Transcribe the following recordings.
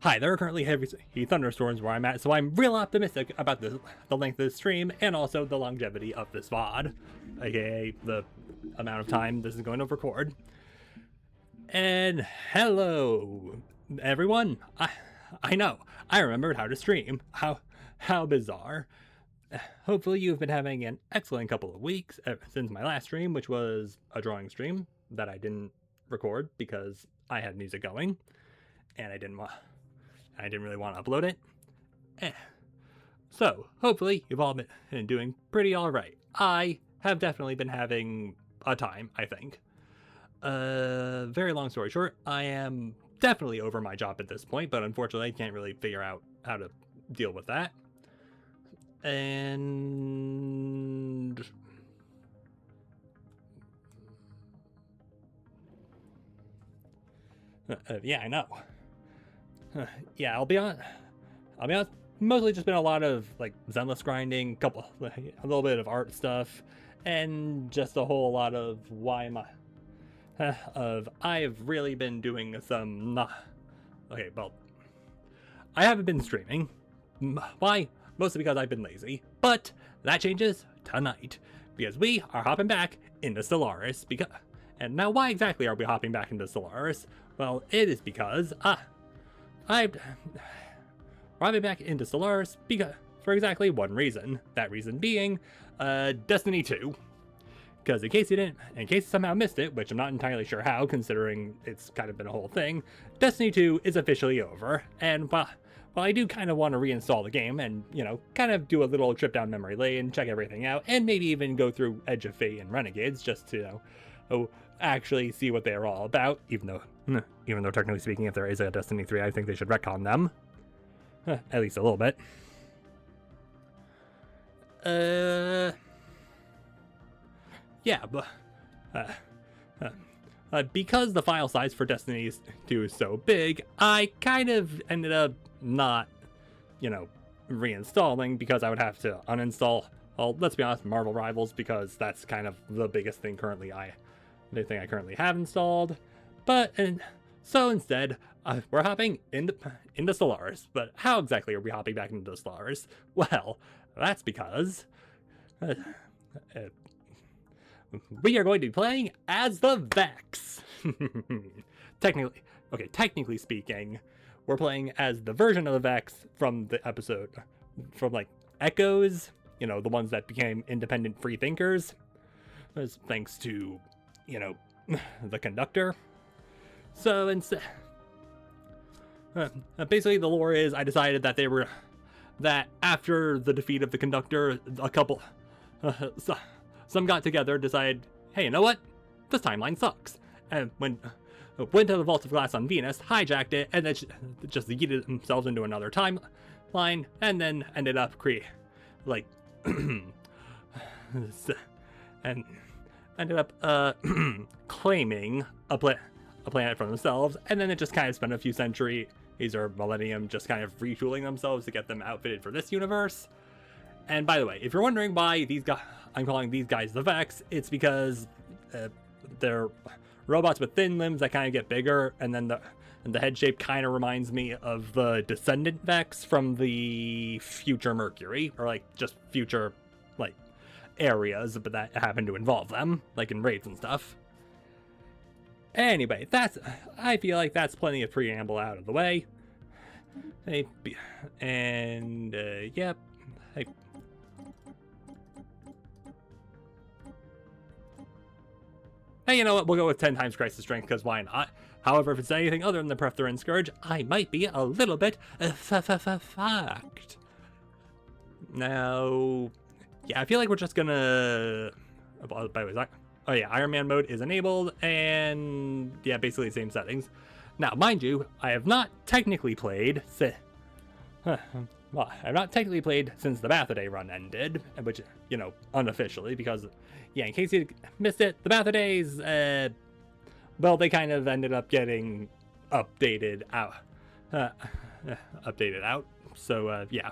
Hi, there are currently heavy thunderstorms where I'm at, so I'm real optimistic about the length of the stream and also the longevity of this VOD, aka the amount of time this is going to record. And hello, everyone. I know, I remembered how to stream. How bizarre. Hopefully you've been having an excellent couple of weeks since my last stream, which was a drawing stream that I didn't record because I had music going, and I didn't really want to upload it. So, hopefully, you've all been doing pretty alright. I have definitely been having a time, I think. Very long story short, I am definitely over my job at this point, but unfortunately I can't really figure out how to deal with that. And... yeah, I know. Yeah, I'll be honest. Mostly just been a lot of like zenless grinding, a little bit of art stuff, and just a whole lot of I've really been doing some. Okay, well, I haven't been streaming. Why? Mostly because I've been lazy. But that changes tonight because we are hopping back into Stellaris. And now, why exactly are we hopping back into Stellaris? Well, it is because we're hopping back into Stellaris for exactly one reason. That reason being, Destiny 2. Because in case you somehow missed it, which I'm not entirely sure how, considering it's kind of been a whole thing, Destiny 2 is officially over. And while I do kind of want to reinstall the game and, kind of do a little trip down memory lane, check everything out, and maybe even go through Edge of Fate and Renegades just to, actually see what they're all about, even though technically speaking, if there is a Destiny 3, I think they should retcon them. At least a little bit. Yeah, but because the file size for Destiny 2 is so big, I kind of ended up not, reinstalling because I would have to uninstall, well, let's be honest, Marvel Rivals, because that's kind of the biggest thing I currently have installed. So instead, we're hopping into Stellaris. But how exactly are we hopping back into Stellaris? Well, that's because we are going to be playing as the Vex. Technically speaking, we're playing as the version of the Vex from the episode, from like Echoes, the ones that became independent free thinkers, thanks to, the Conductor. So instead, basically the lore is I decided that after the defeat of the Conductor, a couple, some got together, decided, hey, you know what? This timeline sucks. And went to the Vault of Glass on Venus, hijacked it, and then just yeeted themselves into another timeline, and then ended up claiming a planet for themselves, and then it just kind of spent a few centuries or millennium just kind of retooling themselves to get them outfitted for this universe. And by the way, if you're wondering why I'm calling these guys the Vex, it's because they're robots with thin limbs that kind of get bigger, and then the head shape kind of reminds me of the Descendant Vex from the future Mercury, or like just future areas, but that happen to involve them, like in raids and stuff. Anyway, I feel like that's plenty of preamble out of the way. Yep. Hey, you know what? We'll go with 10 times Crisis Strength, because why not? However, if it's anything other than the Pretherin Scourge, I might be a little bit fucked. Now, yeah, I feel like we're just gonna... By the way, oh yeah, Iron Man mode is enabled, and yeah, basically the same settings. Now, mind you, I have not technically played since the Bathoday run ended, which, unofficially, because, yeah, in case you missed it, the Bathodays, well, they kind of ended up getting updated out. So, yeah,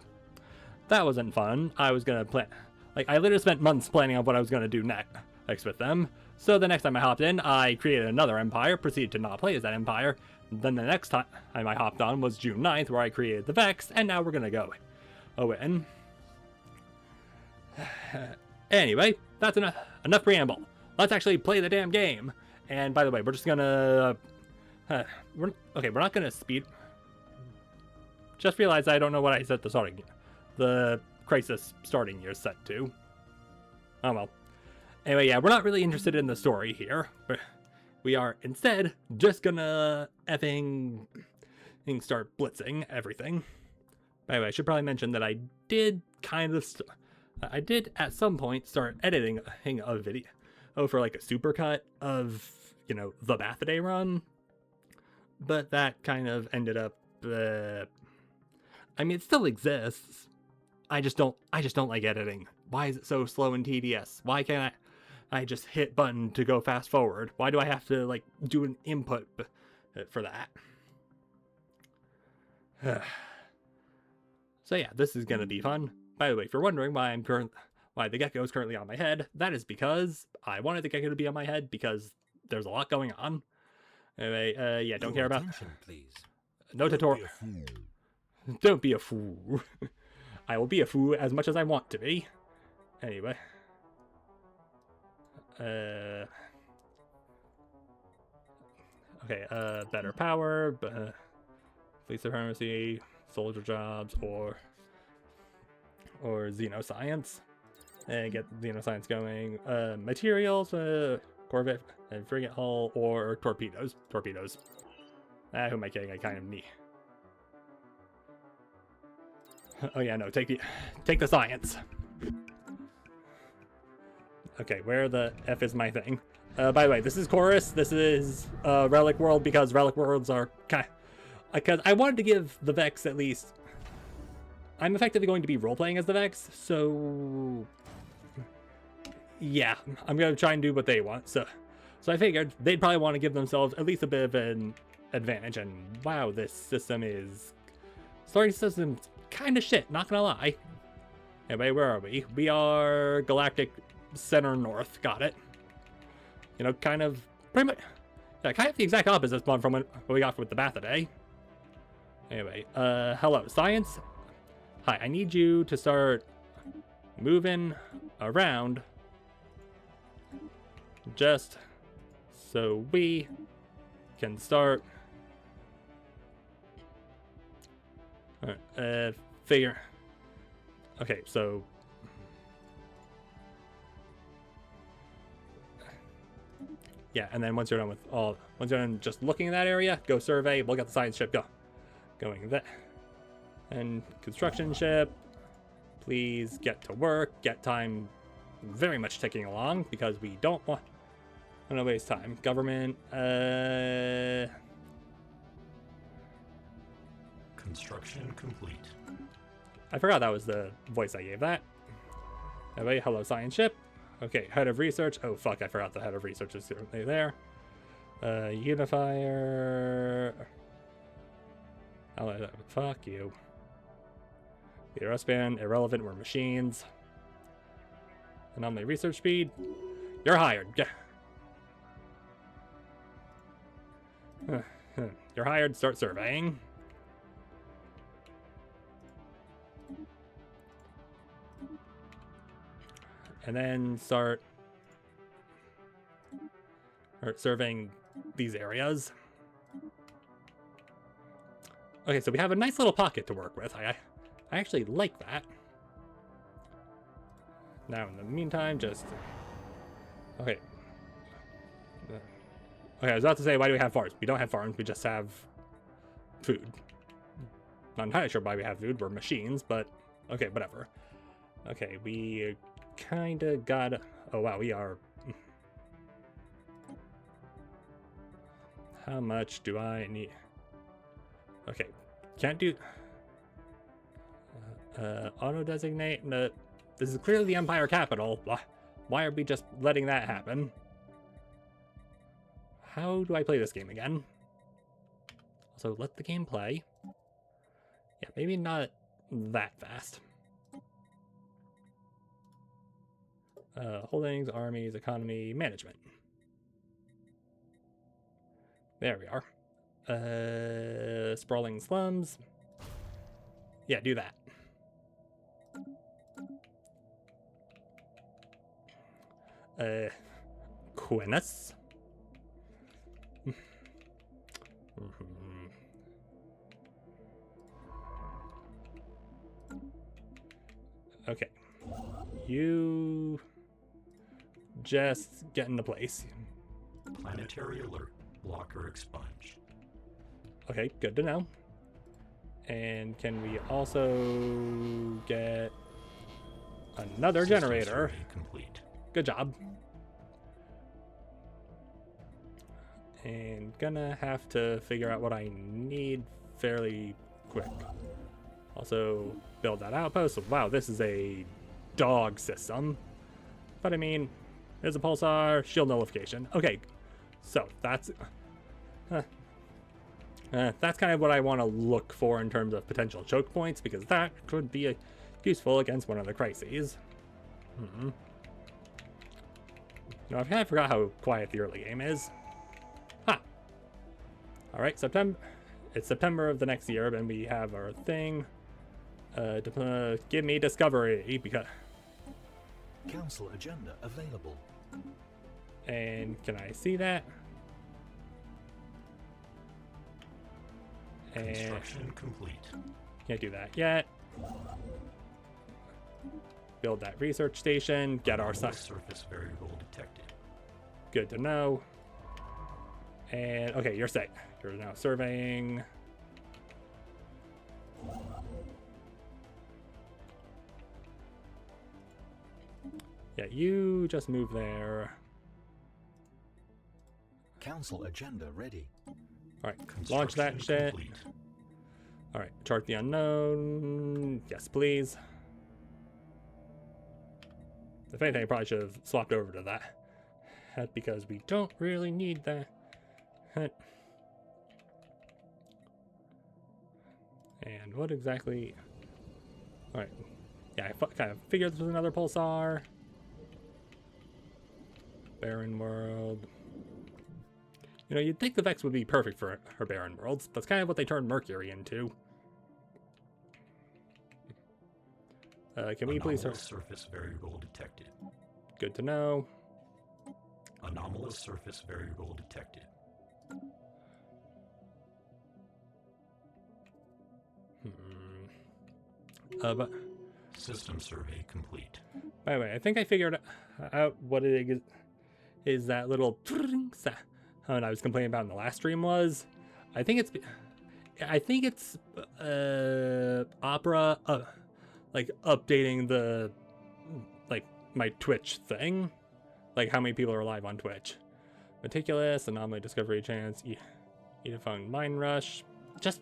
that wasn't fun. I was gonna plan, I literally spent months planning on what I was gonna do next with them. So the next time I hopped in, I created another empire, proceeded to not play as that empire, Then the next time I hopped on was June 9th, where I created the Vex, and now we're gonna go in. Anyway, that's enough preamble. Let's actually play the damn game. And by the way, we're just gonna... we're not gonna speed... Just realized I don't know what I set the Crisis starting year set to. Oh well. Anyway, yeah, we're not really interested in the story here. We are instead just gonna effing start blitzing everything. By the way, I should probably mention that I did at some point start editing a video for like a supercut of, you know, the Bathaday run. But that kind of ended up, I mean, it still exists. I just don't like editing. Why is it so slow and tedious? Why can't I just hit button to go fast forward? Why do I have to like do an input for that? So yeah, this is gonna be fun. By the way, if you're wondering why the gecko is currently on my head, that is because I wanted the gecko to be on my head because there's a lot going on. Anyway, yeah, don't care about. Please. No tutorial. Don't be a fool. I will be a fool as much as I want to be. Anyway. Okay, better power, police supremacy, soldier jobs, or xenoscience. And get xenoscience going. Materials, corvette and frigate hull, or torpedoes. Who am I kidding? I kind of need. Oh yeah, no, take the science. Okay, where the F is my thing? By the way, this is Chorus. This is Relic World, because Relic Worlds are because I wanted to give the Vex at least. I'm effectively going to be role-playing as the Vex, so yeah, I'm gonna try and do what they want. So I figured they'd probably want to give themselves at least a bit of an advantage. And wow, this system is starting system's kind of shit. Not gonna lie. Anyway, where are we? We are Galactic Center North. Got it. You know, kind of pretty much. Yeah, kind of the exact opposite one from what we got with the Bathaday. Anyway, hello, science. Hi, I need you to start moving around just so we can start figure. Okay, so yeah, and then once you're done just looking in that area, go survey. We'll get the science ship going there. And construction ship, please get to work. Get time very much ticking along because we don't want to waste time. Government, Construction complete. I forgot that was the voice I gave that. Anyway, hello science ship. Okay, head of research. Oh fuck, I forgot the head of research is certainly there. Unifier. Fuck you. The aerospan, irrelevant, we're machines. Anomaly research speed. You're hired. You're hired, start surveying. And then start surveying these areas. Okay, so we have a nice little pocket to work with. I actually like that. Now, in the meantime, just... Okay. Okay, I was about to say, why do we have farms? We don't have farms, we just have food. Not entirely sure why we have food, we're machines, but... Okay, whatever. Okay, we kinda got... Oh wow, we are... How much do I need? Okay, can't do... auto-designate... This is clearly the Empire capital. Why are we just letting that happen? How do I play this game again? Also, let the game play. Yeah, maybe not that fast. Holdings, armies, economy, management. There we are. Sprawling slums. Yeah, do that. Quinus. Okay. You just get into place. Planetary alert. Blocker expunged. Okay, good to know. And can we also get another System generator? survey complete. Good job. And gonna have to figure out what I need fairly quick. Also, build that outpost. Wow, this is a dog system. But I mean, there's a pulsar, shield nullification. Okay, so that's kind of what I want to look for in terms of potential choke points, because that could be useful against one of the crises. You know, I kind of forgot how quiet the early game is. All right, September. It's September of the next year, and we have our thing. Give me discovery, because. Council agenda available. And can I see that? And Construction complete. can't do that yet. Build that research station. Get our Anomalous surface variable detected. Good to know. And okay, you're set. You're now surveying. Yeah, you just move there. Council agenda ready. All right, launch that Construction shit. complete. All right, chart the unknown. Yes, please. If anything, I probably should have swapped over to that, because we don't really need that. And what exactly? All right. Yeah, I kind of figured this was another pulsar. Barren world. You know, you'd think the Vex would be perfect for barren worlds. That's kind of what they turned Mercury into. Can we please? Anomalous surface variable detected. Good to know. Anomalous surface variable detected. But System survey complete. by the way, I think I figured out what it is that little sound I was complaining about in the last stream was. I think it's Opera like updating the my Twitch thing, like how many people are live on Twitch. Meticulous, anomaly discovery chance, Edifying mine rush. Just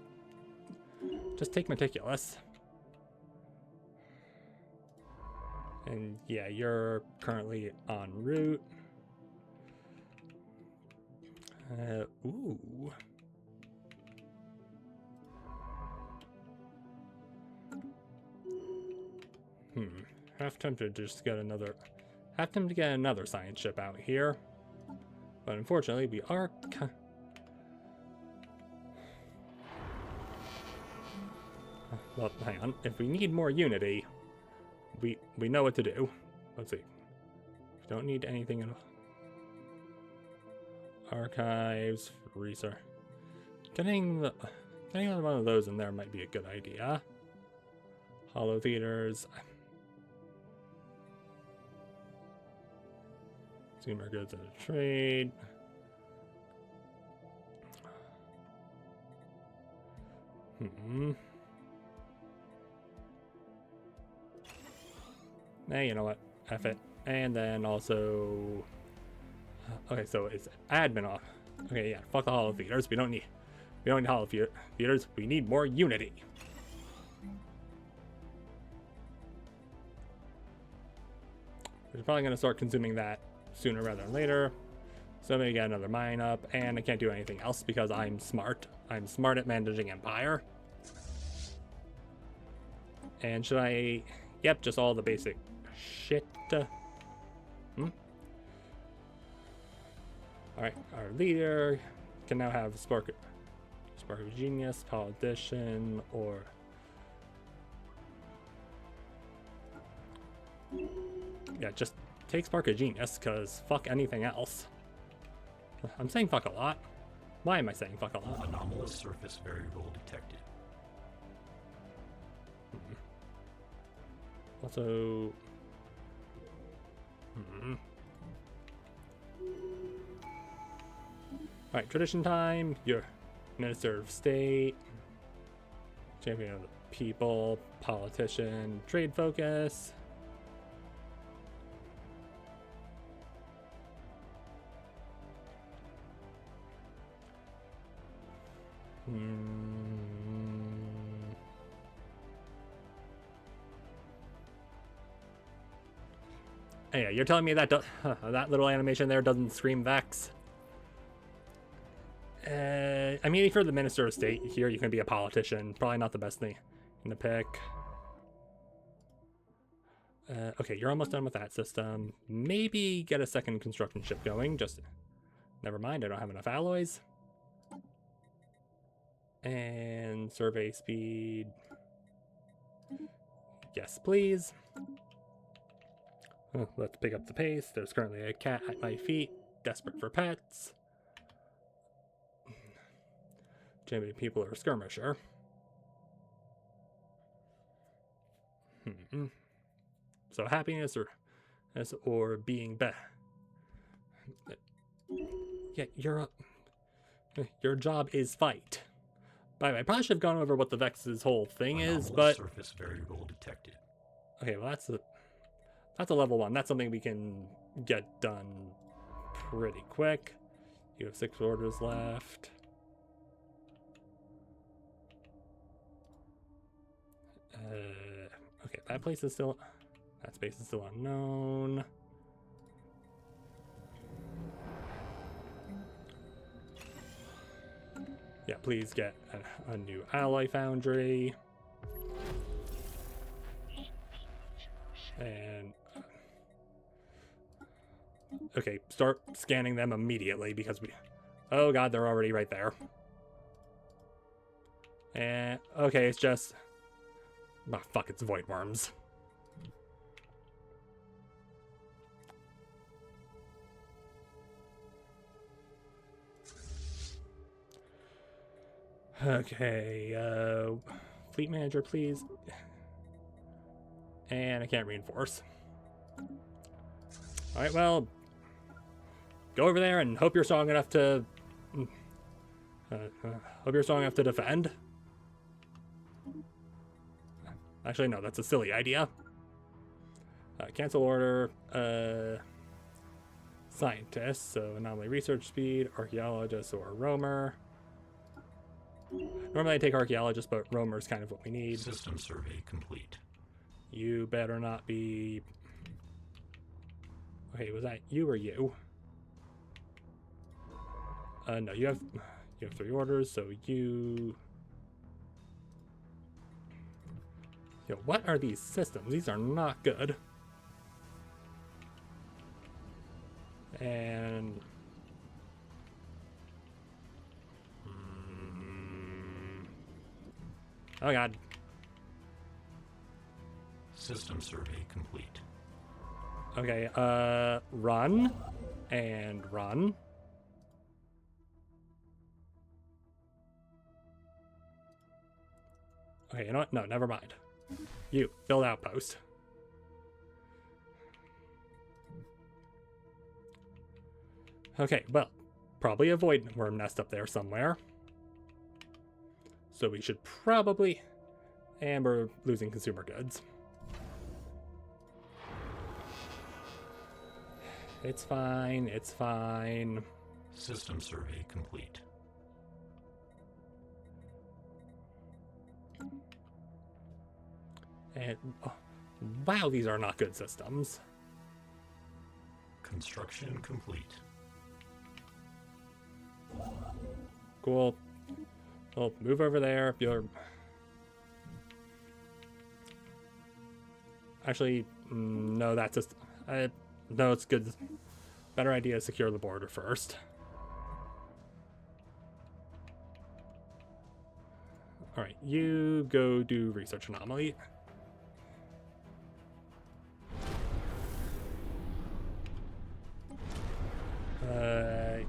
take meticulous. And yeah, you're currently en route. Ooh. Half tempted to just get another. Half tempted to get another science ship out here, but unfortunately, we are. Well, hang on. If we need more unity, we know what to do. Let's see. We don't need anything in archives, research. Getting one of those in there might be a good idea. Hollow theaters. Consumer goods and trade. Hey, you know what? F it. And then also... Okay, so it's admin off. Okay, yeah, fuck the hollow theaters. We don't need hollow theaters. We need more unity. We're probably going to start consuming that sooner rather than later. So maybe get another mine up, and I can't do anything else because I'm smart. I'm smart at managing Empire. And should I... Yep, just all the basic shit. Alright, our leader can now have Spark Spark of Genius, Politician, or... Yeah, just take Spark of Genius, because fuck anything else. I'm saying fuck a lot. Why am I saying fuck a lot? Anomalous surface variable detected. Also... Alright, tradition time. Your Minister of State. Champion of the People. Politician. Trade focus. Yeah, you're telling me that that little animation there doesn't scream Vex? I mean, if you're the Minister of State here, you can be a politician. Probably not the best thing to pick. Okay, you're almost done with that system. Maybe get a second construction ship going. Just never mind, I don't have enough alloys. And survey speed. Yes, please. Let's pick up the pace. There's currently a cat at my feet, desperate for pets. Champion people are skirmisher. So happiness or being yeah, your job is fight. By the way, I probably should have gone over what the Vex's whole thing is, but surface variable detected. Okay, well that's a level 1. That's something we can get done pretty quick. You have 6 orders left. Okay, that space is still unknown. Yeah, please get a new alloy foundry. And okay, start scanning them immediately because oh god, they're already right there. And okay, it's just fuck, it's void worms. Okay, fleet manager, please. And I can't reinforce. Alright, well, go over there and hope you're strong enough to defend. Actually, no, that's a silly idea. Cancel order. Scientist, so anomaly research speed, archaeologist, or roamer. Normally I take archaeologist, but roamer is kind of what we need. System survey complete. You better not be... Okay, was that you or you? No, you have 3 orders, so you... Yo, what are these systems? These are not good. And... Oh god. System survey complete. Okay, run. And run. Okay, you know what? No, never mind. You, build outpost. Okay, well, probably a void worm nest up there somewhere. So we should probably... And we're losing consumer goods. It's fine, it's fine. System survey complete. And, oh, wow, these are not good systems. Construction complete. Cool. Well, move over there. You're... Actually, no, that's just... no, it's good. Better idea to secure the border first. Alright, you go do research anomaly.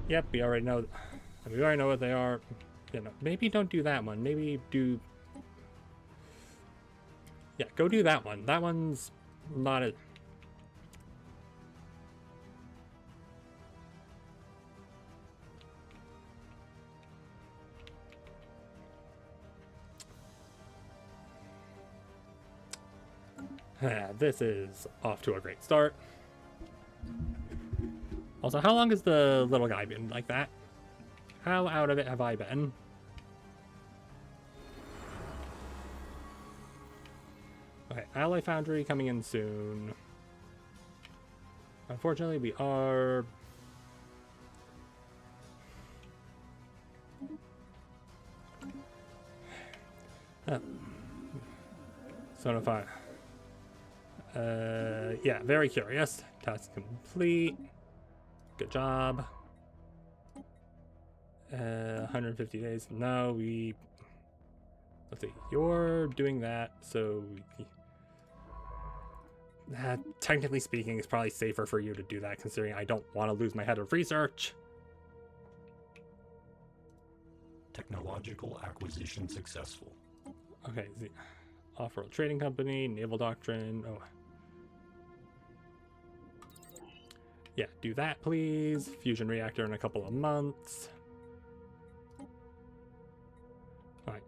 Yep, we already know what they are. You know, maybe don't do that one. Maybe do... Yeah, go do that one. That one's not a... This is off to a great start. Also, how long has the little guy been like that? How out of it have I been? Okay, Ally Foundry coming in soon. Unfortunately, we are... Sonify. Yeah, very curious. Task complete. Good job. 150 days. No, we... Let's see. You're doing that, so... technically speaking, it's probably safer for you to do that, considering I don't want to lose my head of research. Technological acquisition successful. Okay, the Off-World Trading Company, Naval Doctrine. Oh. Yeah, do that, please. Fusion reactor in a couple of months. Alright,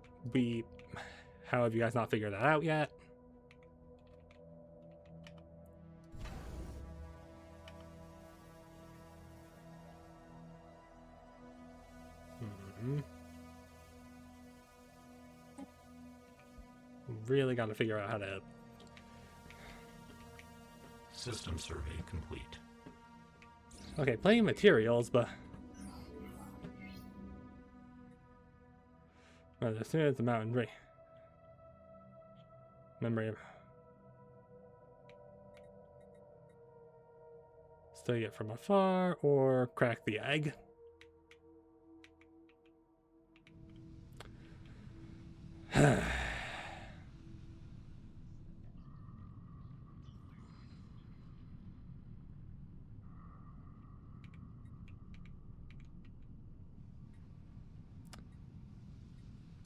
how have you guys not figured that out yet? Really got to figure out how to... System survey complete. Okay, plenty of materials, but... Well, as soon as the mountain range... Memory of... Study it from afar, or crack the egg.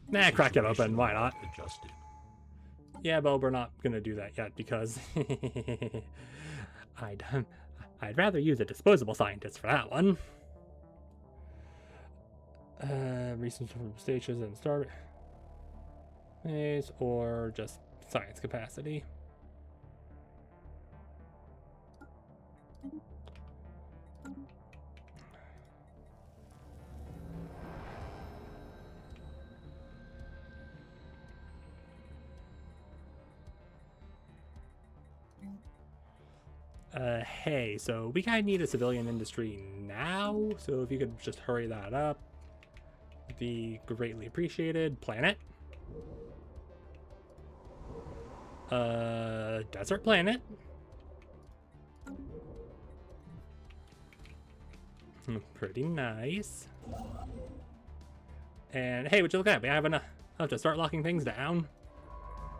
Nah, crack it open, why not? Adjusted. Yeah, but we're not gonna do that yet because I'd rather use a disposable scientist for that one. Research from stations and start phase, or just science capacity. Hey, so we kind of need a civilian industry now, so if you could just hurry that up, it'd be greatly appreciated. Planet. Desert planet. Pretty nice. And hey, what you look at? We have enough to start locking things down.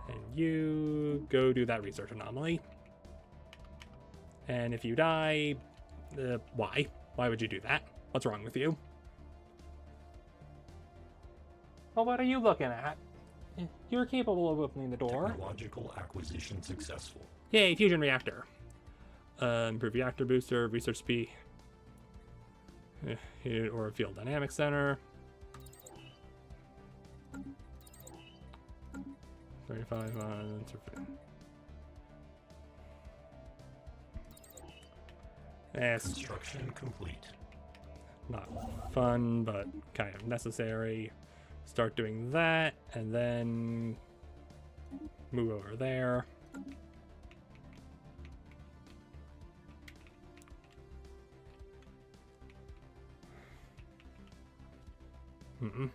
And you go do that research anomaly. And if you die, why? Why would you do that? What's wrong with you? Well, what are you looking at? You're capable of opening the door. Technological acquisition successful. Yay, fusion reactor. Improve reactor booster, research speed. Or a field dynamics center. 35 on... Construction complete. Not fun, but kind of necessary. Start doing that, and then move over there. You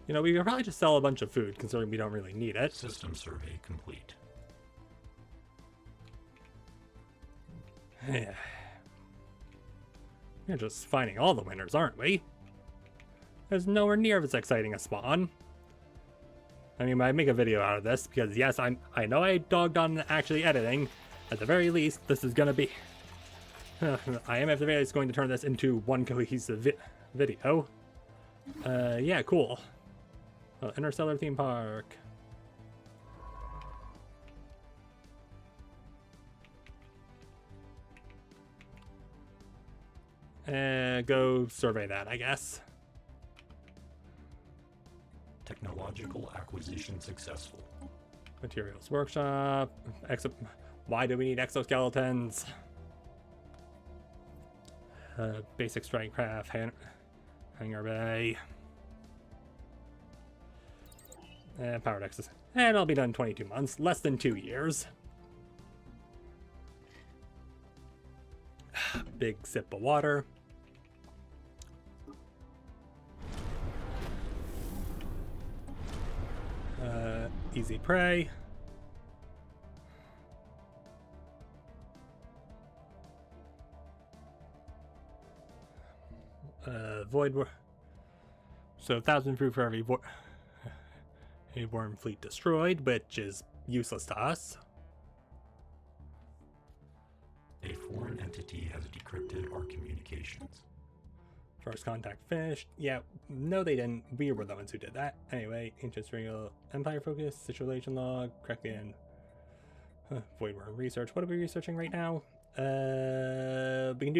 know, we could probably just sell a bunch of food, considering we don't really need it. System survey complete. Yeah. We're just finding all the winners, aren't we? There's nowhere near as exciting a spawn. I mean, I make a video out of this because yes, I know I dogged on actually editing. At the very least, this is gonna be. I am at the very least going to turn this into one cohesive video. Yeah, cool. Oh, Interstellar theme park. Go survey that, I guess. Technological acquisition successful. Materials workshop. Why do we need exoskeletons? Basic strike craft. Hangar bay. Powered access. And I'll be done in 22 months. Less than 2 years. Big sip of water. Easy prey. Void. So 1,000 food for every a worm fleet destroyed, which is useless to us. A foreign entity has decrypted our communications. First contact finished. Yeah, no they didn't. We were the ones who did that. Anyway, ancient real empire focus, situation log, correctly in void worm research. What are we researching right now? We can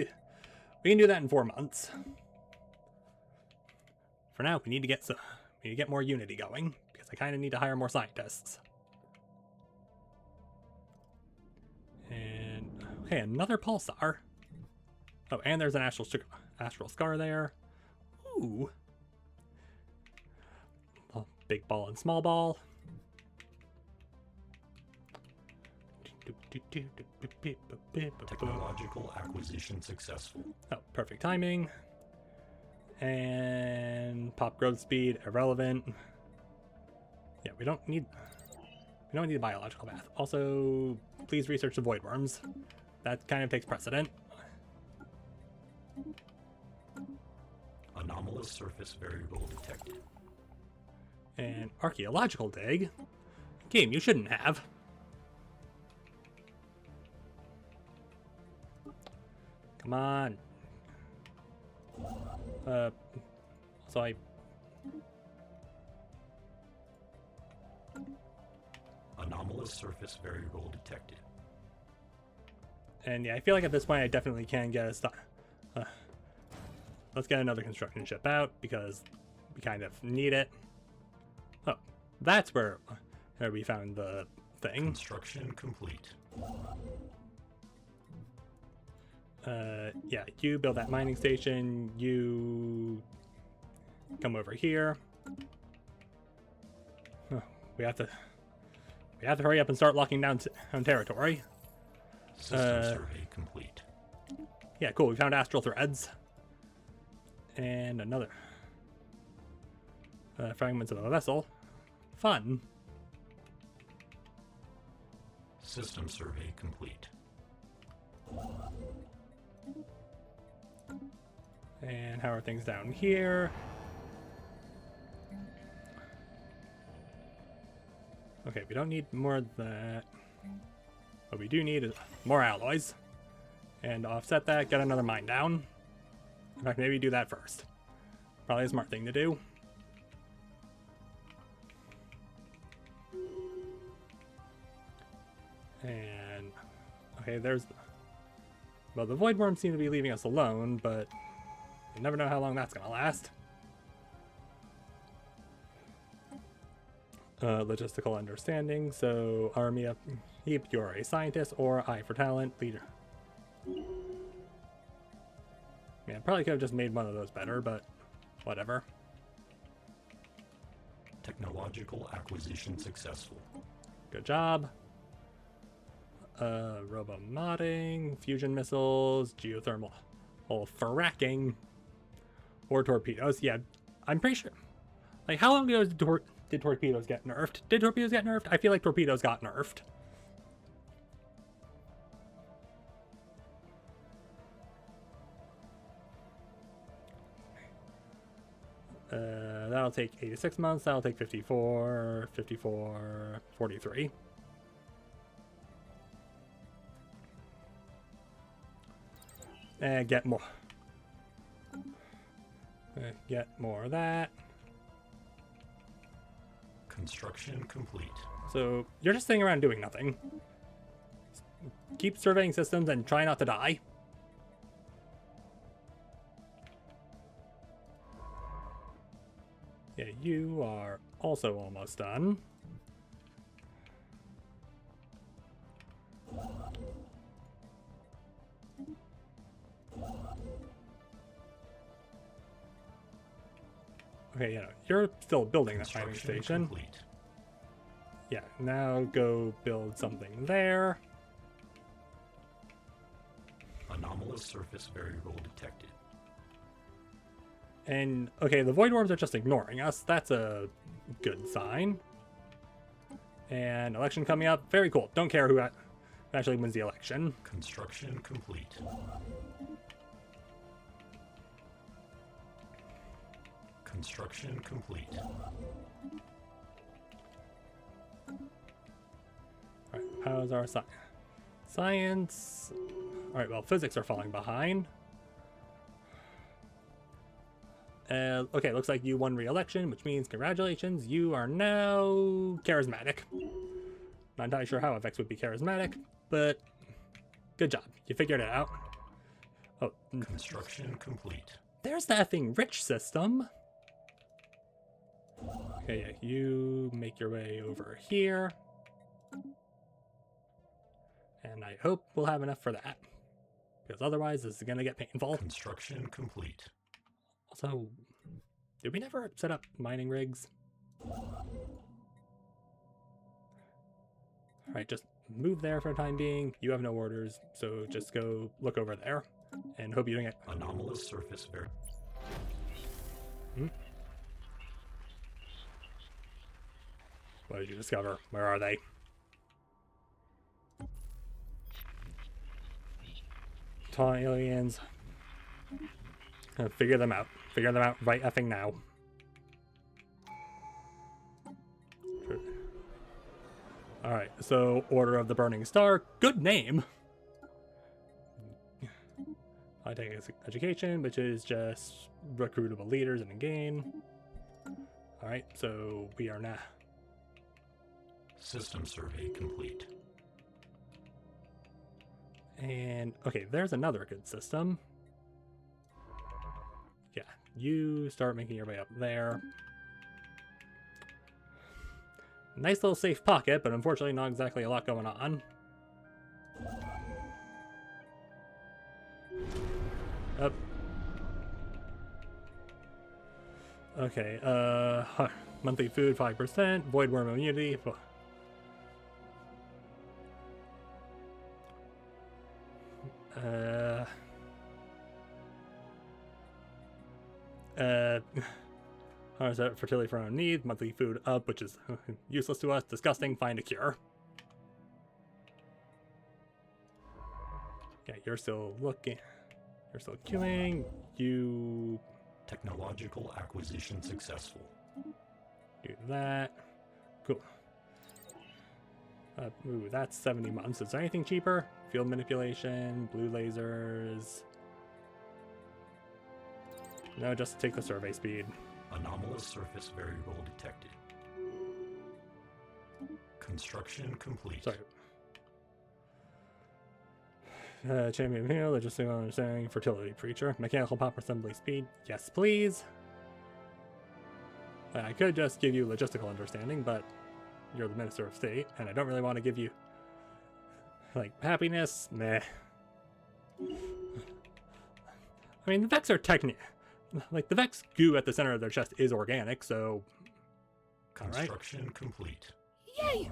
do that in 4 months. For now, we need to get more Unity going because I kind of need to hire more scientists. And okay, another pulsar. Oh, and there's an astral scar there. Ooh. Oh, big ball and small ball. Technological acquisition successful. Oh, perfect timing. And pop growth speed irrelevant. Yeah, we don't need a biological bath. Also, please research the void worms. That kind of takes precedent. Anomalous surface variable detected. And archaeological dig. Game you shouldn't have. Come on. So Anomalous surface variable detected. And yeah, I feel like at this point I definitely can get a stop. Let's get another construction ship out because we kind of need it. Oh, that's where we found the thing. Construction complete. Yeah, you build that mining station. You come over here. We have to hurry up and start locking down territory. System survey complete. Yeah, cool. We found astral threads. And another. Fragments of a vessel. Fun. System survey complete. And how are things down here? Okay, we don't need more of that. What we do need is more alloys. And to offset that, get another mine down. In fact, maybe do that first. Probably a smart thing to do. And okay, there's. Well, the void worms seem to be leaving us alone, but you never know how long that's gonna last. Logistical understanding. So, army up. Heap, you're a scientist, or eye for talent leader. Yeah, probably could have just made one of those better, but whatever. Technological acquisition successful. Good job. Robo modding, fusion missiles, geothermal, fracking, or torpedoes. Yeah, I'm pretty sure. Like, how long ago did torpedoes get nerfed? Did torpedoes get nerfed? I feel like torpedoes got nerfed. That'll take 86 months. That'll take 54, 54, 43. And get more. Get more of that. Construction complete. So you're just sitting around doing nothing. Keep surveying systems and try not to die. Yeah, you are also almost done. Okay, you know, you're still building that mining station. Complete. Yeah, now go build something there. Anomalous surface variable detected. And, okay, the void worms are just ignoring us. That's a good sign. And election coming up. Very cool. Don't care who actually wins the election. Construction complete. Construction complete. Alright, how's our science? Alright, well, physics are falling behind. Okay, looks like you won re-election, which means congratulations, you are now charismatic. Not entirely sure how FX would be charismatic, but good job. You figured it out. Oh, Construction complete. there's the effing rich system. Okay, yeah, you make your way over here. And I hope we'll have enough for that. Because otherwise this is going to get painful. Construction complete. Also, did we never set up mining rigs? Alright, just move there for the time being. You have no orders, so just go look over there. And hope you don't get... Anomalous surface variable. What did you discover? Where are they? Tall aliens. Figure them out. Figure them out right effing now. Alright, so Order of the Burning Star. Good name! I take education, which is just recruitable leaders in the game. Alright, so we are now... System survey complete. And, okay, there's another good system. Yeah, you start making your way up there. Nice little safe pocket, but unfortunately not exactly a lot going on. Up. Okay, monthly food 5%, void worm immunity. How's that fertility for our own needs? Monthly food up, which is useless to us. Disgusting. Find a cure. Yeah, you're still looking. You're still queuing. You Technological acquisition successful. do that. Cool. Ooh, that's 70 months. Is there anything cheaper? Field manipulation, blue lasers. No, just take the survey speed. Anomalous surface variable detected. Construction complete. Sorry. Champion meal, logistical understanding, fertility preacher, mechanical pop assembly speed. Yes, please. I could just give you logistical understanding, but you're the Minister of State, and I don't really want to give you, like, happiness. Meh. I mean, the Vex are technical. Like, the Vex goo at the center of their chest is organic, so... Construction complete. Yay!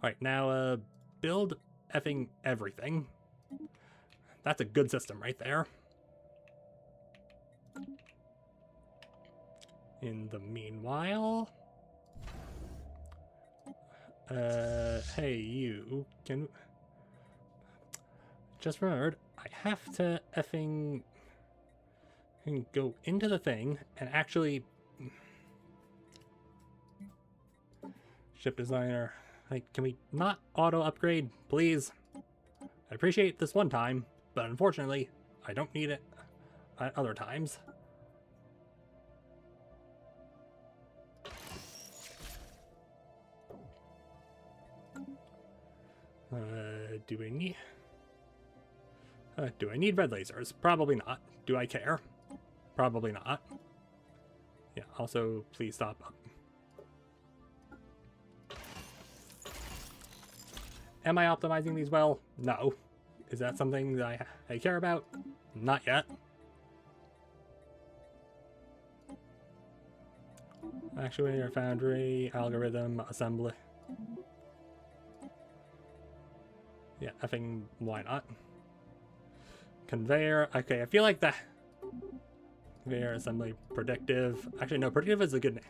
Alright, now, build effing everything. That's a good system right there. In the meanwhile... hey, you, can... Just remembered, I have to effing... go into the thing and actually Ship designer. Like, can we not auto upgrade, please? I appreciate this one time, but unfortunately, I don't need it at other times. Do I need red lasers? Probably not. Do I care? Probably not. Yeah, also, please stop. Am I optimizing these well? No. Is that something that I care about? Not yet. Actuator, foundry, algorithm, assembly. Yeah, effing why not? Conveyor. Okay, I feel like that. Conveyor, assembly, predictive. Actually, no, predictive is a good name.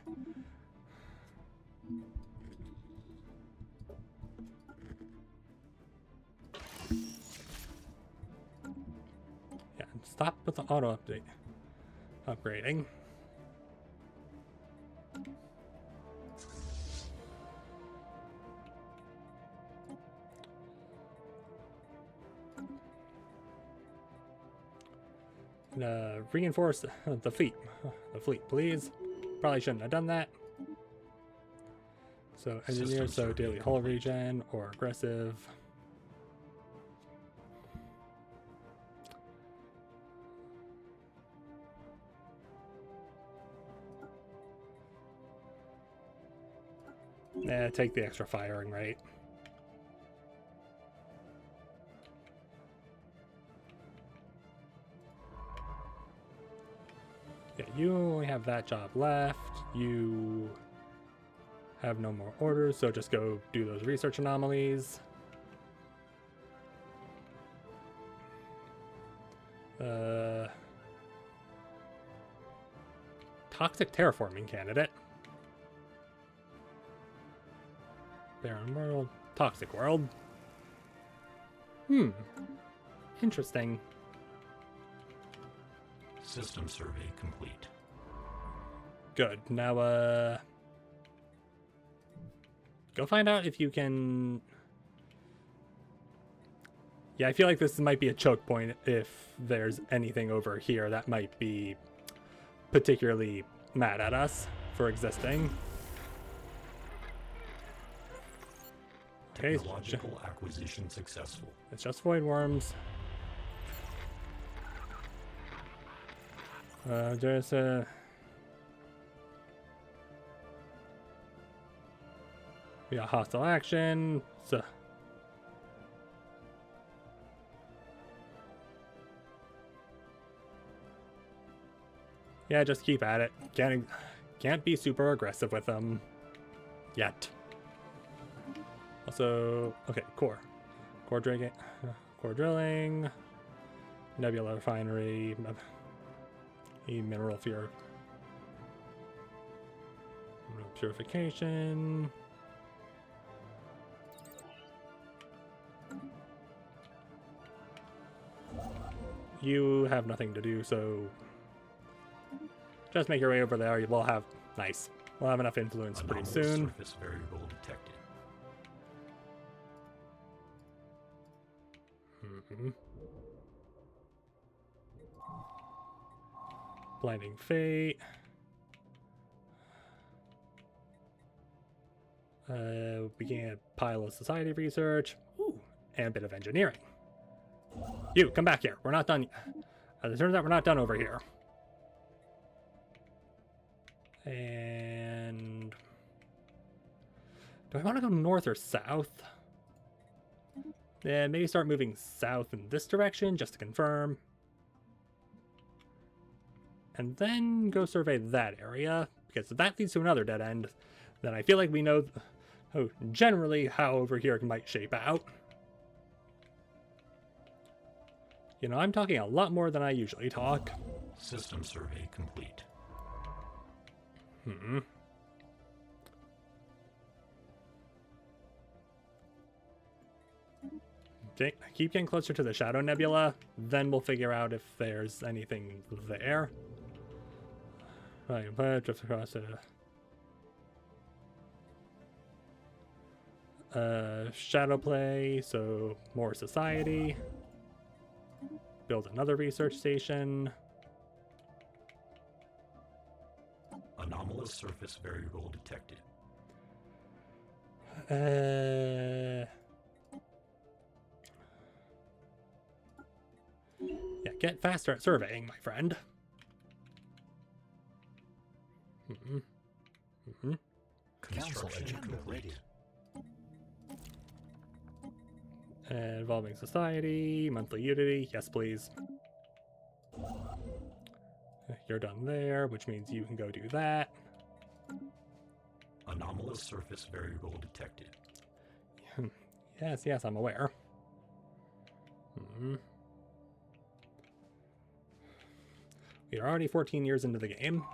Yeah, stop with the auto update. Upgrading. Reinforce the fleet. The fleet, please. Probably shouldn't have done that. So engineer, so daily hull regen or aggressive. Take the extra firing rate. Yeah, you only have that job left. You have no more orders, so just go do those research anomalies. Toxic terraforming candidate. Barren world. Toxic world. Interesting. System survey complete. Good. Now, go find out if you can... Yeah, I feel like this might be a choke point if there's anything over here that might be particularly mad at us for existing. Okay, Technological acquisition successful. it's just void worms. There's a... We got hostile action, so... Yeah, just keep at it. Can't be super aggressive with them. Yet. Also, okay, core. Core drilling. Nebula refinery. Mineral purification. You have nothing to do, so just make your way over there. We'll have We'll have enough influence pretty soon. Surface variable detected. Blinding Fate. Began a pile of society research. Ooh, and a bit of engineering. You, come back here. We're not done yet. As it turns out, we're not done over here. And... do I want to go north or south? Yeah, maybe start moving south in this direction, just to confirm. And then go survey that area, because if that leads to another dead end, then I feel like we know generally how over here might shape out. You know, I'm talking a lot more than I usually talk. System survey complete. Keep getting closer to the Shadow Nebula, then we'll figure out if there's anything there. Right, drift across it. Shadow play, so more society. Build another research station. Anomalous surface variable detected. Yeah, get faster at surveying, my friend. Council Construction agenda complete. ready. Evolving society, monthly unity, yes please. You're done there, which means you can go do that. Anomalous surface variable detected. Yes, I'm aware. We are already 14 years into the game.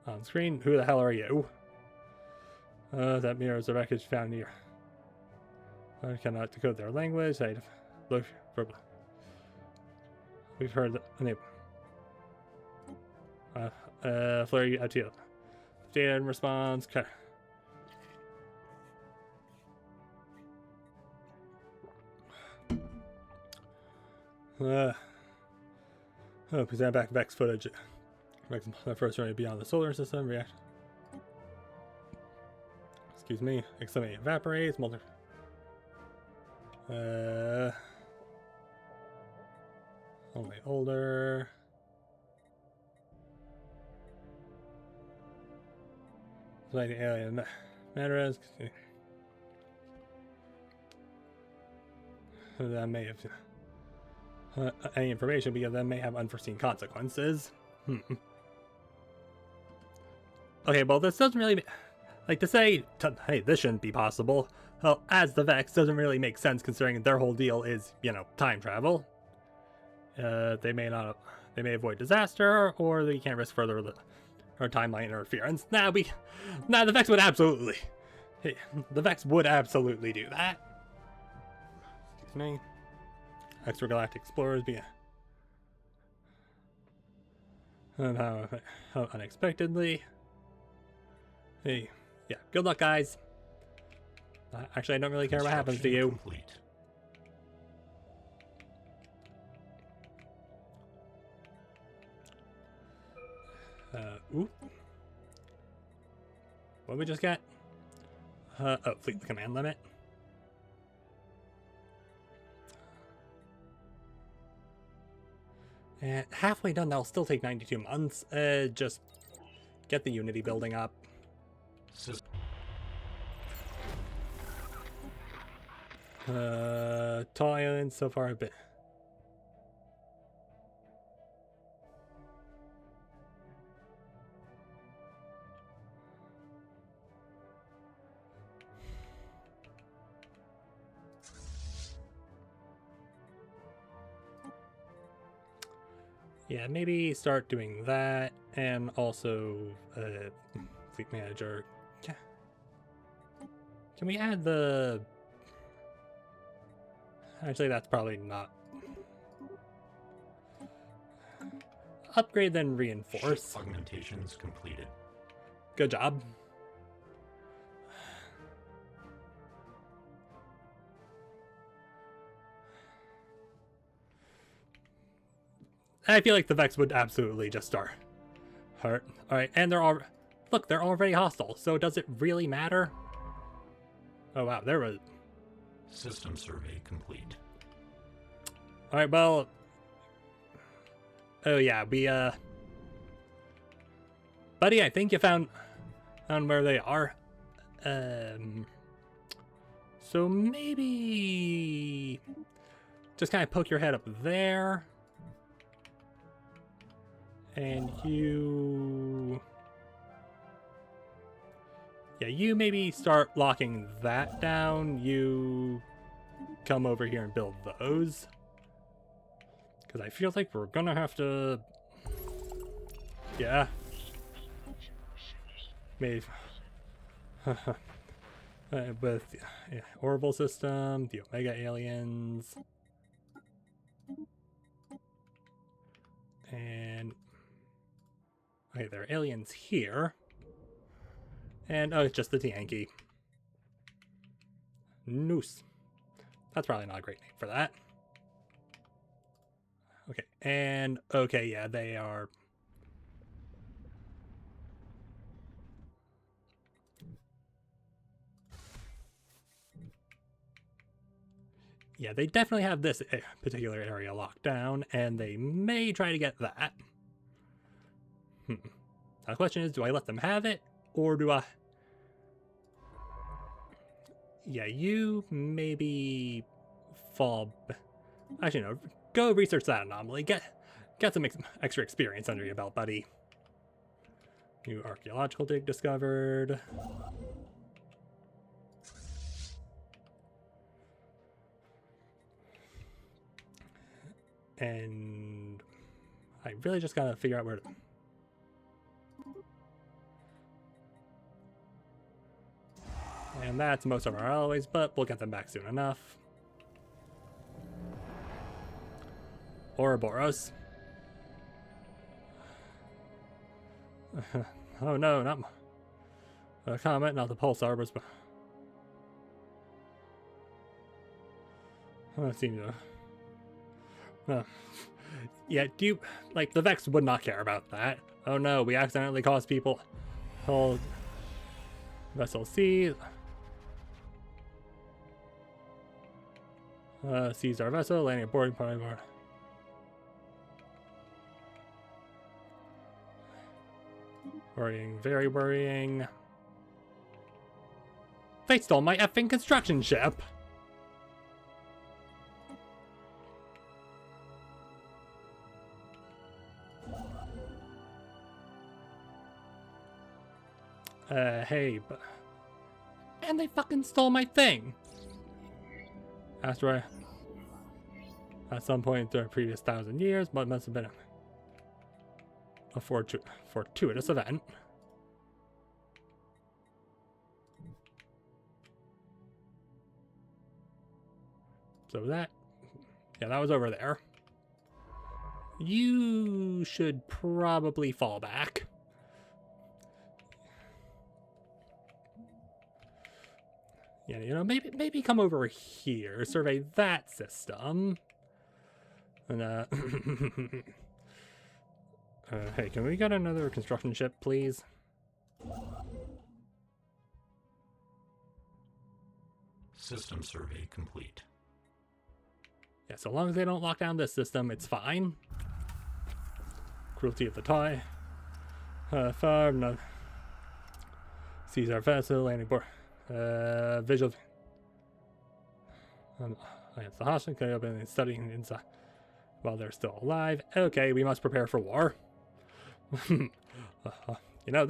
On screen, who the hell are you? That mirrors the wreckage found near. I cannot decode their language. I look for. We've heard that. Flurry out to you. Data and response. Present back Vex footage. Vex, my first journey beyond the solar system. React. Excuse me. Excellent evaporates. Multi. Only older. Like the alien matters. That may have any information because that may have unforeseen consequences. Okay, well, this doesn't really like to say. Hey, this shouldn't be possible. Well, as the Vex doesn't really make sense considering their whole deal is, you know, time travel. They may not. They may avoid disaster, or they can't risk further or timeline interference. Now the Vex would absolutely. The Vex would absolutely do that. Excuse me. Extragalactic explorers be. How unexpectedly. Hey, yeah. Good luck, guys. Actually, I don't really care what happens to you. Complete. Ooh. What did we just get? Oh, fleet command limit. And halfway done, that'll still take 92 months. Just get the Unity building up. Tall islands so far have been. Yeah, maybe start doing that, and also fleet manager. Can we add the? Actually, that's probably not. Upgrade then reinforce. Ship augmentations completed. Good job. I feel like the Vex would absolutely just start. Hurt. Alright, and they're all. Look, they're already hostile, so does it really matter? Oh wow, there was. System survey complete. Alright, well. Oh yeah, we, Buddy, I think you found where they are. So maybe. Just kind of poke your head up there. And you... Yeah, you maybe start locking that down. You come over here and build those. Because I feel like we're gonna have to... Yeah. Maybe... with yeah, Orbital System, the Omega Aliens... And Okay, there are aliens here. And, oh, it's just the Yankee. Noose. That's probably not a great name for that. Okay, and, okay, yeah, they are... Yeah, they definitely have this particular area locked down, and they may try to get that. Now the question is, do I let them have it, or do I... Yeah, you maybe fall... Actually, no, go research that anomaly. Get some extra experience under your belt, buddy. New archaeological dig discovered. And I really just gotta figure out where to... And that's most of our alloys, but we'll get them back soon enough. Ouroboros. Oh no, not a comet, not the pulsar, but... Oh, it seems to... Yeah, do you... Like, the Vex would not care about that. Oh no, we accidentally caused people... Hold... Vessel C... seized our vessel, landing at boarding party board. Worrying, very worrying. They stole my effing construction ship! Hey, but... And they fucking stole my thing! Asteroid. At some point during the previous 1,000 years, but must have been a fortuitous event. So that... Yeah, that was over there. You should probably fall back. Yeah, you know, maybe come over here, survey that system. And, hey, can we get another construction ship, please? System survey complete. Yeah, so long as they don't lock down this system, it's fine. Cruelty of the tie. Fire, no. Seize our vessel, landing board. Visual. It's the hostage. Can open and studying inside while they're still alive. Okay, we must prepare for war. You know,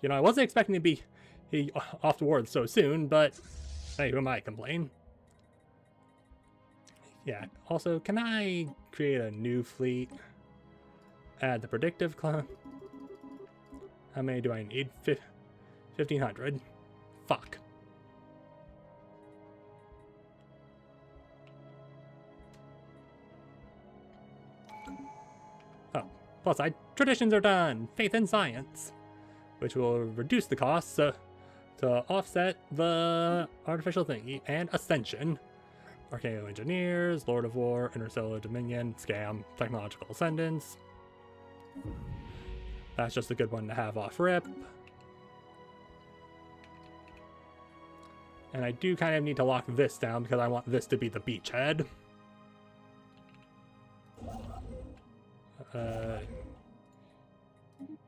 I wasn't expecting to be off to war so soon, but hey, who am I to complain? Yeah. Also, can I create a new fleet? Add the predictive club. How many do I need? 1,500. Fuck. Oh, plus traditions are done. Faith in science, which will reduce the costs to offset the artificial thingy and ascension. Arcane engineers, Lord of War, Interstellar Dominion, scam, technological ascendance. That's just a good one to have off rip. And I do kind of need to lock this down because I want this to be the beachhead.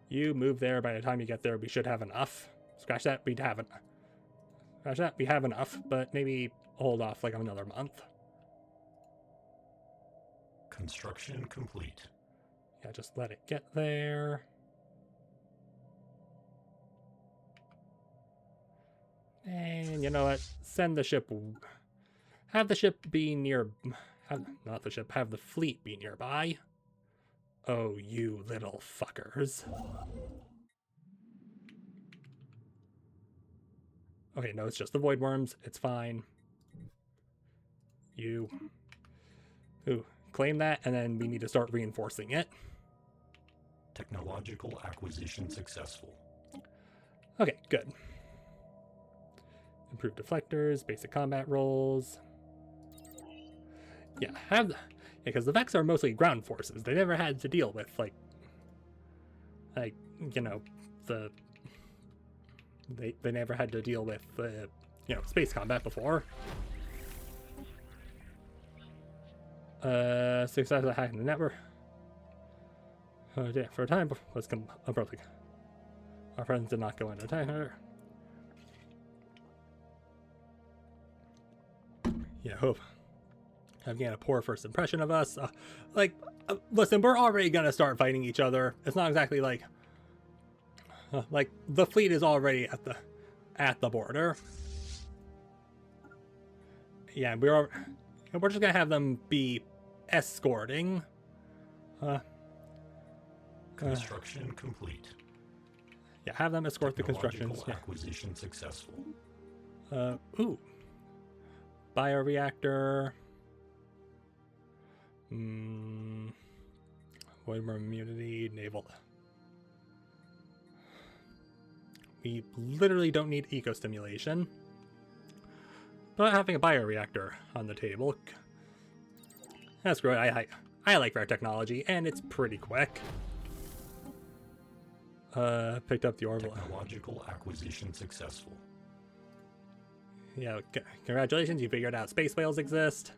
You move there. By the time you get there, we should have enough. Scratch that, we haven't. Scratch that, we have enough, but maybe hold off like another month. Construction complete. Yeah, just let it get there. And you know what? Send the ship. Have the ship be near. Not the ship. Have the fleet be nearby. Oh, you little fuckers. Okay, no, it's just the void worms. It's fine. You. Ooh, claim that, and then we need to start reinforcing it. Technological acquisition successful. Okay, good. Improved deflectors, basic combat rolls. Yeah, because the Vex are mostly ground forces. They never had to deal with like you know, they never had to deal with space combat before. Success at hacking the network. Yeah, for a time was abruptly. Our friends did not go into attack her. Yeah, hope. I've gained a poor first impression of us. Listen, we're already gonna start fighting each other. It's not exactly like the fleet is already at the border. Yeah, we're just gonna have them be escorting. Construction complete. Yeah, have them escort the constructions. Yeah. Acquisition successful. Ooh. Bioreactor. Voidworm immunity, naval. We literally don't need eco-stimulation. But having a bioreactor on the table, that's great. I like rare technology, and it's pretty quick. Picked up the orbital. Technological acquisition successful. Yeah, congratulations, you figured out space whales exist.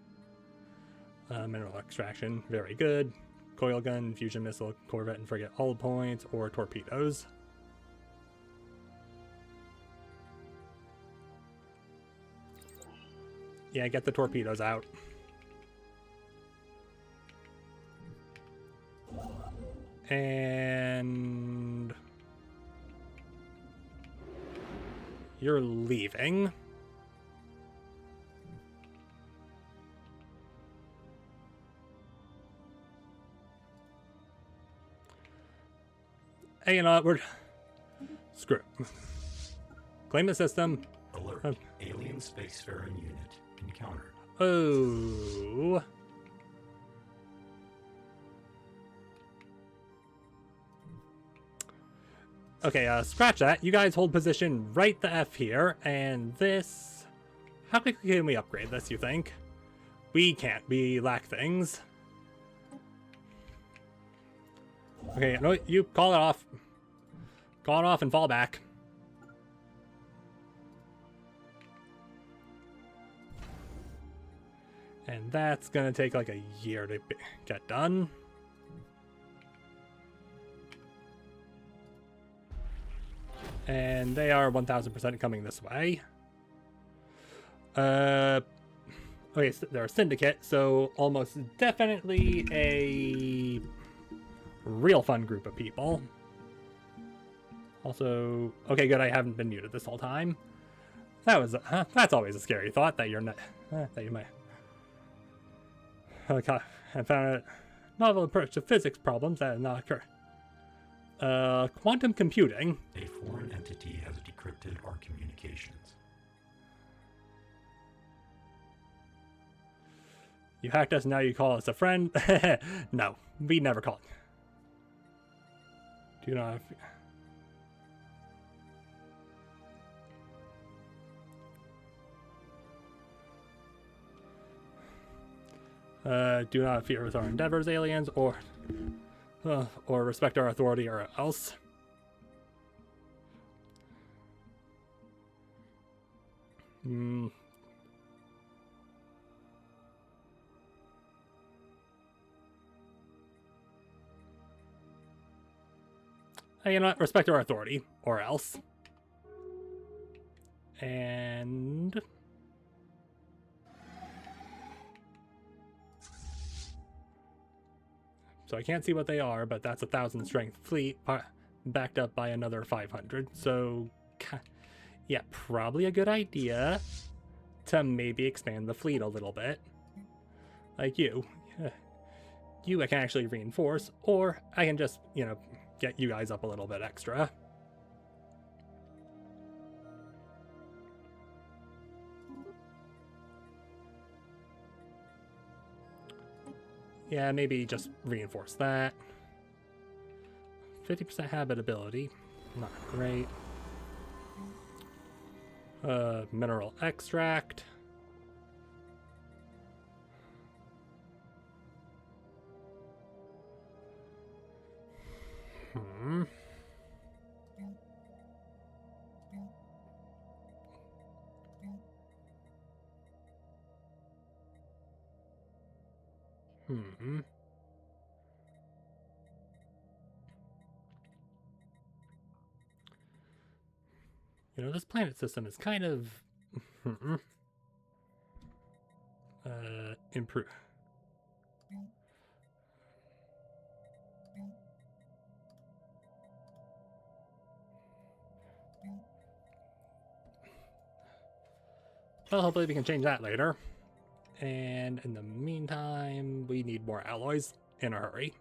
Mineral extraction, very good. Coil gun, fusion missile, corvette and frigate hull points, or torpedoes. Yeah, get the torpedoes out. And you're leaving. Hey, you know what? We're screw it. Claim the system. Alert. Alien spacefaring unit encountered. Oh. Okay, scratch that. You guys hold position right the F here, and this... How quickly can we upgrade this, you think? We can't. We lack things. Okay, no, you call it off. Call it off and fall back. And that's gonna take like a year to get done. And they are 1000% coming this way. Okay, so they're a syndicate, so almost definitely a real fun group of people. Also, okay, good. I haven't been muted this whole time. That's always a scary thought that you're not that you might. Okay, I found a novel approach to physics problems that have not occurred. Quantum computing. A foreign entity has decrypted our communications. You hacked us, now you call us a friend? No, we never call it. Do not... do not fear with our endeavors, aliens, or respect our authority, or else. You know what? Respect our authority, or else. And... So I can't see what they are, but that's 1,000 strength fleet, backed up by another 500. So, yeah, probably a good idea to maybe expand the fleet a little bit. Like you. You I can actually reinforce, or I can just, get you guys up a little bit extra. Yeah, maybe just reinforce that. 50% habitability. Not great. Mineral extract. Hmm. Hmm. You know, this planet system is kind of improve. Well, hopefully we can change that later. And in the meantime, we need more alloys in a hurry.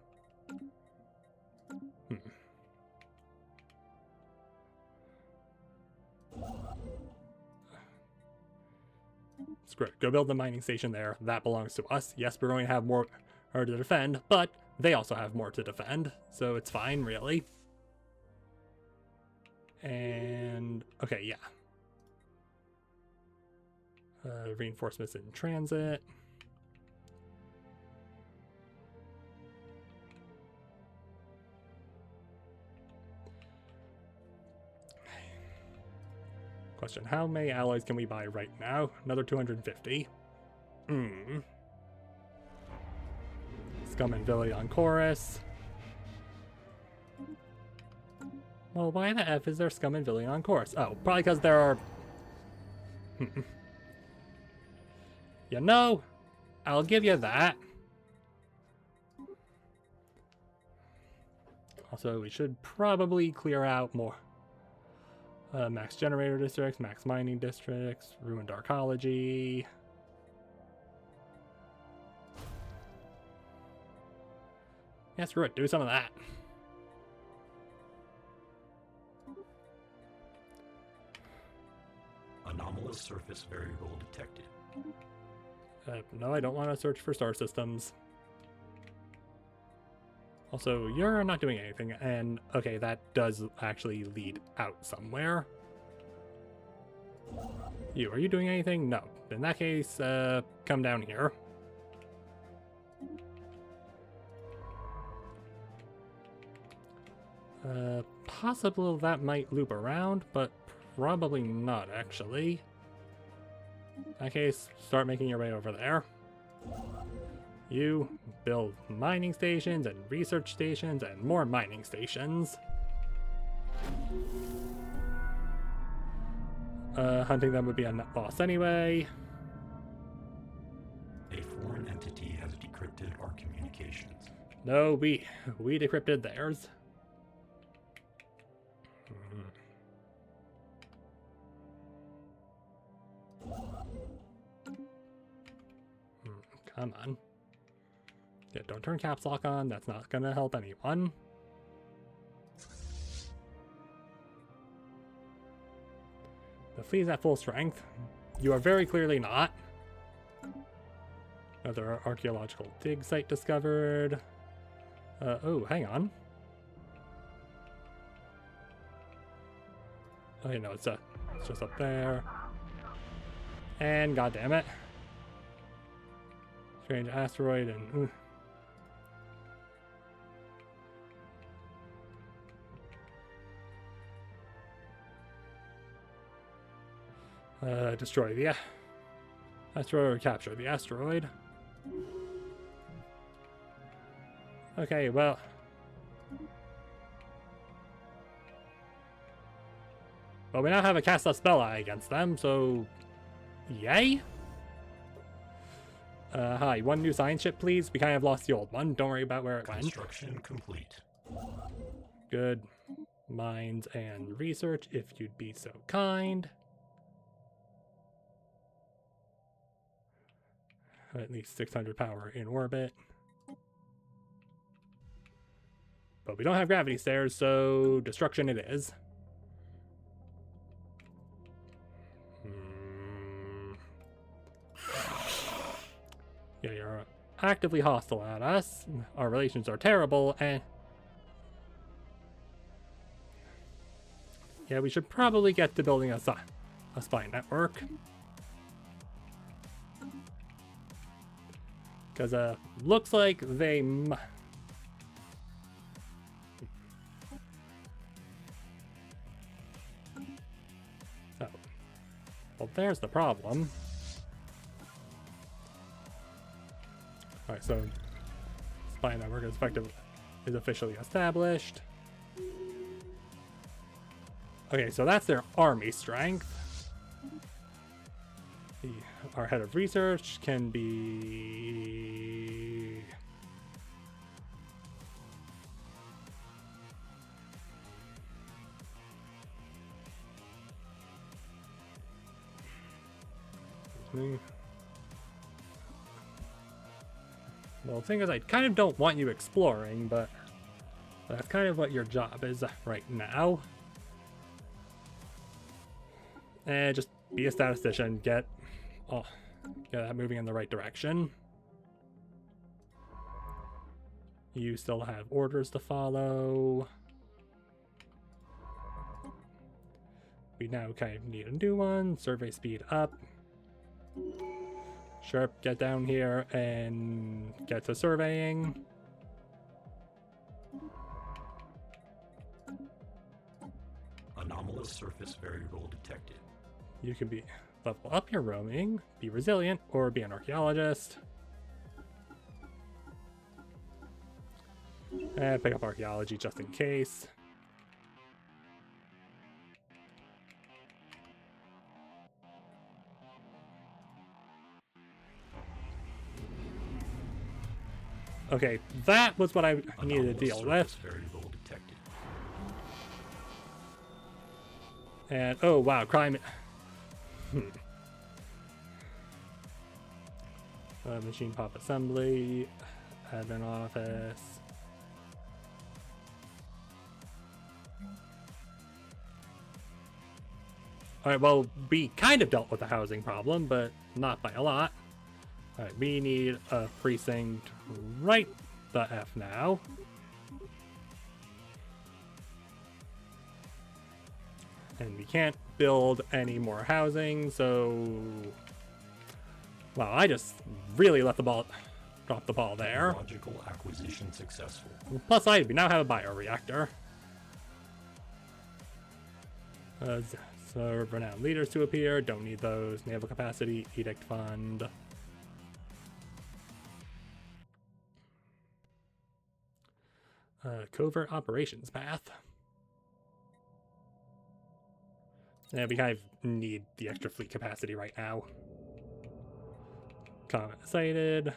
Screw it. Go build the mining station there. That belongs to us. Yes, we're going to have more to defend, but they also have more to defend, so it's fine, really. And okay, yeah. Reinforcements in transit. Question, how many alloys can we buy right now? Another 250. Scum and Villi on chorus. Well, why the F is there Scum and Villi on chorus? Oh, probably because there are... You know, I'll give you that. Also, we should probably clear out more. Max generator districts, max mining districts, ruined arcology. Yeah, screw it, do some of that. Anomalous surface variable detected. No, I don't want to search for star systems. Also, you're not doing anything, and okay, that does actually lead out somewhere. Are you doing anything? No. In that case, come down here. Possible that might loop around, but probably not, actually. In that case, start making your way over there. You build mining stations and research stations and more mining stations. Hunting them would be a net loss anyway. A foreign entity has decrypted our communications. No, we decrypted theirs. Come on. Yeah, don't turn caps lock on. That's not gonna help anyone. The fleet is at full strength. You are very clearly not. Another archaeological dig site discovered. Oh, hang on. Okay, no, it's just up there. And goddamn it. Strange asteroid and destroy the asteroid or capture the asteroid. Okay, well. Well, we now have a Casta Spella against them, so yay. Hi, one new science ship, please. We kind of lost the old one. Don't worry about where it went. Construction complete. Good. Mines and research, if you'd be so kind. At least 600 power in orbit. But we don't have gravity stairs, so destruction it is. Yeah, you're actively hostile at us. Our relations are terrible, and Yeah, we should probably get to building a spy network. Because, looks like they So, well, there's the problem. Alright, so spy network is officially established. Okay, so that's their army strength. Our head of research can be... Well, the thing is, I kind of don't want you exploring, but that's kind of what your job is right now. And just be a statistician, get that moving in the right direction. You still have orders to follow. We now kind of need a new one. Survey speed up. Sharp, get down here and get to surveying. Anomalous surface variable detected. You can level up your roaming, be resilient, or be an archaeologist. And pick up archaeology just in case. Okay, that was what I needed to deal with. Variable detected. And, oh wow, crime. Machine pop assembly, admin office. Alright, well, we kind of dealt with the housing problem, but not by a lot. Alright, we need a precinct right the F now. And we can't build any more housing, so... Wow, I just really let the ball... drop the ball there. Logical acquisition successful. Plus, we now have a bioreactor. So, renowned leaders to appear. Don't need those. Naval capacity, edict fund. Covert operations path. Yeah, we kind of need the extra fleet capacity right now. Comet sighted.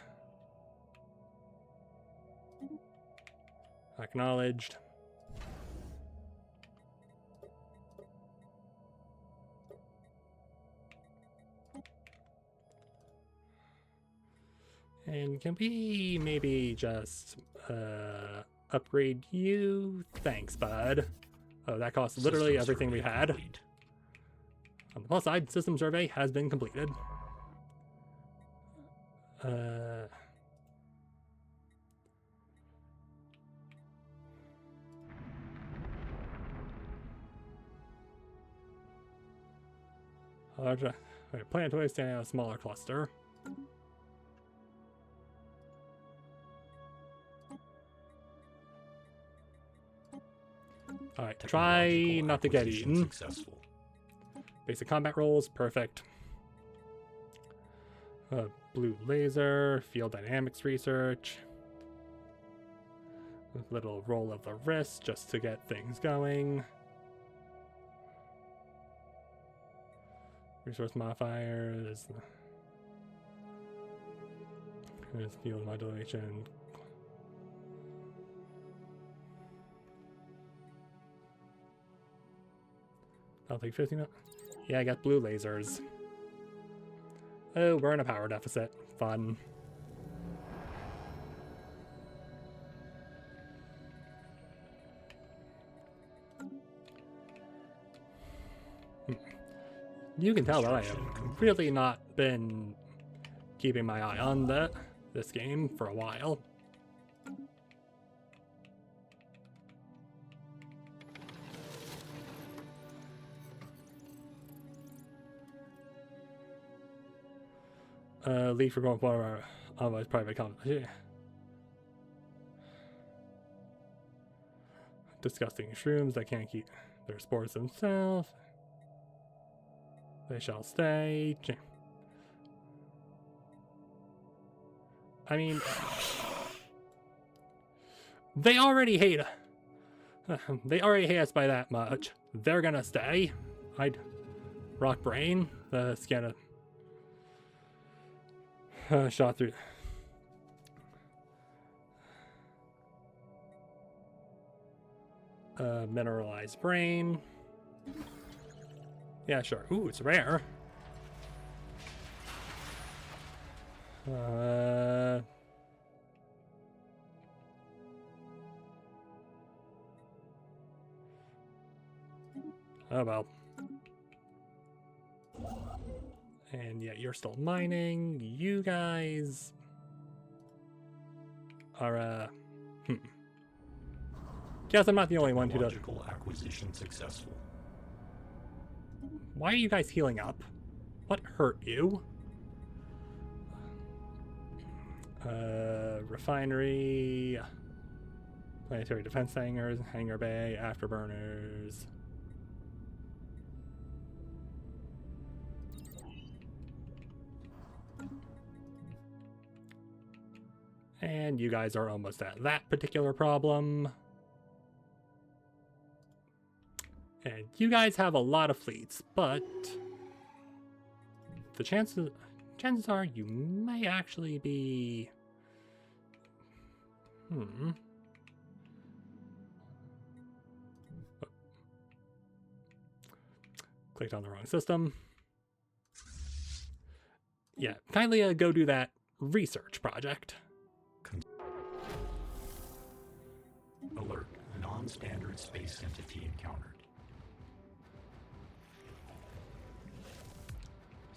Acknowledged. And can we maybe just upgrade you? Thanks, bud. Oh, that costs literally System everything we survey had. complete. On the plus side, system survey has been completed. Planetoid standing out a smaller cluster. Alright, try Technological not to get acquisition eaten. Successful. Basic combat rolls, perfect. Blue laser, field dynamics research. A little roll of the wrist just to get things going. Resource modifiers. There's field modulation. I'll take 15. Yeah, I got blue lasers. Oh, we're in a power deficit. Fun. You can tell that I have really not been keeping my eye on this game for a while. Leave for going for otherwise private company. Disgusting shrooms that can't keep their spores themselves. They shall stay. I mean, they already hate us by that much. They're gonna stay. I'd rock brain the scan shot through. Mineralized brain. Yeah, sure. Ooh, it's rare. Oh well. And yeah, you're still mining. You guys are guess I'm not the only one who does. Technological acquisition successful. Why are you guys healing up? What hurt you? Refinery, planetary defense hangars, hangar bay, afterburners. And you guys are almost at that particular problem. And you guys have a lot of fleets, but the chances are you may actually be clicked on the wrong system. Yeah, kindly go do that research project. Alert. Non-standard space entity encountered.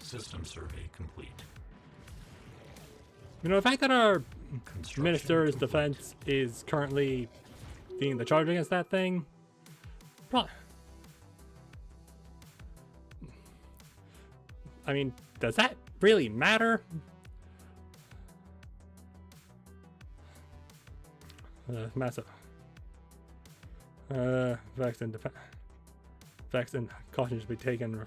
System survey complete. You know, the fact that our Construction Minister's complete. defense is currently leading the charge against that thing, probably. I mean, does that really matter? Massive. Vaccine caution should be taken.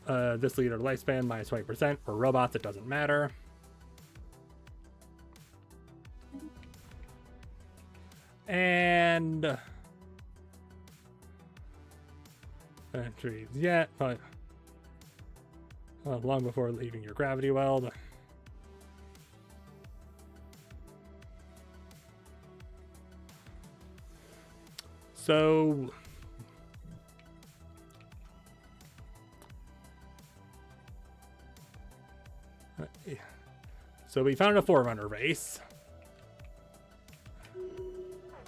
This leader lifespan minus 20%. For robots, it doesn't matter. And trees yet, but long before leaving your gravity weld. So we found a Forerunner race.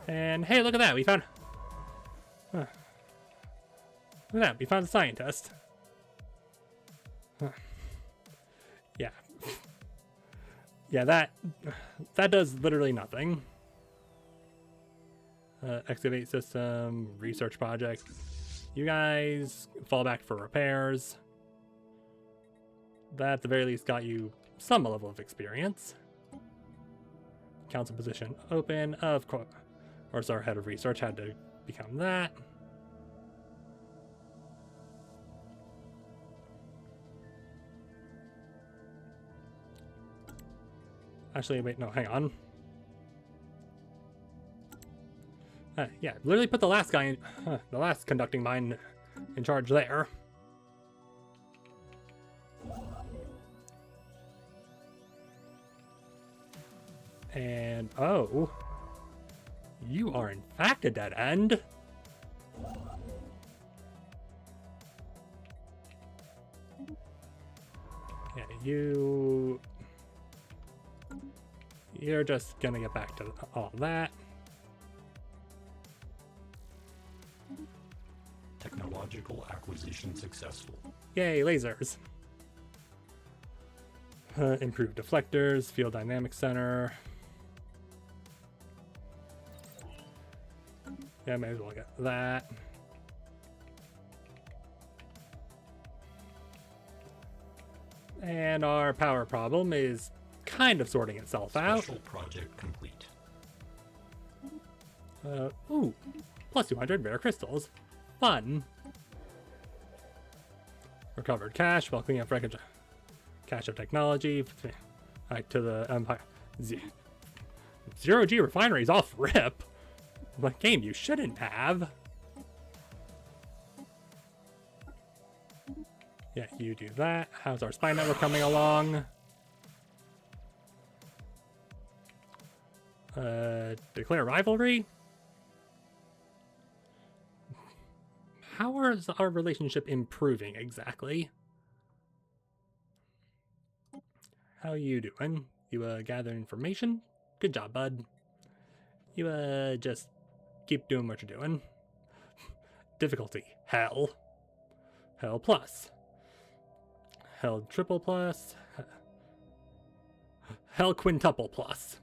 And hey, look at that. We found look at that. We found a scientist. Yeah. Yeah, that does literally nothing. Excavate system, research project. You guys fall back for repairs. That at the very least got you some level of experience. Council position open, of course. Our head of research had to become that. Actually, wait, no, hang on. Yeah, literally put the last guy in, the last conducting mine in charge there. And, oh, you are in fact a dead end. Yeah, you're just gonna get back to all that. Technological acquisition successful. Yay, lasers. Improved deflectors, field dynamics center. Yeah, may as well get that. And our power problem is kind of sorting itself out. Special project complete. Ooh, plus 200 rare crystals. Fun. Recovered cash while cleaning up wreckage. Cache of technology. Alright, to the Empire. Zero G refineries off rip. What game you shouldn't have. Yeah, you do that. How's our spy network coming along? Declare rivalry? How is our relationship improving exactly? How you doing? You gather information? Good job, bud. You just keep doing what you're doing. Difficulty, hell. Hell plus. Hell triple plus. Hell quintuple plus.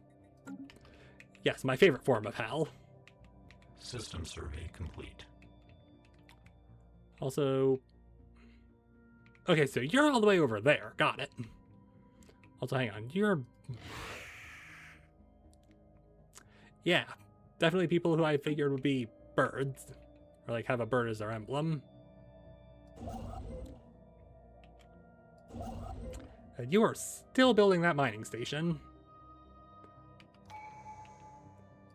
Yes, my favorite form of hell. System survey complete. Also, okay, so you're all the way over there. Got it. Also, hang on. Yeah, definitely people who I figured would be birds. Or, like, have a bird as their emblem. And you are still building that mining station.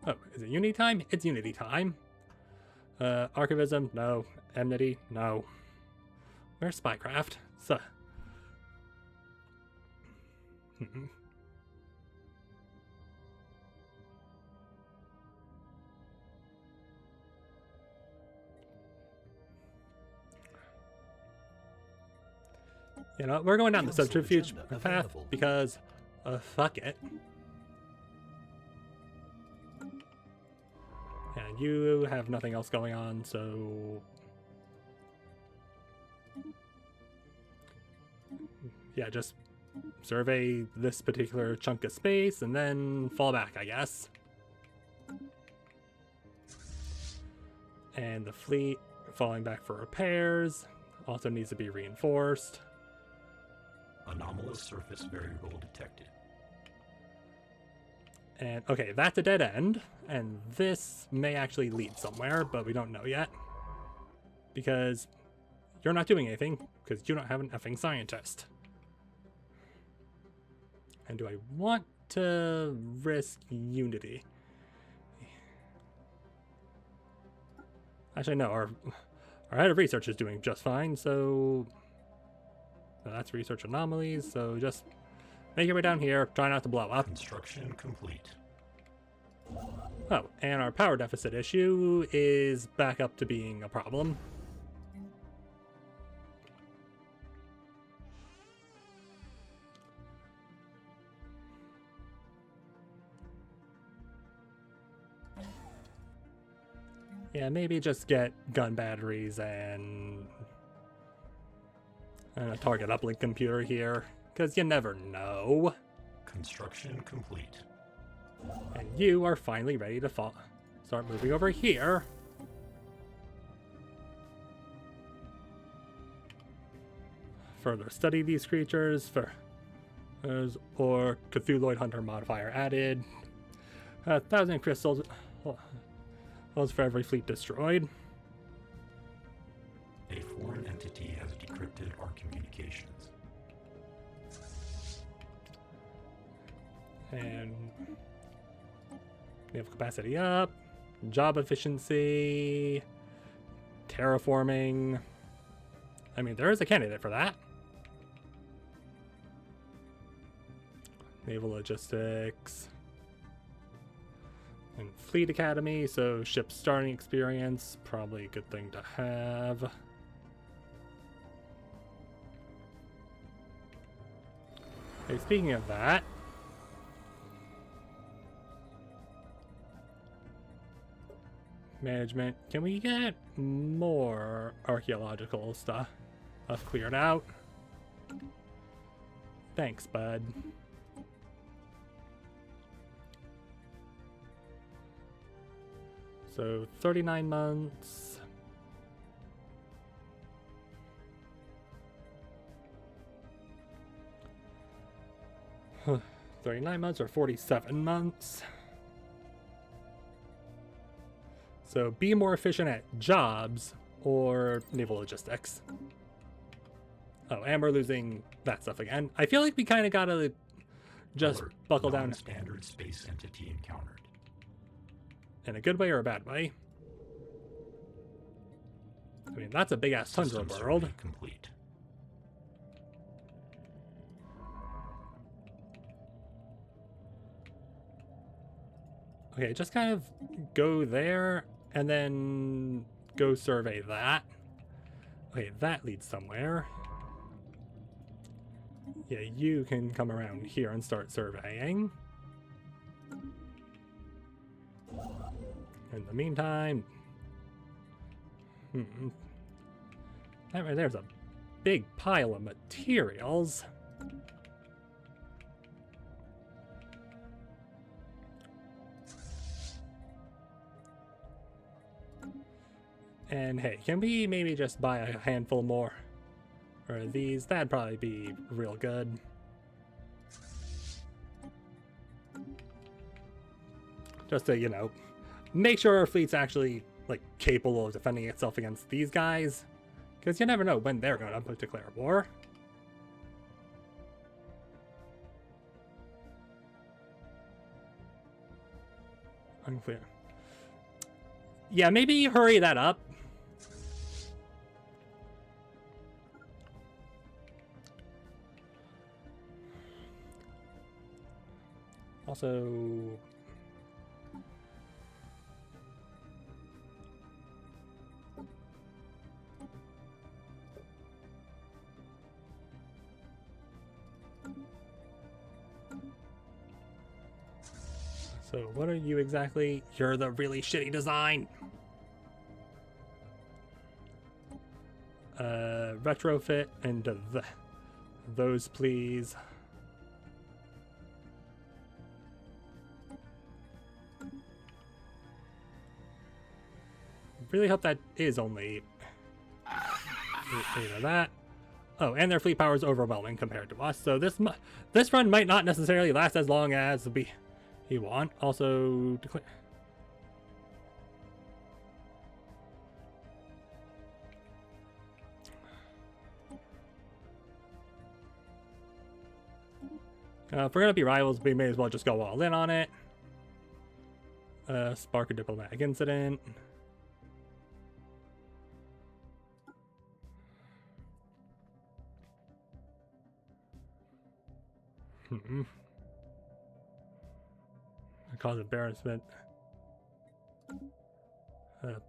Oh, is it Unity time? It's Unity time. Archivism? No. Enmity? No. Where's Spycraft? So. You know, we're going down the subterfuge path because, fuck it. And you have nothing else going on, so... Yeah, just survey this particular chunk of space and then fall back, I guess. And the fleet falling back for repairs also needs to be reinforced. Anomalous surface variable detected. And okay, that's a dead end, and this may actually lead somewhere, but we don't know yet. Because you're not doing anything, because you don't have an effing scientist. And do I want to risk Unity? Actually, no, our head of research is doing just fine, so that's research anomalies, so just make your way down here, try not to blow up. Construction complete. Oh, and our power deficit issue is back up to being a problem. Yeah, maybe just get gun batteries and a target uplink computer here, because you never know. Construction complete. And you are finally ready to start moving over here. Further study these creatures or Cthulhuid Hunter modifier added. 1,000 crystals. Those for every fleet destroyed. A foreign entity has decrypted our communications. And naval capacity up, job efficiency, terraforming. I mean, there is a candidate for that. Naval logistics. And Fleet Academy, so ship starting experience, probably a good thing to have. Hey, speaking of that, management, can we get more archaeological stuff cleared out? Thanks, bud. So 39 months. 39 months or 47 months. So be more efficient at jobs or naval logistics. Oh, and we're losing that stuff again. I feel like we kind of gotta just Alert. buckle down. Non-standard space entity encountered. In a good way or a bad way? I mean, that's a big-ass tundra System world. survey complete. Okay, just kind of go there and then go survey that. Okay, that leads somewhere. Yeah, you can come around here and start surveying. In the meantime... That right there's a big pile of materials. And hey, can we maybe just buy a handful more? Or these? That'd probably be real good. Just to, you know, make sure our fleet's actually, like, capable of defending itself against these guys. Because you never know when they're going to declare war. Unclear. Yeah, maybe hurry that up. Also... So what are you exactly? You're the really shitty design. Retrofit into those, please. Really hope that is only 8 of that. Oh, and their fleet power is overwhelming compared to us. So this run might not necessarily last as long as we want. Also, declare. If we're gonna be rivals, we may as well just go all in on it. Spark a diplomatic incident. Cause embarrassment.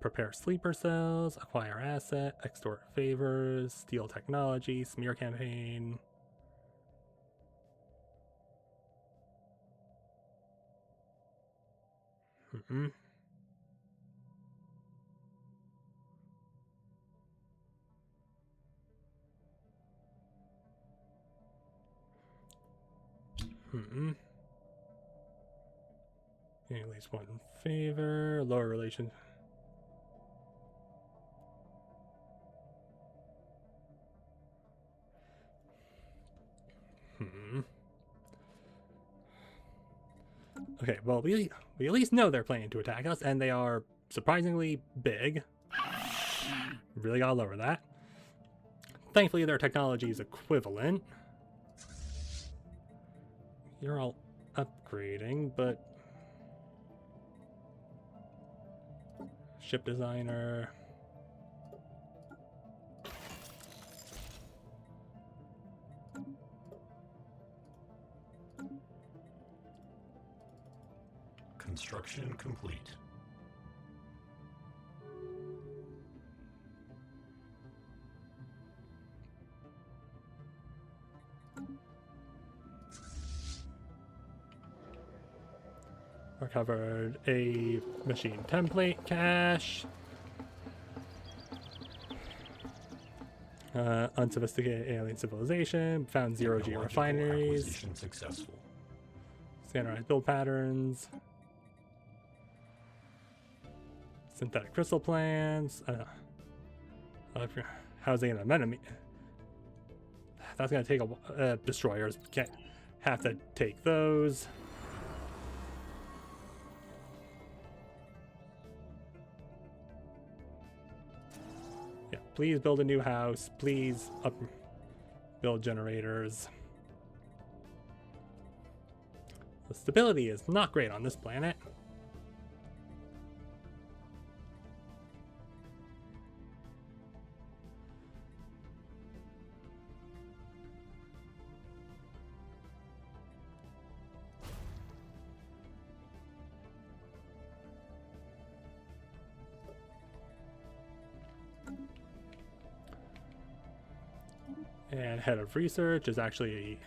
Prepare sleeper cells, acquire asset, extort favors, steal technology, smear campaign. At least one favor, lower relation. Okay, well, we at least know they're planning to attack us, and they are surprisingly big. Really gotta lower that. Thankfully, their technology is equivalent. You're all upgrading, but... Ship designer... Construction complete. Recovered a machine template cache. Unsophisticated alien civilization. Found zero-G refineries. Acquisition successful. Standardized build patterns. Synthetic crystal plans. Housing an enemy. That's gonna take a destroyers. Can't have to take those. Yeah, please build a new house. Please build generators. The stability is not great on this planet. And head of research is actually...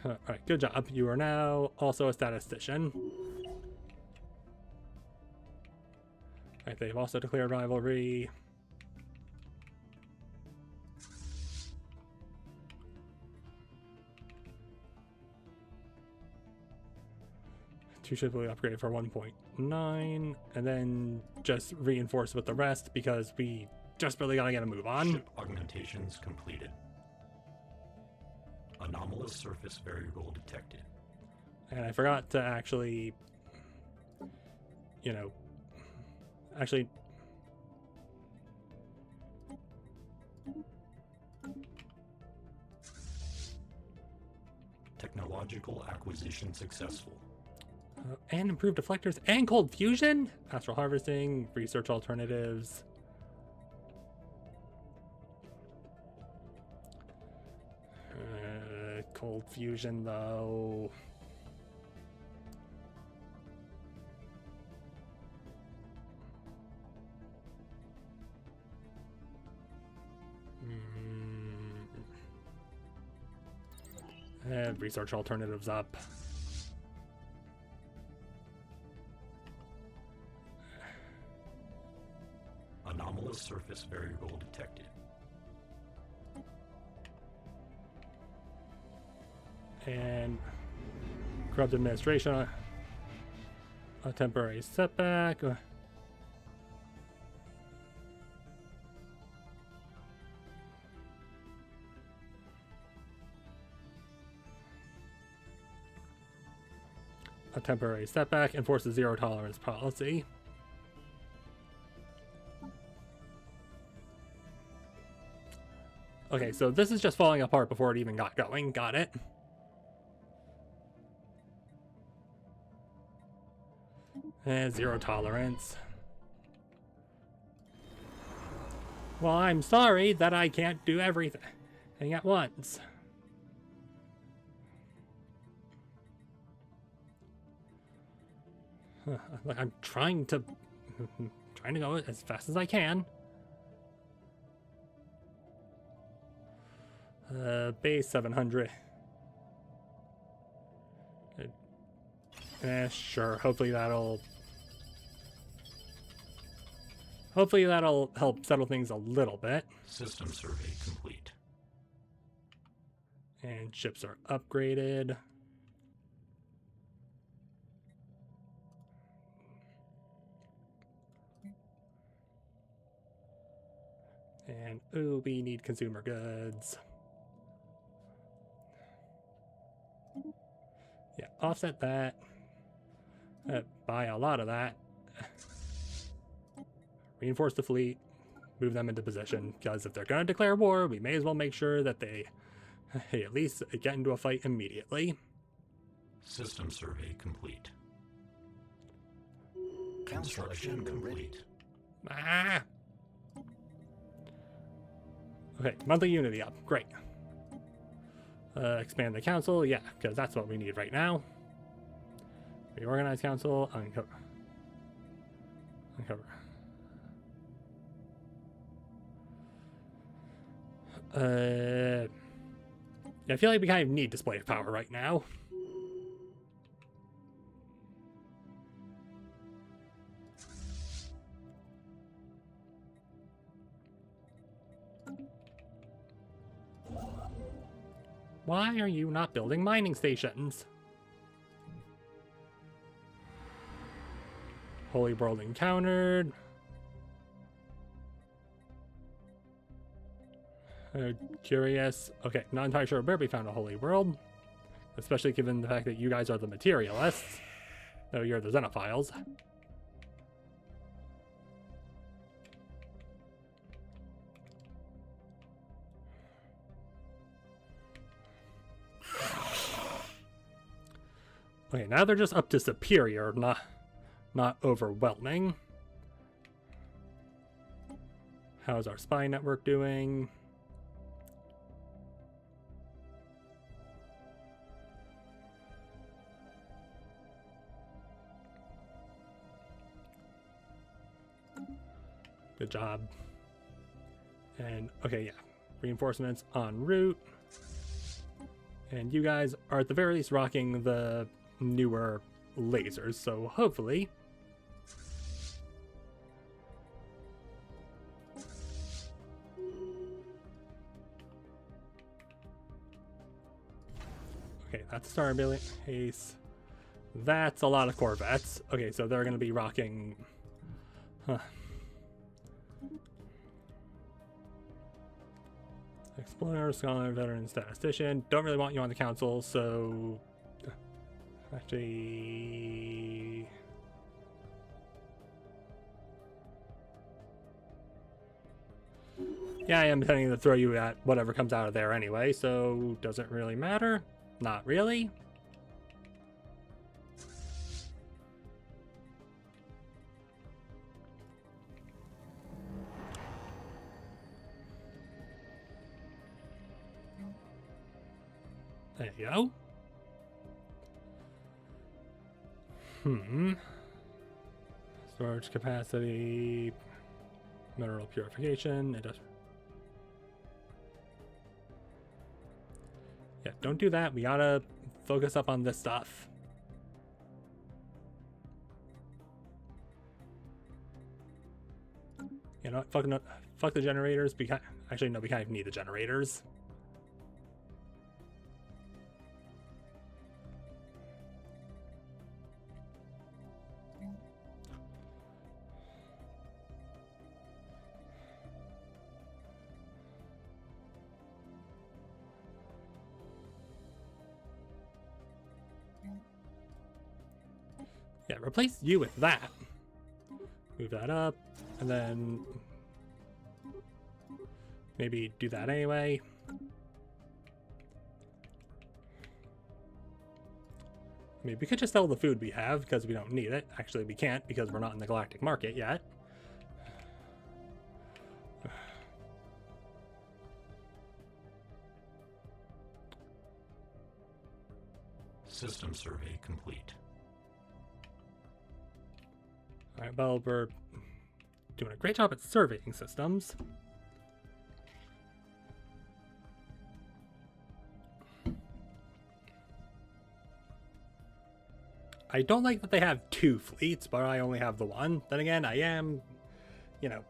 Alright, good job. You are now also a statistician. Alright, they've also declared rivalry. Two ships will be upgraded for 1.9, and then just reinforce with the rest because we just really gotta get a move on. Ship augmentations completed. Anomalous surface variable detected. And I forgot to actually, you know, actually... Technological acquisition successful. And improved deflectors and cold fusion? Astral harvesting, research alternatives. Cold fusion, though. And research alternatives up. Anomalous surface variable detected. And corrupt administration, a temporary setback. A temporary setback enforces zero tolerance policy. Okay, so this is just falling apart before it even got going. Got it. And zero tolerance. Well, I'm sorry that I can't do everything at once. Like I'm trying to go as fast as I can. Base 700. Sure. Hopefully that'll help settle things a little bit. System survey complete. And ships are upgraded. And ooh, we need consumer goods. Yeah, offset that. Buy a lot of that. Reinforce the fleet. Move them into position. Because if they're going to declare war, we may as well make sure that they at least get into a fight immediately. System survey complete. Construction complete. Ah! Okay, monthly unity up. Great. Expand the council. Yeah, because that's what we need right now. Reorganize council. Uncover. Yeah, I feel like we kind of need display of power right now. Why are you not building mining stations? Holy World encountered. Curious. Okay, not entirely sure where we found a Holy World. Especially given the fact that you guys are the materialists. No, you're the xenophiles. Okay, now they're just up to superior, not overwhelming. How's our spy network doing? Good job. And, okay, yeah. Reinforcements en route. And you guys are at the very least rocking the newer lasers, so hopefully... Okay, that's Star Base. That's a lot of Corvettes. Okay, so they're going to be rocking... Huh. Explorer, Scholar, Veteran, Statistician. Don't really want you on the council, so... Actually... Yeah, I am intending to throw you at whatever comes out of there anyway, so doesn't really matter. Not really. There you go. Storage capacity, mineral purification, it does. Yeah, don't do that. We gotta focus up on this stuff. You know what? Fuck the generators. Actually, no, we kind of need the generators. Yeah, replace you with that. Move that up, and then maybe do that anyway. I mean, we could just sell the food we have because we don't need it. Actually, we can't because we're not in the galactic market yet. System survey complete. Alright, well, we're doing a great job at surveying systems. I don't like that they have 2 fleets, but I only have the 1. Then again, I am, you know,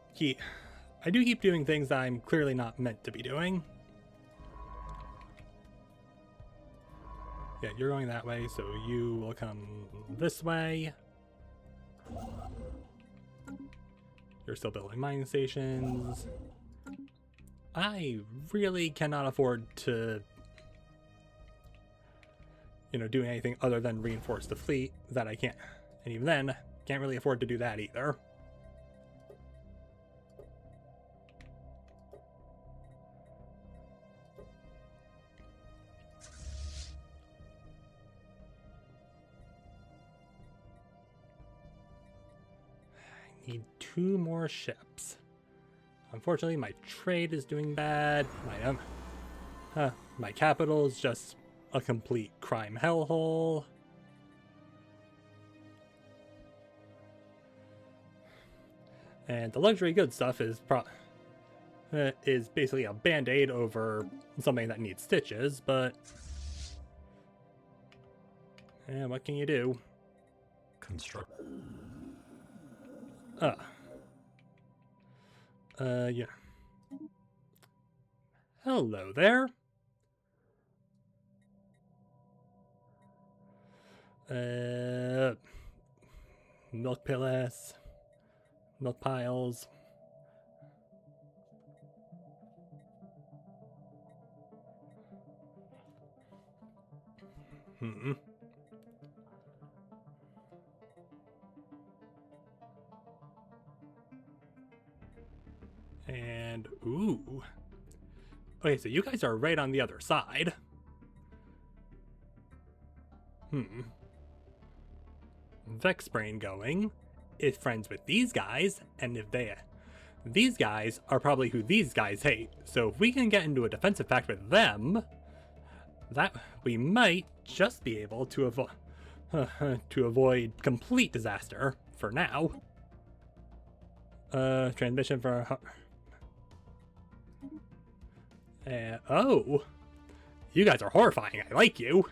I do keep doing things that I'm clearly not meant to be doing. Yeah, you're going that way, so you will come this way. You're still building mining stations. I really cannot afford to, you know, do anything other than reinforce the fleet that I can't. And even then, can't really afford to do that either. Need 2 more ships. Unfortunately, my trade is doing bad. My capital is just a complete crime hellhole. And the luxury goods stuff is basically a band-aid over something that needs stitches, but what can you do? Construct. Yeah. Hello there. Milk pillars, milk piles. Hmm. And, ooh. Okay, so you guys are right on the other side. Vexbrain going is friends with these guys, and if these guys are probably who these guys hate. So if we can get into a defensive pact with them, that we might just be able to avoid complete disaster for now. Transmission for oh, you guys are horrifying. I like you.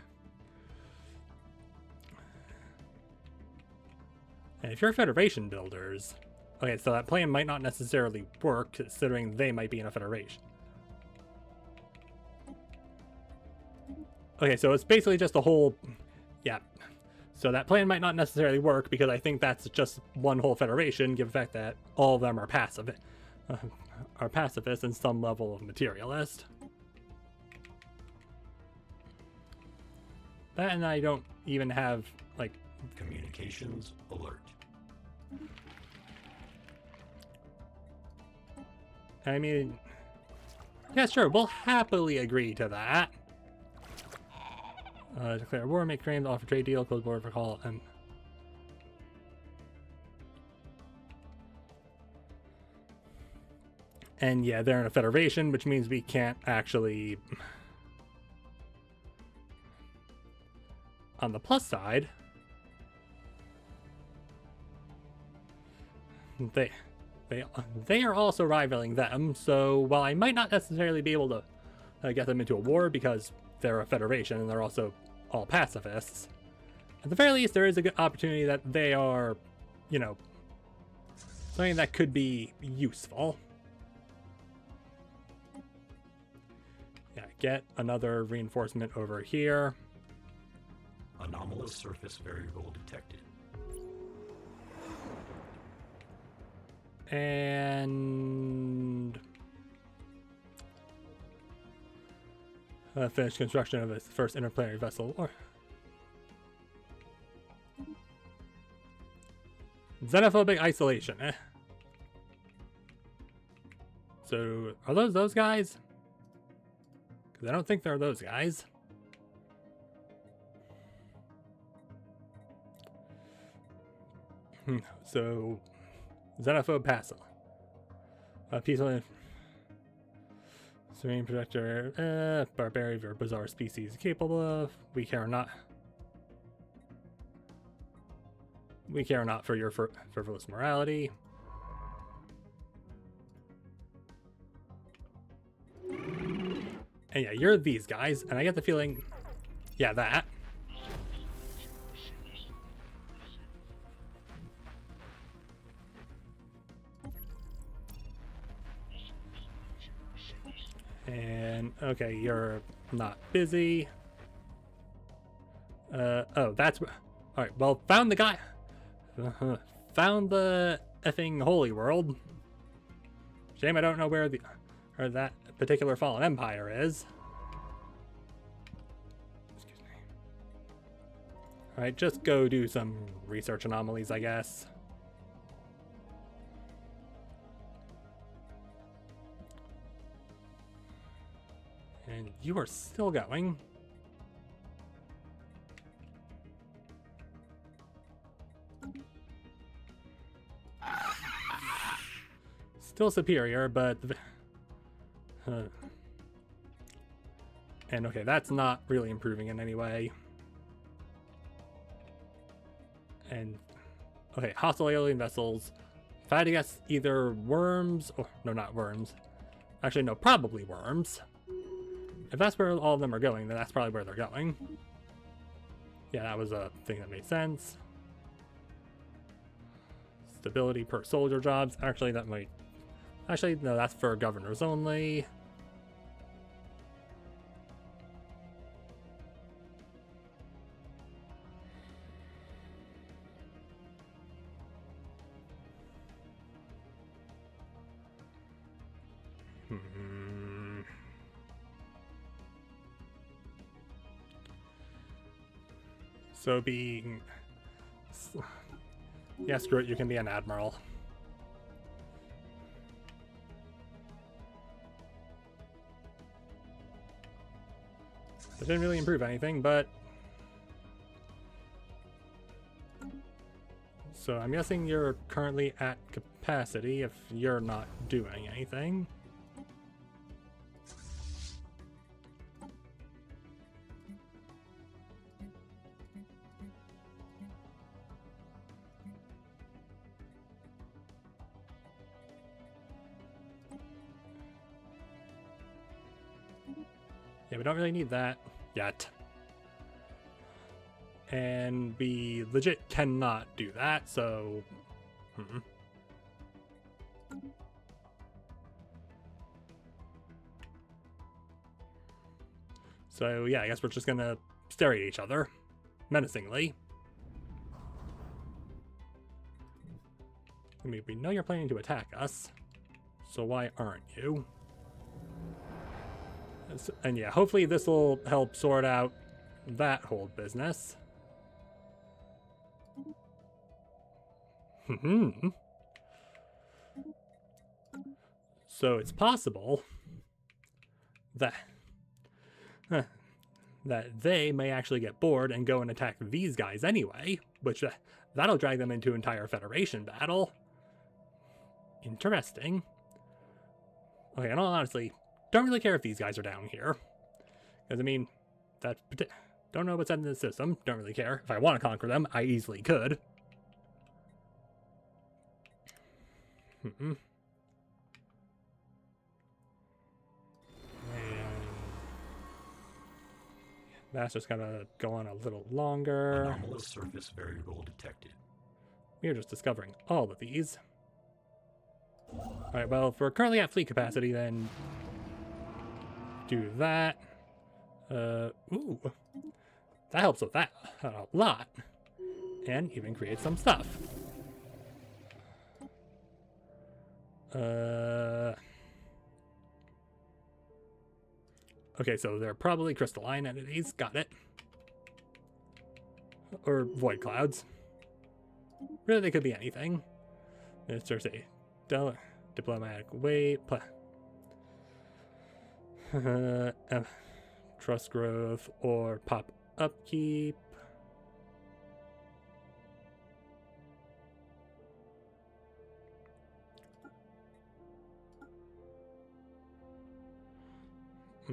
And if you're Federation builders, okay, so that plan might not necessarily work considering they might be in a Federation. Okay, so it's basically just a whole, yeah. So that plan might not necessarily work because I think that's just one whole Federation, given the fact that all of them are pacifists and some level of materialist. That and I don't even have, like... Communications alert. I mean... Yeah, sure, we'll happily agree to that. Declare war, make claims, offer trade deal, close border for call, and... And yeah, they're in a federation, which means we can't actually... On the plus side, they are also rivaling them, so while I might not necessarily be able to get them into a war because they're a federation and they're also all pacifists, at the very least there is a good opportunity that they are, you know, something that could be useful. Yeah, get another reinforcement over here. Anomalous surface variable detected. And finish construction of its first interplanetary vessel. Or xenophobic isolation. So are those guys? Because I don't think they're those guys. So, xenophobe passive. Peaceful serene projector, barbarian or bizarre species capable of. We care not. We care not for your frivolous morality. And yeah, you're these guys, and I get the feeling, yeah, that. And okay, you're not busy. Oh, that's all right. Well, found the guy. Found the effing holy world. Shame I don't know where that particular fallen empire is. Excuse me. All right, just go do some research anomalies, I guess. And you are still going. Still superior, but... and okay, that's not really improving in any way. And... okay, hostile alien vessels. If I had to guess, either worms... or no, not worms. Actually, no, probably worms. If that's where all of them are going, then that's probably where they're going. Yeah, that was a thing that made sense. Stability per soldier jobs. Actually, that might... actually, no, that's for governors only. So being... Yeah, screw it, you can be an admiral. That didn't really improve anything, but... So I'm guessing you're currently at capacity if you're not doing anything. Yeah, we don't really need that yet. And we legit cannot do that, so... So yeah, I guess we're just gonna stare at each other, menacingly. I mean, we know you're planning to attack us, so why aren't you? And yeah, hopefully this will help sort out that whole business. So it's possible that that they may actually get bored and go and attack these guys anyway, which that'll drag them into an entire Federation battle. Interesting. Okay, and honestly, don't really care if these guys are down here. Because, I mean, don't know what's in the system, don't really care. If I want to conquer them, I easily could. And that's just gonna go on a little longer. Anomalous surface variable detected. We're just discovering all of these. Alright, well, if we're currently at fleet capacity, then do that. Ooh. That helps with that a lot. And even create some stuff. Okay, so they're probably crystalline entities. Got it. Or void clouds. Really, they could be anything. Let's just say diplomatic weight. Trust growth or pop upkeep. I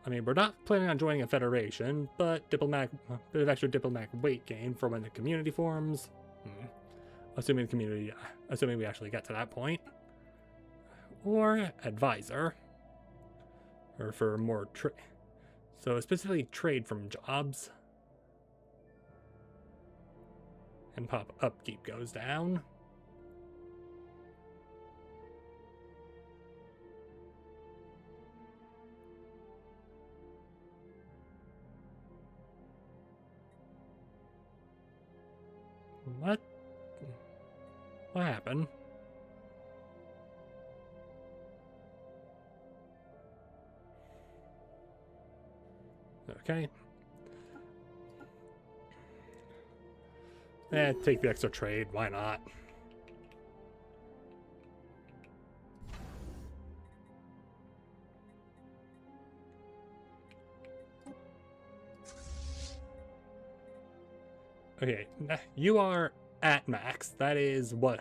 mean, we're not planning on joining a federation, but bit of extra diplomatic weight gain for when the community forms. Assuming we actually get to that point. Or advisor. Or for more trade. So specifically trade from jobs. And pop upkeep goes down. What? What happened? Okay. Take the extra trade. Why not? Okay, you are at max. That is what...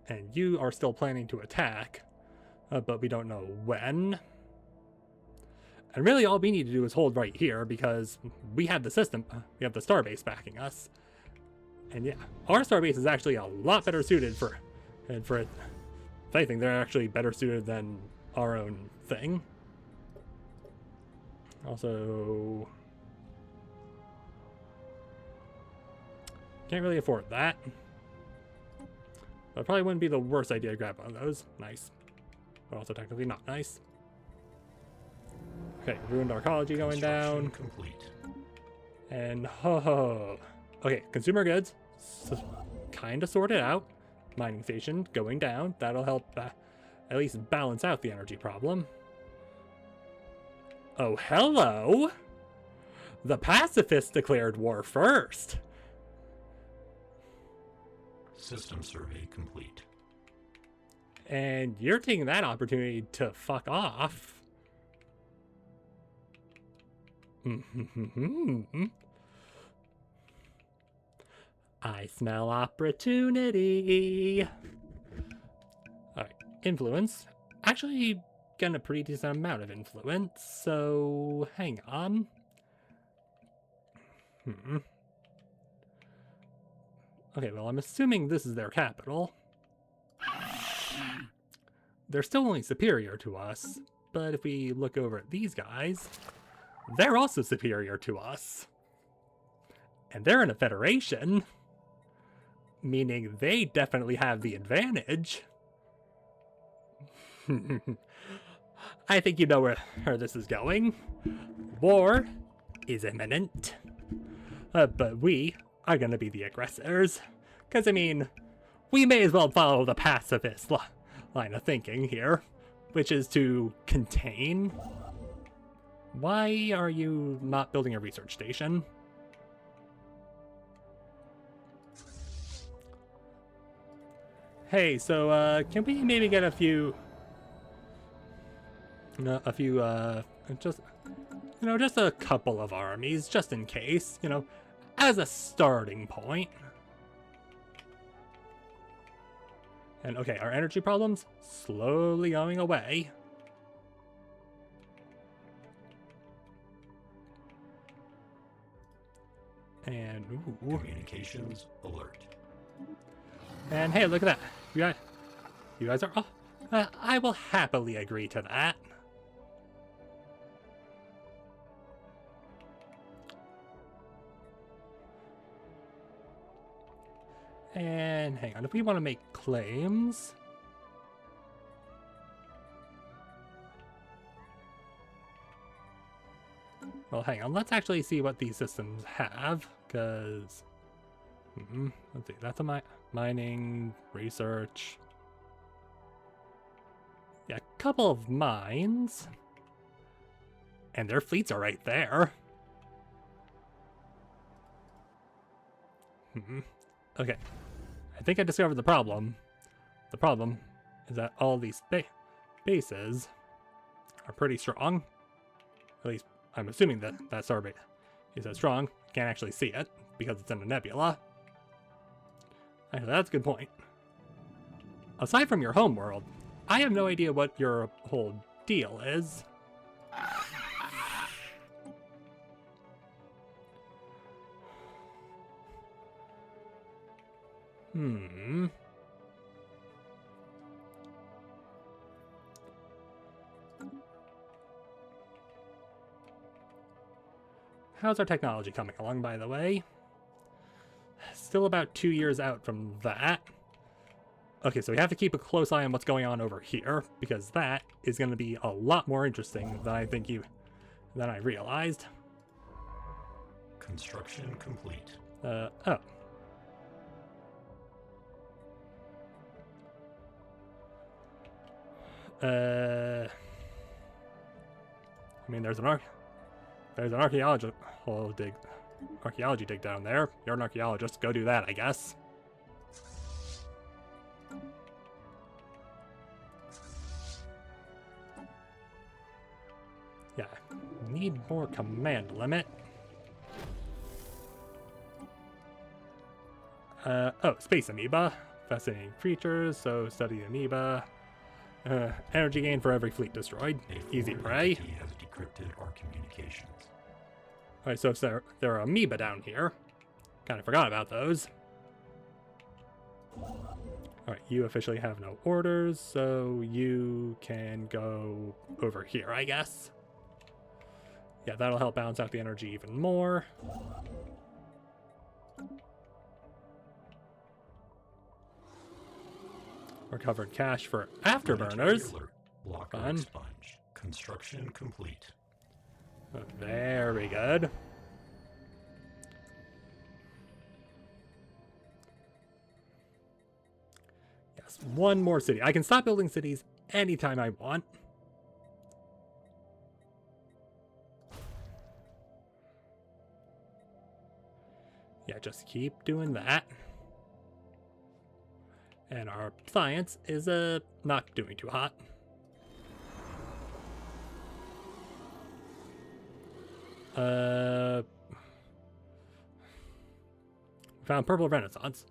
and you are still planning to attack, but we don't know when. And really all we need to do is hold right here because we have the system, we have the starbase backing us. And yeah, our starbase is actually a lot better suited for it. If anything, they're actually better suited than our own thing. Also... Can't really afford that. But it probably wouldn't be the worst idea to grab one of those. Nice. But also technically not nice. Okay, ruined arcology going down. Complete. And okay, consumer goods kind of sorted out. Mining station going down. That'll help at least balance out the energy problem. Oh, hello! The pacifists declared war first. System survey complete. And you're taking that opportunity to fuck off. I smell opportunity. Alright, influence. Actually, getting a pretty decent amount of influence, so hang on. Okay, well, I'm assuming this is their capital. They're still only superior to us, but if we look over at these guys, they're also superior to us. And they're in a federation, meaning they definitely have the advantage. I think you know where this is going. War is imminent. But we are going to be the aggressors. Because, I mean, we may as well follow the pacifist line of thinking here, which is to contain. Why are you not building a research station? Hey, so, can we maybe get a few, just a couple of armies, just in case, as a starting point. And, okay, our energy problems slowly going away. And, ooh. Communications alert. And hey, look at that. You guys are... Oh, I will happily agree to that. And hang on, if we want to make claims... Well, hang on, let's actually see what these systems have, because... let's see, that's a mining, research... Yeah, a couple of mines. And their fleets are right there. Okay, I think I discovered the problem. The problem is that all these bases are pretty strong. At least, I'm assuming that that starbase is so strong. Can't actually see it because it's in a nebula. Actually, that's a good point. Aside from your home world, I have no idea what your whole deal is. How's our technology coming along, by the way? Still about 2 years out from that. Okay, so we have to keep a close eye on what's going on over here, because that is going to be a lot more interesting than I realized. Construction complete. Oh. I mean, there's an archaeology dig down there. You're an archaeologist, go do that, I guess. Yeah, need more command limit. Oh, space amoeba. Fascinating creatures, so study amoeba. Energy gain for every fleet destroyed. Easy prey. Has decrypted our communications. Alright, so there are amoeba down here. Kind of forgot about those. Alright, you officially have no orders, so you can go over here, I guess. Yeah, that'll help balance out the energy even more. Recovered cash for afterburners. Fun. Sponge. Construction complete. Very good. Yes, one more city. I can stop building cities anytime I want. Yeah, just keep doing that. And our science is not doing too hot. Found purple renaissance.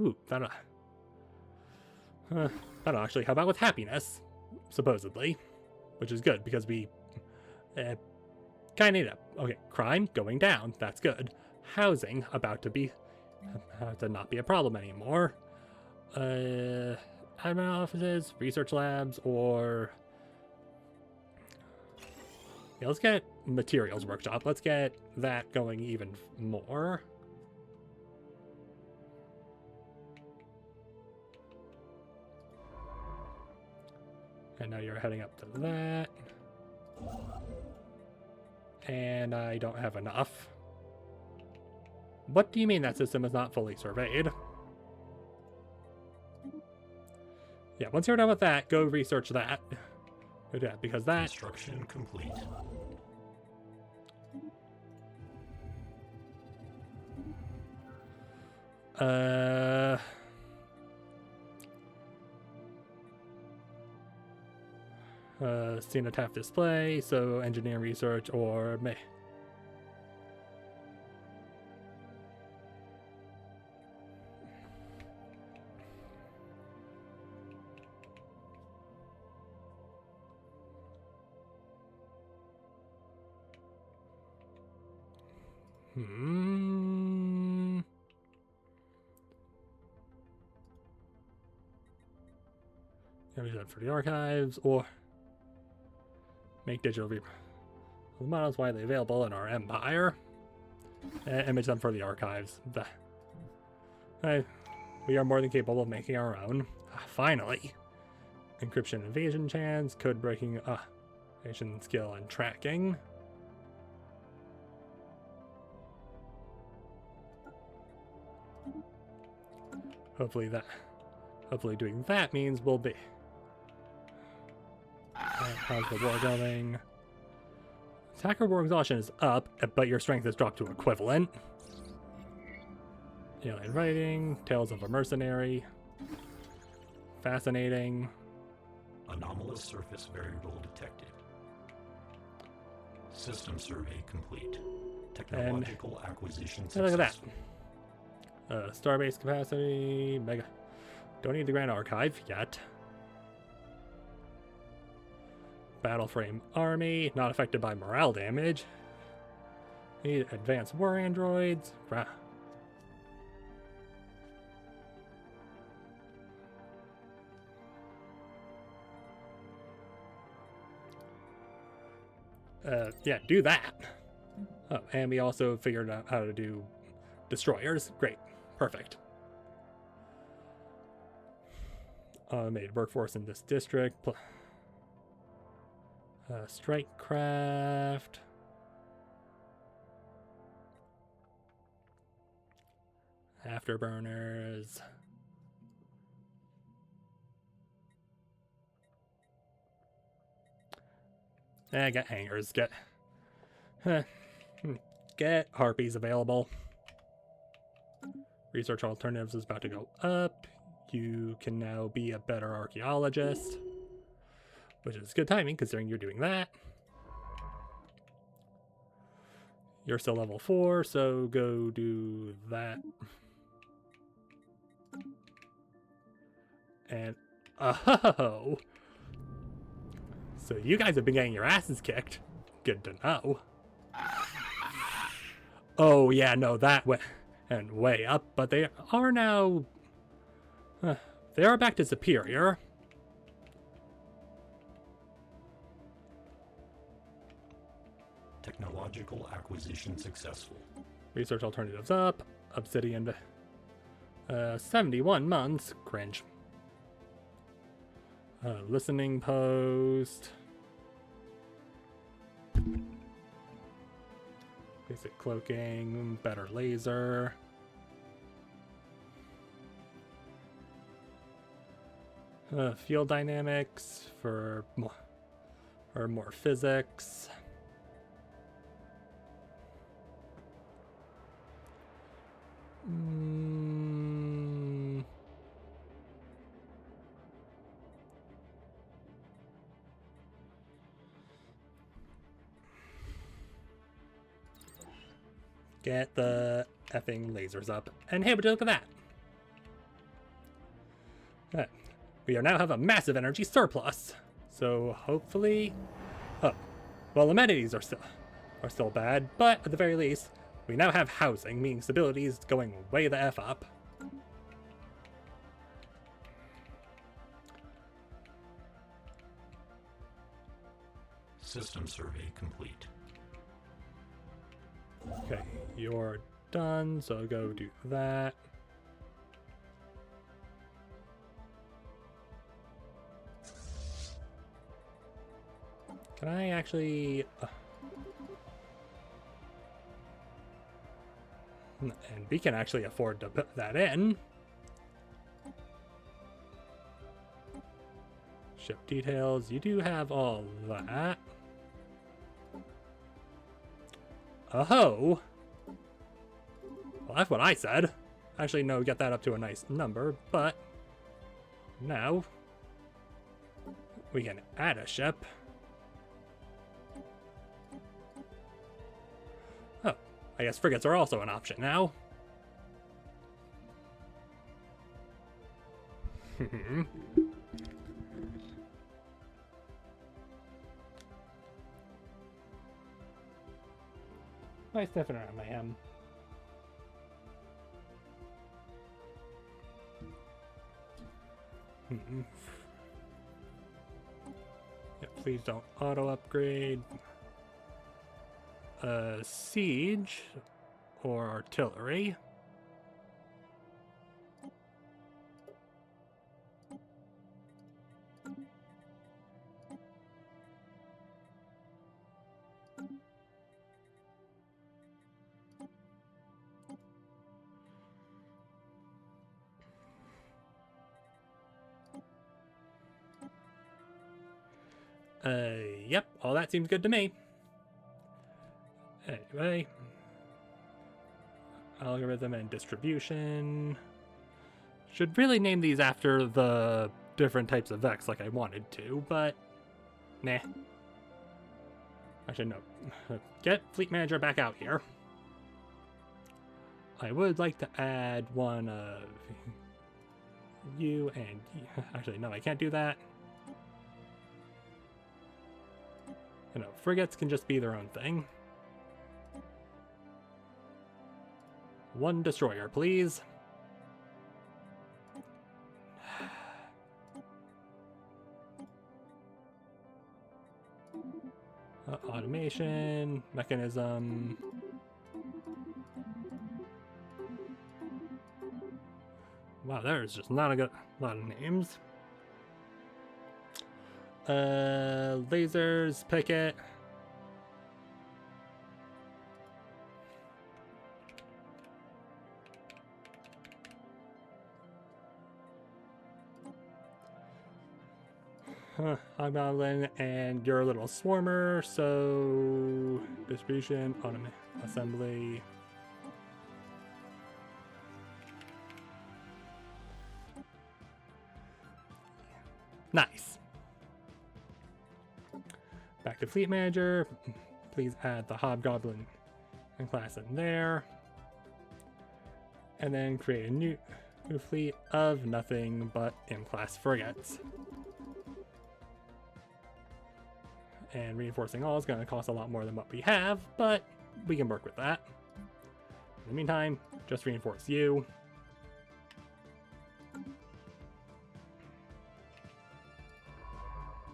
Ooh, found a. I don't know, actually. How about with happiness? Supposedly, which is good because we kind of need it. Okay, crime going down. That's good. Housing about to not be a problem anymore. Admin offices, research labs, or yeah, let's get materials workshop. Let's get that going even more. And now you're heading up to that. And I don't have enough. What do you mean that system is not fully surveyed? Yeah, once you're done with that, go research that. Go do that, because that... Construction complete. Cenotaph display, so engineering research or may. For the archives or make digital models widely available in our empire. Image them for the archives. We are more than capable of making our own. Finally. Encryption invasion chance, code breaking, nation skill and tracking. Hopefully doing that means we'll be. How's the war going? Attacker war exhaustion is up, but your strength has dropped to equivalent. Alien writing, tales of a mercenary. Fascinating. Anomalous surface variable detected. System survey complete. Technological acquisition successful. Look at that. Starbase capacity, mega. Don't need the Grand Archive yet. Battle frame army, not affected by morale damage. Need advanced war androids. Yeah, do that. Oh, and we also figured out how to do destroyers. Great. Perfect. Made workforce in this district. Strike craft. Afterburners. Get hangers. Get harpies available. Research alternatives is about to go up. You can now be a better archaeologist. Which is good timing, considering you're doing that. You're still level 4, so go do that. And, oh! So you guys have been getting your asses kicked. Good to know. Oh, yeah, no, that went and way up, but they are now... they are back to superior. Technological acquisition successful. Research alternatives up. Obsidian. 71 months. Cringe. Listening post. Basic cloaking. Better laser. Field dynamics for more physics. Mm. Get the effing lasers up. And hey, would you look at that? We now have a massive energy surplus. So hopefully... Oh, well, amenities are still bad, but at the very least, we now have housing, meaning stability is going way the F up. System survey complete. Okay, you're done, so go do that. Can I actually... and we can actually afford to put that in. Ship details, you do have all that. Oh! Well, that's what I said. Actually, no, get that up to a nice number, but... now... we can add a ship. Oh, I guess frigates are also an option now. Nice sniffing around my hem. Yeah, please don't auto upgrade. Siege or artillery. Yep, all that seems good to me. Anyway, algorithm and distribution. Should really name these after the different types of Vex like I wanted to, but nah. Actually, no. Get Fleet Manager back out here. I would like to add one of you and... actually, no, I can't do that. You know, frigates can just be their own thing. One destroyer, please. Automation, mechanism. Wow, there's just not a lot of names. Lasers, picket. Hobgoblin, and you're a little swarmer, so distribution, assembly. Nice. Back to Fleet Manager. Please add the Hobgoblin and class in there. And then create a new fleet of nothing but M-class frigates. And reinforcing all is going to cost a lot more than what we have, but we can work with that. In the meantime, just reinforce you.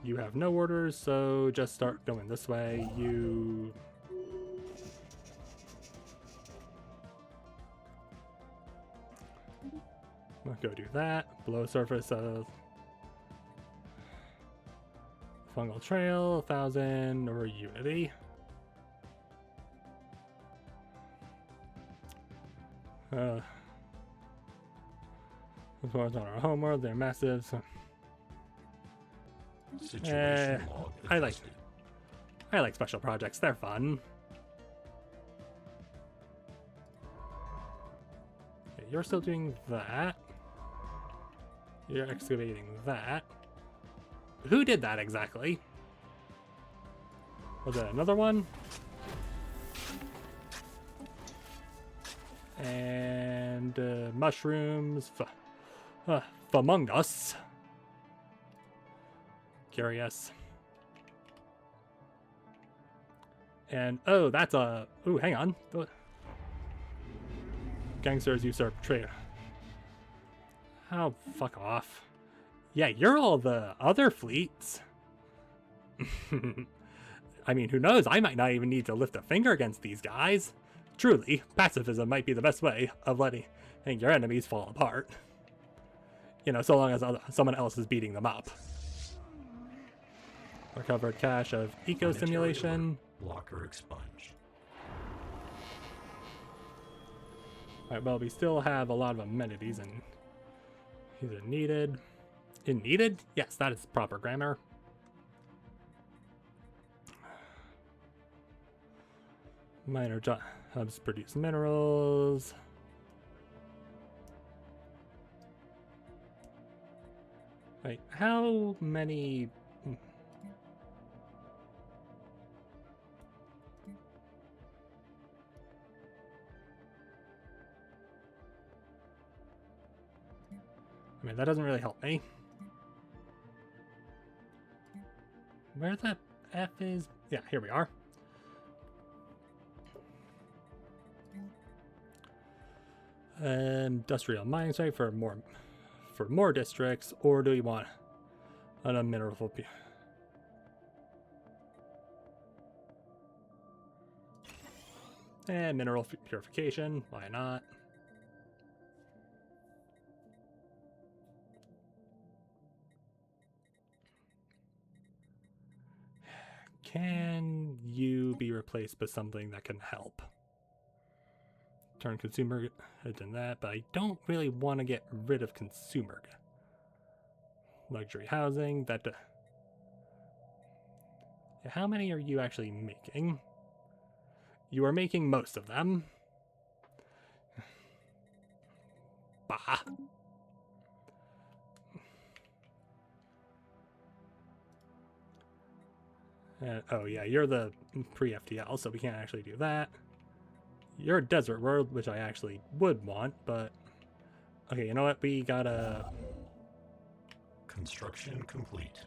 You have no orders, so just start going this way. You... I'll go do that. Below surface of Fungal Trail, 1,000, or Unity. As far as on our homeworld, they're massive. So. Situation log adjusted. I like special projects. They're fun. you're still doing that. You're excavating that. Who did that exactly? Was it another one? And mushrooms among us. Curious. And oh, that's a hang on. Gangsters usurp trade. Oh, fuck off. Yeah, you're all the other fleets. I mean, who knows? I might not even need to lift a finger against these guys. Truly, pacifism might be the best way of letting your enemies fall apart. You know, so long as someone else is beating them up. Recovered cache of eco simulation. Locker expunged. Alright, well, we still have a lot of amenities, and these are needed. In needed? Yes, that is proper grammar. Minor hubs produce minerals. Wait, how many... I mean, that doesn't really help me. Where the F is... Yeah, here we are. Industrial mining site for more districts, or do you want a mineral mineral purification? Why not? Can you be replaced by something that can help? Turn consumer in that, but I don't really want to get rid of consumer. Luxury housing, that... How many are you actually making? You are making most of them. Bah. Oh yeah, you're the pre-FTL, so we can't actually do that. You're a desert world, which I actually would want, but... Okay, you know what? We gotta... Construction complete.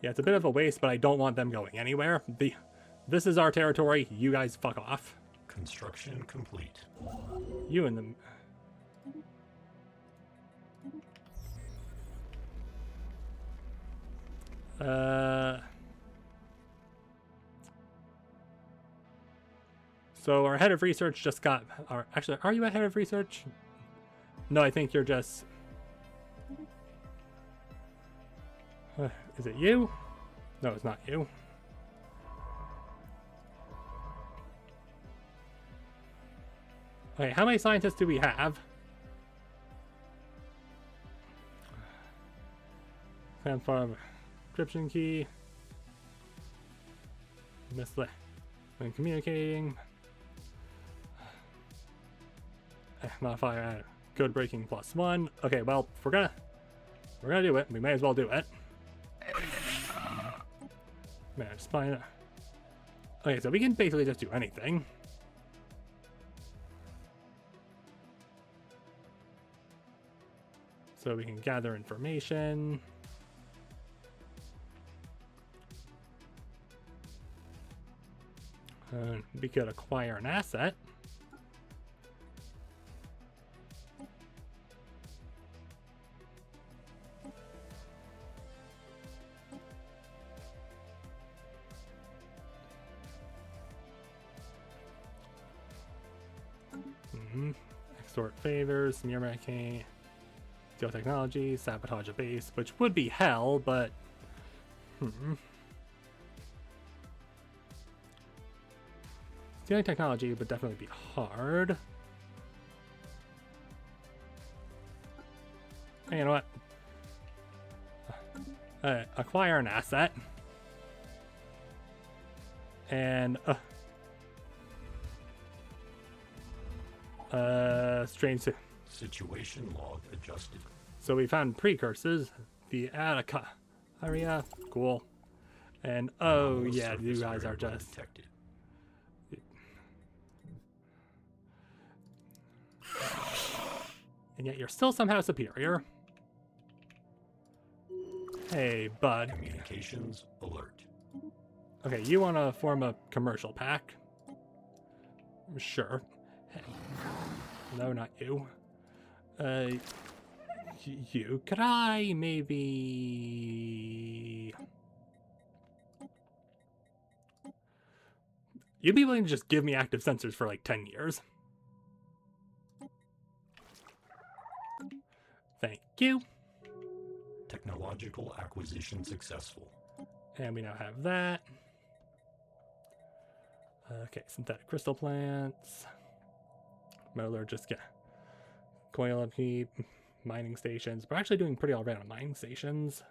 Yeah, it's a bit of a waste, but I don't want them going anywhere. This is our territory. You guys fuck off. Construction complete. You and them... So our head of research just got... Actually, are you a head of research? No, I think you're just... Is it you? No, it's not you. Okay, how many scientists do we have? Transform encryption key. Mislead when communicating. Modifier code breaking +1. Okay, well, if we're gonna do it, we may as well do it. Man, spine. Okay, so we can basically just do anything. So we can gather information. We could acquire an asset. Extort favors, mirror making, steal technology, sabotage a base, which would be hell, but stealing technology would definitely be hard. Hey, you know what? Acquire an asset. And Strange. Situation log adjusted. So we found precursors. The Attica area. Cool. And oh Anomalous yeah, you surface guys are variable just. detected. And yet you're still somehow superior. Hey, bud. Communications alert. Okay, you want to form a commercial pack? Sure. Hey. No, not you. You. Could I maybe... You'd be willing to just give me active sensors for like 10 years? Thank you. Technological acquisition successful. And we now have that. Okay, synthetic crystal plants. Metallurgist, yeah. Coil upkeep, mining stations. We're actually doing pretty all right on mining stations.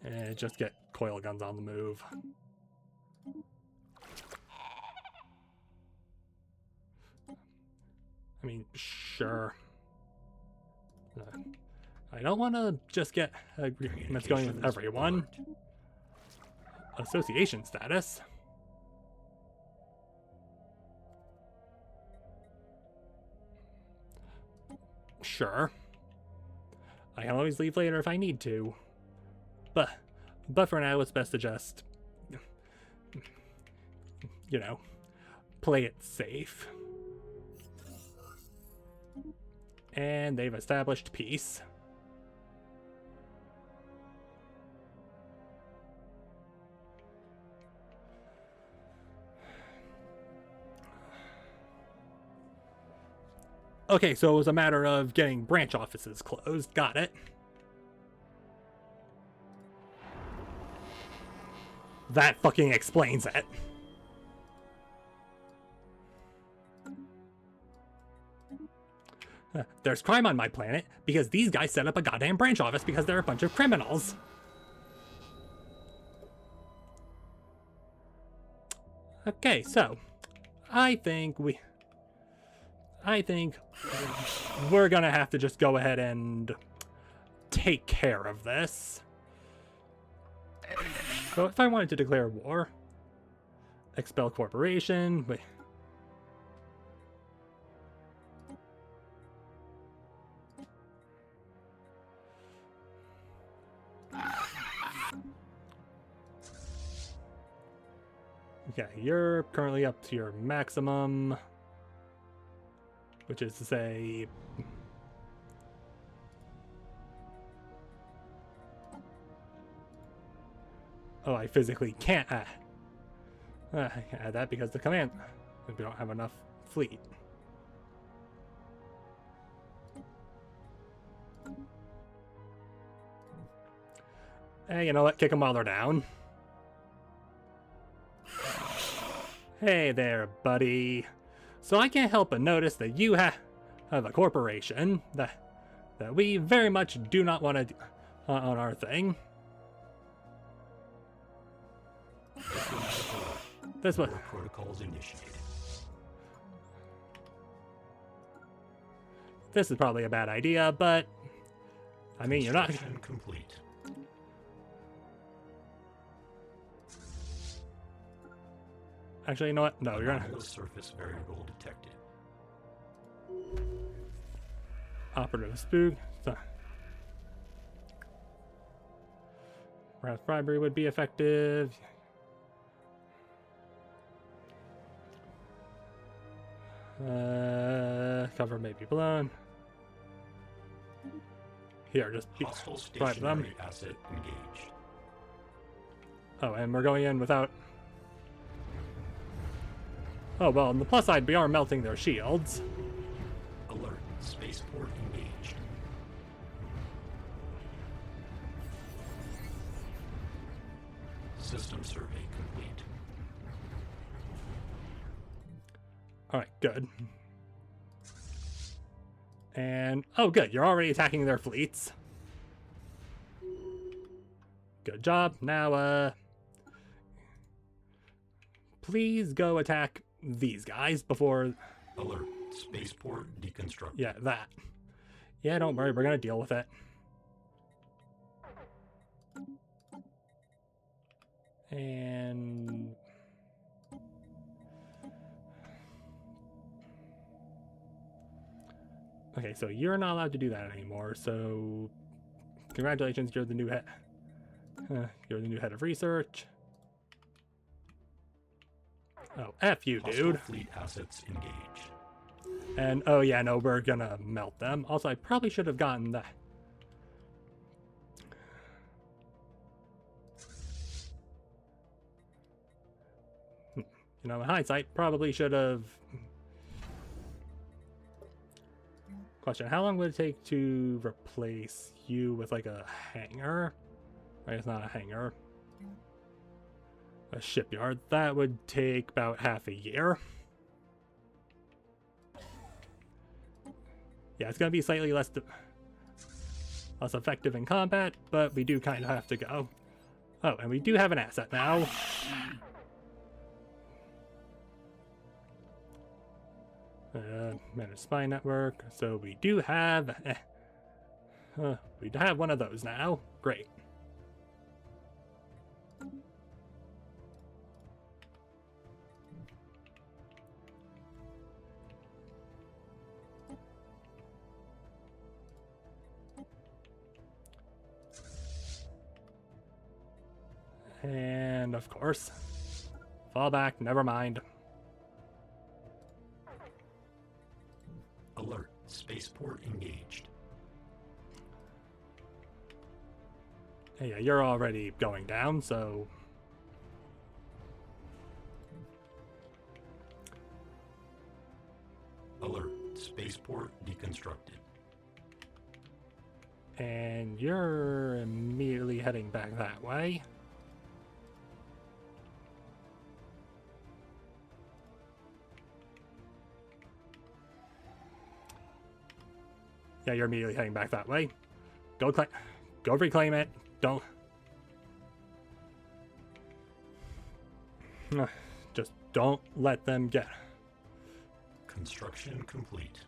And just get coil guns on the move. I mean, sure. I don't want to just get agreements going with everyone. Association status. Sure. I can always leave later if I need to. But for now, it's best to just, you know, play it safe. And they've established peace. Okay, so it was a matter of getting branch offices closed. Got it. That fucking explains it. There's crime on my planet because these guys set up a goddamn branch office because they're a bunch of criminals. Okay, so I think we're gonna have to just go ahead and take care of this. So if I wanted to declare war, expel corporation, wait. Okay, you're currently up to your maximum, which is to say, oh, I physically can't add that because the command, we don't have enough fleet. Hey, you know what? Kick them while they're down. Hey there, buddy. So I can't help but notice that you have a corporation that we very much do not want to do on our thing. This was Protocols initiated. This is probably a bad idea, but I mean, you're not. Construction complete. Actually, you know what? No, you're gonna. Anomalous surface variable detected. Operative spook. So, perhaps bribery would be effective. Cover may be blown. Here, just Hostile bribe them. stationary asset engaged. Oh, and we're going in without. Oh, well, on the plus side, we are melting their shields. Alert. Spaceport engaged. System survey complete. Alright, good. And, oh good, you're already attacking their fleets. Good job. Now, please go attack these guys before. Alert. Spaceport deconstructed. Yeah, that. Yeah, don't worry, we're gonna deal with it. And okay, so you're not allowed to do that anymore. So congratulations, you're the new head. You're the new head of research. Oh, F you, Hostile dude. fleet assets engaged. And oh yeah, no, we're gonna melt them. Also, I probably should have gotten that. You know, in hindsight, probably should have. Question: how long would it take to replace you with like a hangar? Right, it's not a hangar. A shipyard. That would take about half a year. Yeah, it's gonna be slightly less effective in combat, but we do kind of have to go. Oh, and we do have an asset now. Managed spy network. So we do have one of those now. Great. And of course, fall back, never mind. Alert. Spaceport engaged. Hey, yeah, you're already going down, so Alert. Spaceport deconstructed. and you're immediately heading back that way. Yeah, you're immediately heading back that way. Go reclaim it. Don't. Just don't let them get. Construction complete.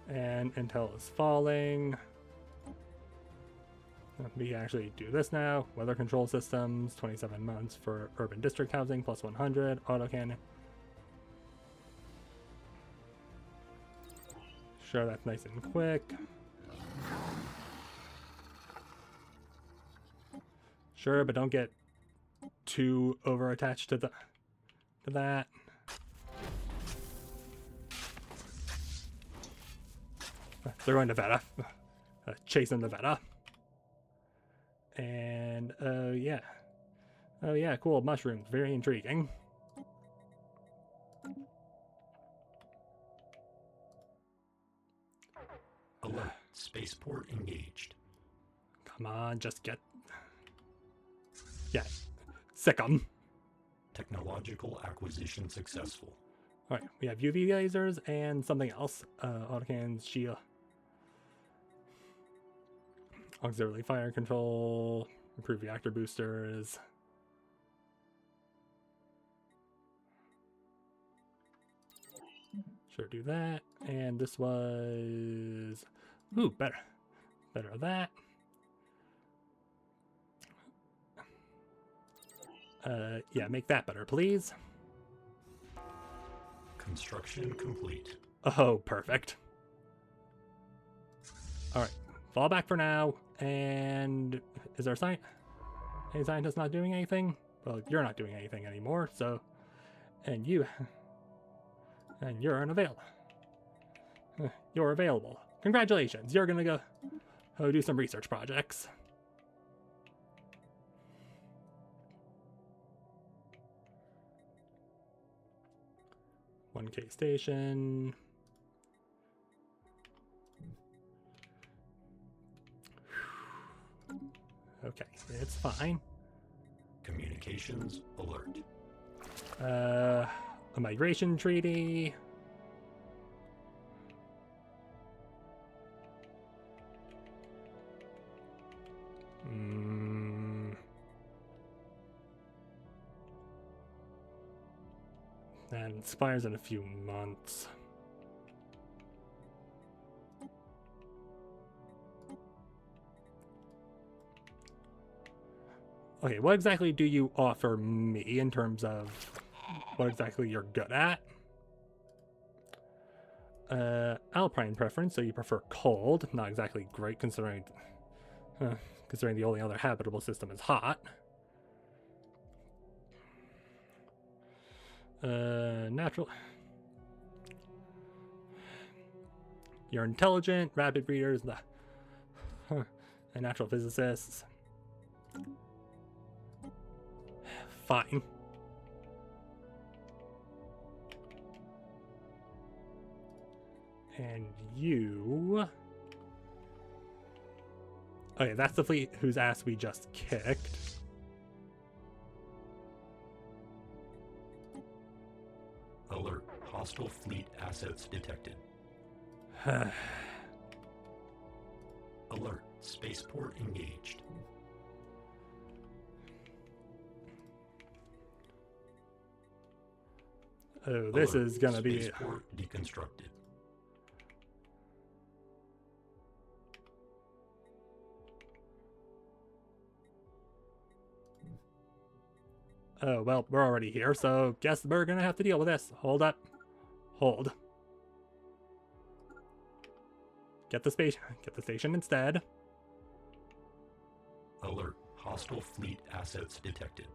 And intel is falling. We actually do this now. Weather control systems, 27 months for urban district housing, plus 100. Autocannon. Sure, that's nice and quick. Sure, but don't get too over attached to that. They're going to Veta. Chasing the Veta. And yeah. Oh yeah, cool. Mushrooms. Very intriguing. Alert. Spaceport engaged. Come on, just get. Yeah. Sick 'em. Technological acquisition successful. Alright, we have UV lasers and something else. Autocannons, shield. Auxiliary fire control. Improve reactor boosters. Sure, do that. And this was. Ooh, better. Better that. Yeah, make that better, please. Construction complete. Oh, perfect. Alright, fall back for now. And is our any scientist not doing anything? Well, you're not doing anything anymore, so. And you're unavailable. You're available. Congratulations, you're gonna go do some research projects. 1K station. Okay, it's fine. Communications alert. A migration treaty. And it expires in a few months. Okay, what exactly do you offer me in terms of what exactly you're good at? Alpine preference, so you prefer cold. Not exactly great considering the only other habitable system is hot. Natural. You're intelligent, rapid readers, and natural physicists. Fine. And you... Okay, that's the fleet whose ass we just kicked. Alert. Hostile fleet assets detected. Alert. Spaceport engaged. Oh, this Alert. is gonna be... Spaceport deconstructed. Oh, well, we're already here, so guess we're gonna have to deal with this. Hold up. Hold. Get the station instead. Alert. Hostile fleet assets detected.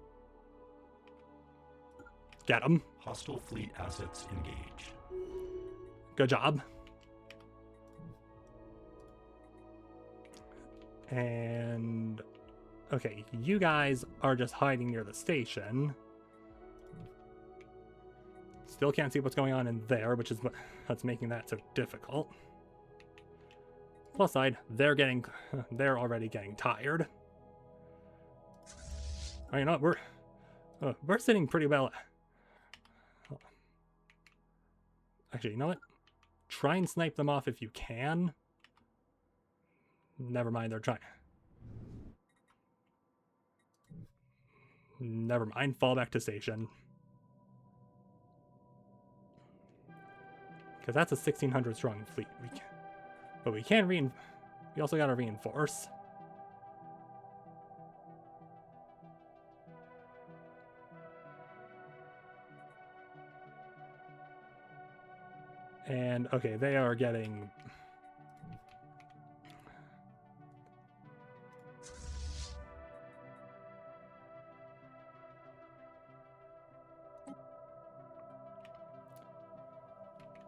Get them. Hostile fleet assets engaged. Good job. And... okay, you guys are just hiding near the station. Still can't see what's going on in there, which is what's making that so difficult. Plus side, they're already getting tired. Oh, you know what, we're sitting pretty well. Actually, you know what? Try and snipe them off if you can. Never mind, they're trying. Never mind, fall back to station. Because that's a 1,600 strong fleet. But we can we also gotta reinforce. And, okay, they are getting...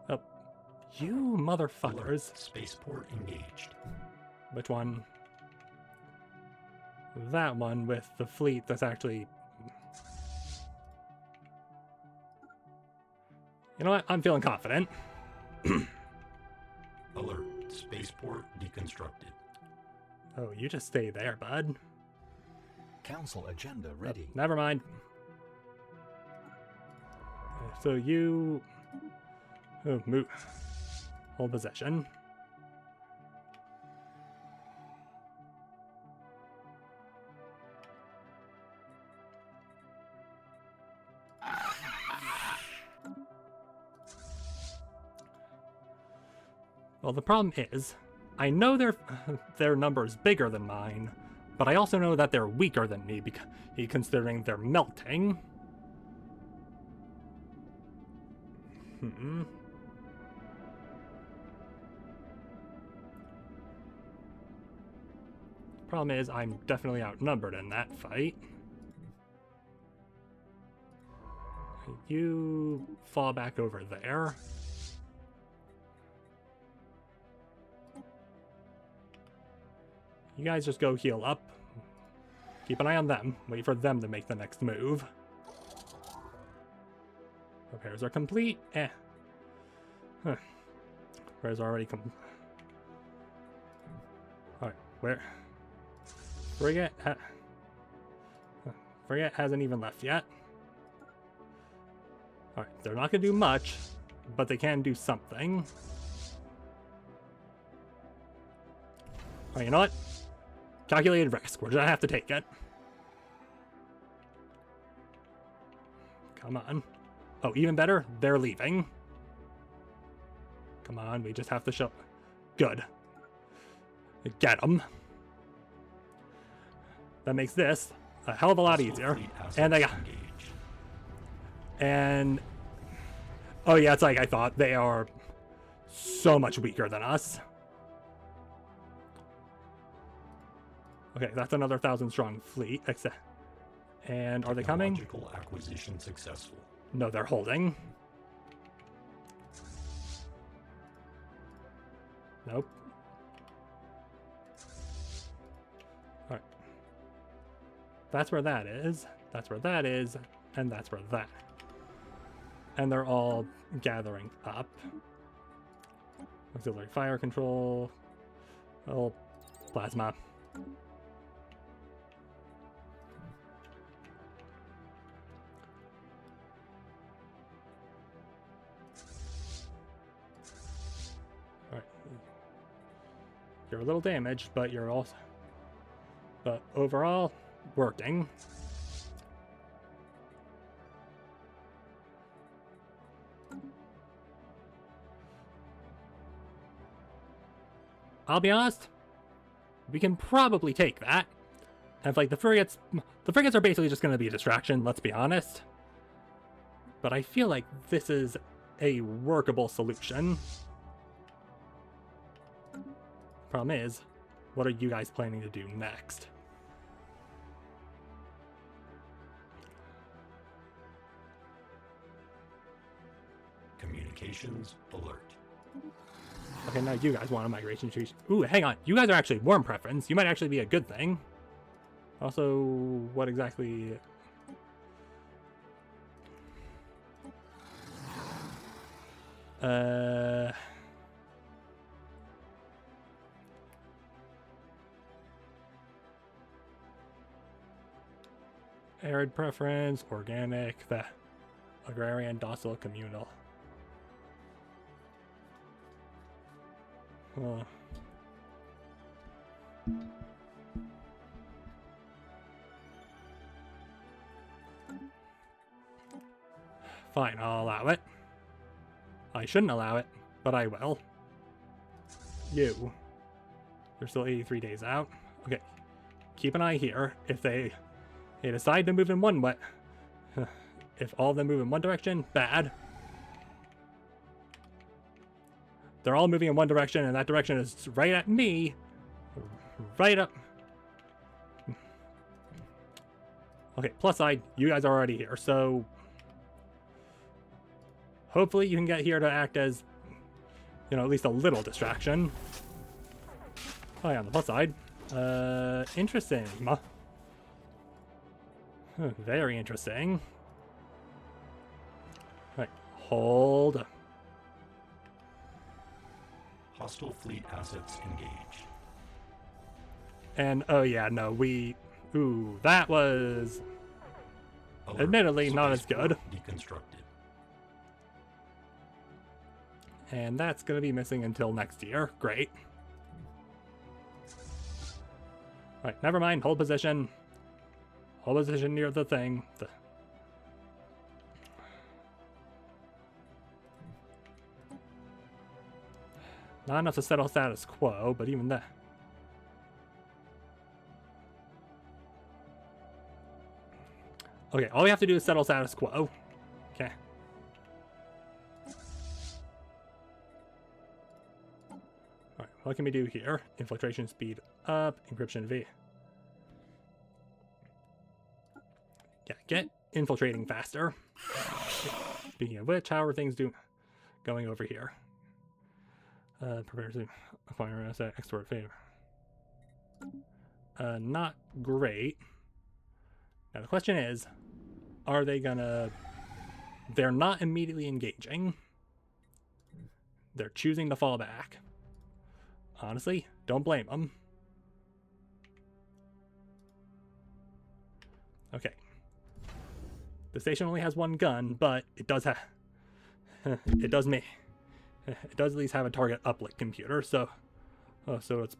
oh, you motherfuckers. Spaceport engaged. Which one? That one with the fleet that's actually... You know what? I'm feeling confident. Alert. Spaceport deconstructed. Oh, you just stay there, bud. Council agenda ready. Oh, never mind. So you... oh, move. Hold possession. Well, the problem is, I know their number is bigger than mine, but I also know that they're weaker than me considering they're melting. Problem is, I'm definitely outnumbered in that fight. You fall back over there. You guys just go heal up. Keep an eye on them. Wait for them to make the next move. Repairs are complete. Repairs are already complete. Alright, where? Frigate hasn't even left yet. Alright, they're not going to do much, but they can do something. Alright, you know what? Calculated risk. We're gonna have to take it. Come on. Oh, even better, they're leaving. Come on, we just have to show. Good. Get them. That makes this a hell of a lot easier. And they got. And. Oh, yeah, it's like I thought. They are so much weaker than us. Okay, that's another 1,000 strong fleet. And are they coming? Technological acquisition successful. No, they're holding. Nope. Alright. That's where that is. That's where that is. And that's where that. And they're all gathering up. Auxiliary fire control. Oh, plasma. Alright. You're a little damaged, but you're also... But overall, working. I'll be honest, we can probably take that. And if, like, the frigates are basically just going to be a distraction, let's be honest. But I feel like this is a workable solution. Problem is, what are you guys planning to do next? Communications alert. Okay, now you guys want a migration treaty. Ooh, hang on. You guys are actually warm preference. You might actually be a good thing. Also, what exactly... Arid preference, organic, the agrarian, docile, communal. Fine, I'll allow it. I shouldn't allow it, but I will. You. They're still 83 days out. Okay. Keep an eye here. If they decide to move in one way, if all of them move in one direction, bad. They're all moving in one direction, and that direction is right at me. Right up. Okay, plus side, you guys are already here, so... Hopefully you can get here to act as, you know, at least a little distraction. Oh yeah, on the plus side. Interesting. Very interesting. Alright, hold. Hostile fleet assets engaged. And, oh yeah, no, we... Ooh, that was... Alert. Admittedly, not as good. Deconstructed. And that's going to be missing until next year. Great. Alright, never mind. Hold position. Hold position near the thing. Not enough to settle status quo, but even that. Okay, all we have to do is settle status quo. Okay. Alright, what can we do here? Infiltration speed up, encryption V. Yeah, get infiltrating faster. Speaking of which, how are things going over here? Prepare to acquire an asset, extort favor. Not great. Now the question is, are they gonna... They're not immediately engaging. They're choosing to fall back. Honestly, don't blame them. Okay. The station only has one gun, but it does have... It does at least have a target uplink computer, so so it's,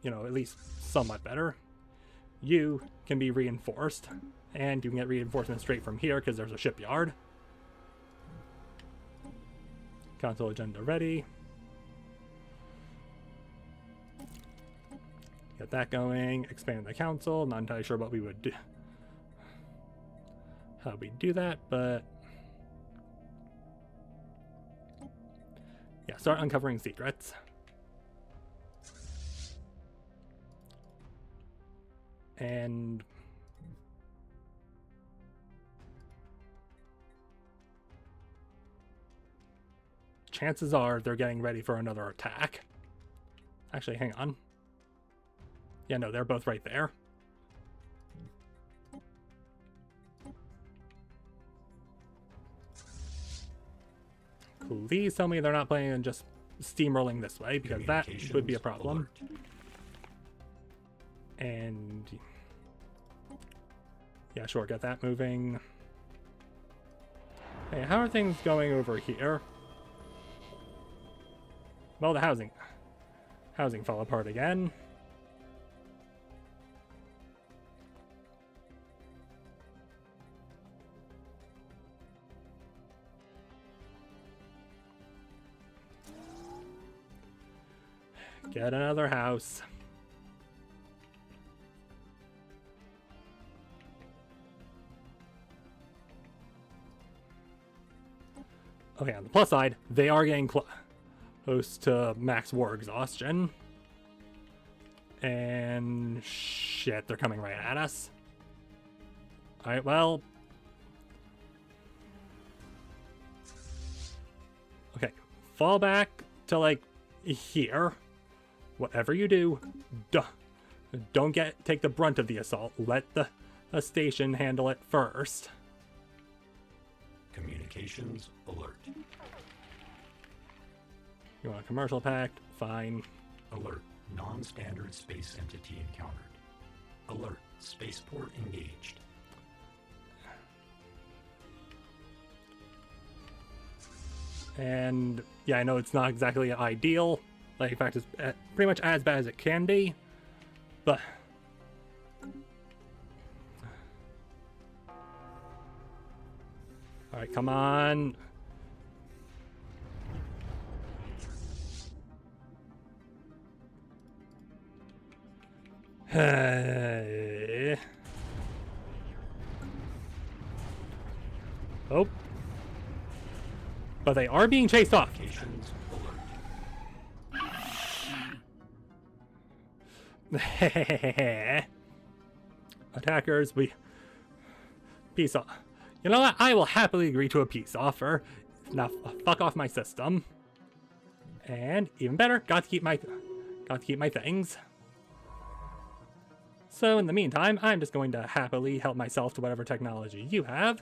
you know, at least somewhat better. You can be reinforced, and you can get reinforcements straight from here because there's a shipyard. Council agenda ready. Get that going. Expand the council. Not entirely sure what we would do. How we do that, but yeah, start uncovering secrets. And chances are they're getting ready for another attack. Actually, hang on. Yeah, no, they're both right there. Please tell me they're not planning on just steamrolling this way, because that would be a problem. Alert. And yeah, sure, get that moving. Hey, how are things going over here? Well, the housing fell apart again. Get another house. Okay, on the plus side, they are getting close to max war exhaustion. And shit, they're coming right at us. Alright, well. Okay, fall back to like here. Whatever you do, don't take the brunt of the assault. Let the station handle it first. Communications alert. You want a commercial pact? Fine. Alert. Non-standard space entity encountered. Alert. Spaceport engaged. And yeah, I know it's not exactly ideal. Like, in fact, it's pretty much as bad as it can be. But all right, come on. Hey. Oh. But they are being chased off. Communications Attackers, peace off. You know what? I will happily agree to a peace offer. Now fuck off my system. And even better, got to keep my things. So in the meantime, I'm just going to happily help myself to whatever technology you have.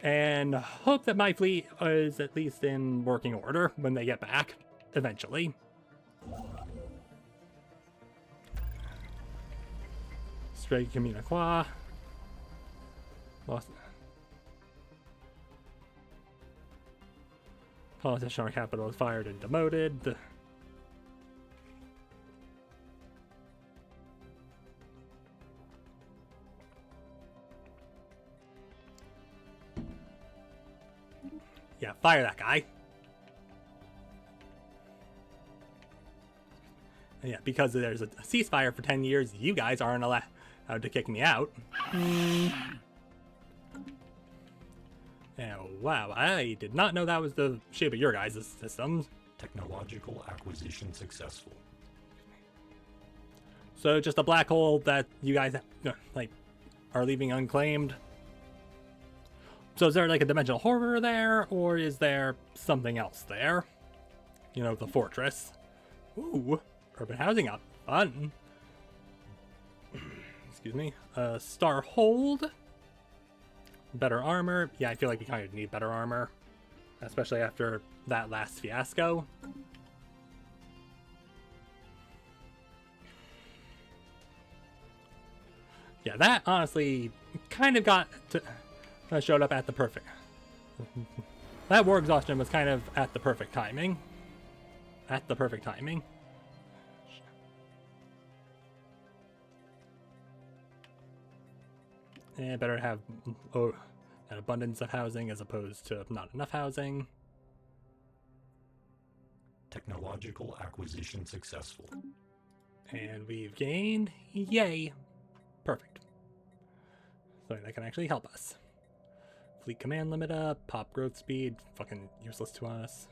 And hope that my fleet is at least in working order when they get back, eventually. Straight Communiqua. Lost. Politician or capital is fired and demoted. Yeah, fire that guy. Yeah, because there's a ceasefire for 10 years, you guys aren't allowed to kick me out. Yeah, wow, I did not know that was the shape of your guys' systems. technological acquisition successful. So just a black hole that you guys like are leaving unclaimed. So is there like a dimensional horror there, or is there something else there? You know, the fortress. Ooh, urban housing up. Fun. Excuse me. Star hold. Better armor. Yeah, I feel like we kind of need better armor, especially after that last fiasco. Yeah, that honestly kind of showed up at the perfect. That war exhaustion was kind of at the perfect timing. At the perfect timing. And better have an abundance of housing as opposed to not enough housing. Technological acquisition successful. And we've gained, yay, perfect. So that can actually help us. Fleet command limit up, pop growth speed, fucking useless to us.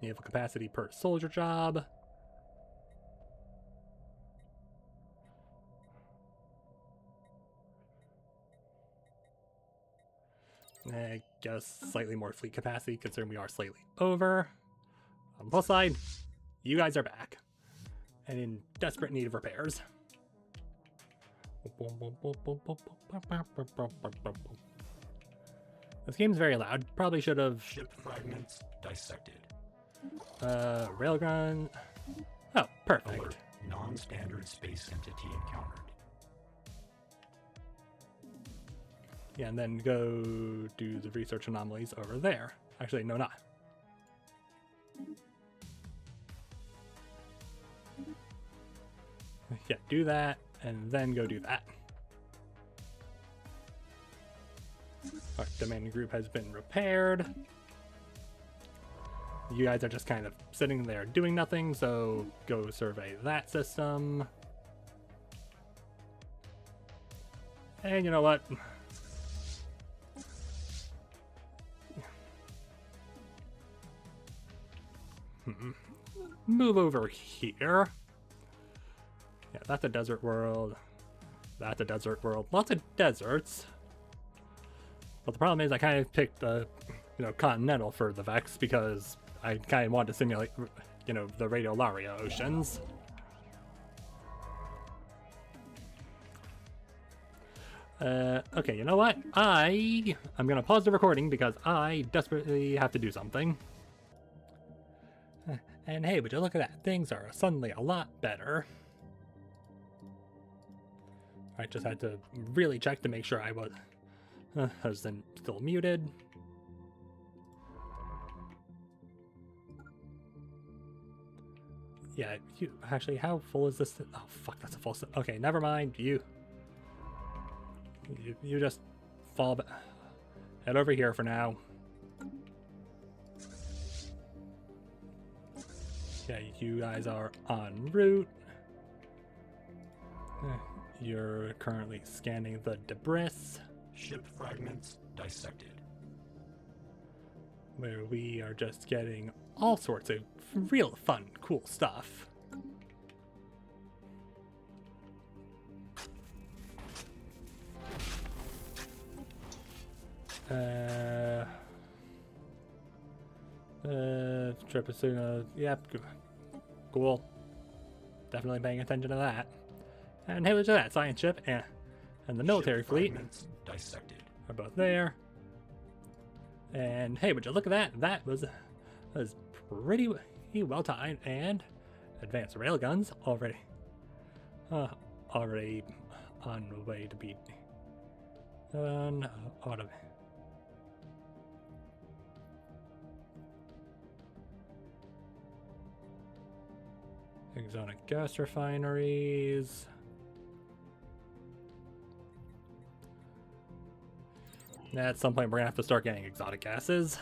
Naval capacity per soldier job. I guess slightly more fleet capacity considering we are slightly over. On the plus side, you guys are back and in desperate need of repairs. This game's very loud. Probably should have. Ship fragments dissected. Railgun. Oh, perfect. Alert. Non-standard space entity encountered. Yeah, and then go do the research anomalies over there. Actually, no, not. Yeah, do that, and then go do that. Our domain group has been repaired. You guys are just kind of sitting there doing nothing, so go survey that system. And you know what? Move over here. Yeah, that's a desert world. That's a desert world. Lots of deserts. But the problem is I kind of picked the, continental for the Vex because I kind of wanted to simulate, the Radiolaria oceans. Okay, you know what? I'm gonna pause the recording because I desperately have to do something. And hey, would you look at that? Things are suddenly a lot better. I just had to really check to make sure I wasn't still muted. Yeah, actually, how full is this? Oh, fuck, that's a full set. Okay, never mind. You just fall back. Head over here for now. Yeah, you guys are en route. You're currently scanning the debris. Ship fragments dissected. Where we are just getting all sorts of real fun, cool stuff. Tripasuna, yep, cool. Definitely paying attention to that. And hey, look at that science ship and the military fleet dissected are both there. And hey, would you look at that? That was pretty well timed, and advanced railguns already on the way to be auto. Exotic gas refineries. At some point, we're gonna have to start getting exotic gases.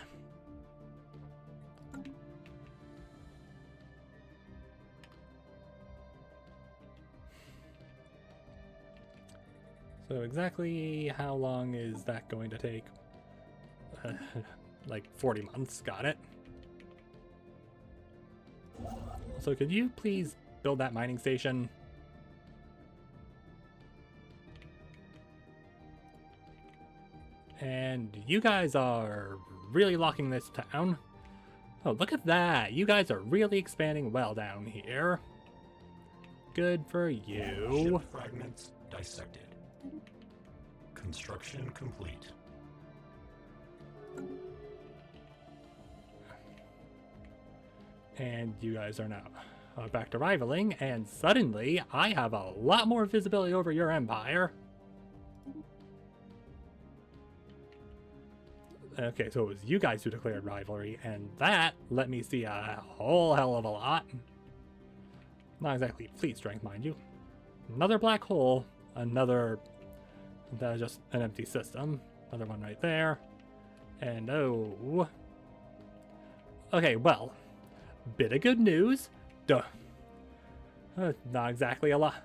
So exactly how long is that going to take? Like 40 months, got it. So could you please build that mining station? And you guys are really locking this down. Oh, look at that. You guys are really expanding well down here. Good for you. Ship fragments dissected. Construction complete. And you guys are now back to rivaling, and suddenly I have a lot more visibility over your empire. Okay, so it was you guys who declared rivalry, and that let me see a whole hell of a lot. Not exactly fleet strength, mind you. Another black hole, another, just an empty system. Another one right there. And oh. Okay, well. Bit of good news. Duh. Not exactly a lot.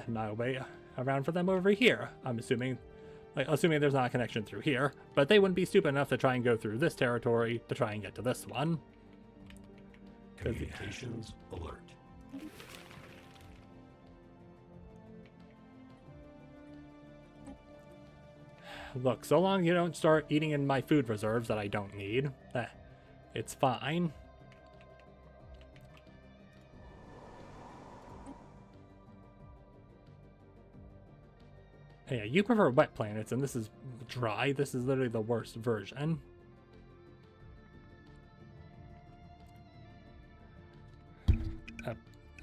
Not a way around for them over here. I'm assuming. Assuming there's not a connection through here. But they wouldn't be stupid enough to try and go through this territory to try and get to this one. Communications alert. Look, so long you don't start eating in my food reserves that I don't need, it's fine. Yeah, you prefer wet planets, and this is dry. This is literally the worst version.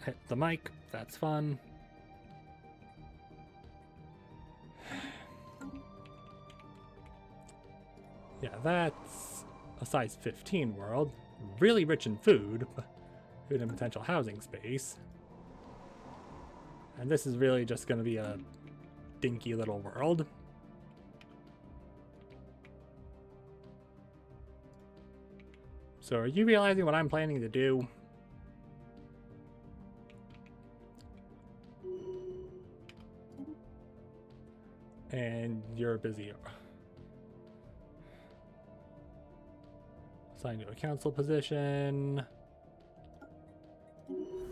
Hit the mic. That's fun. Yeah, that's a size 15 world. Really rich in food and potential housing space. And this is really just going to be a dinky little world. So are you realizing what I'm planning to do? And you're busy. Assigned to a council position.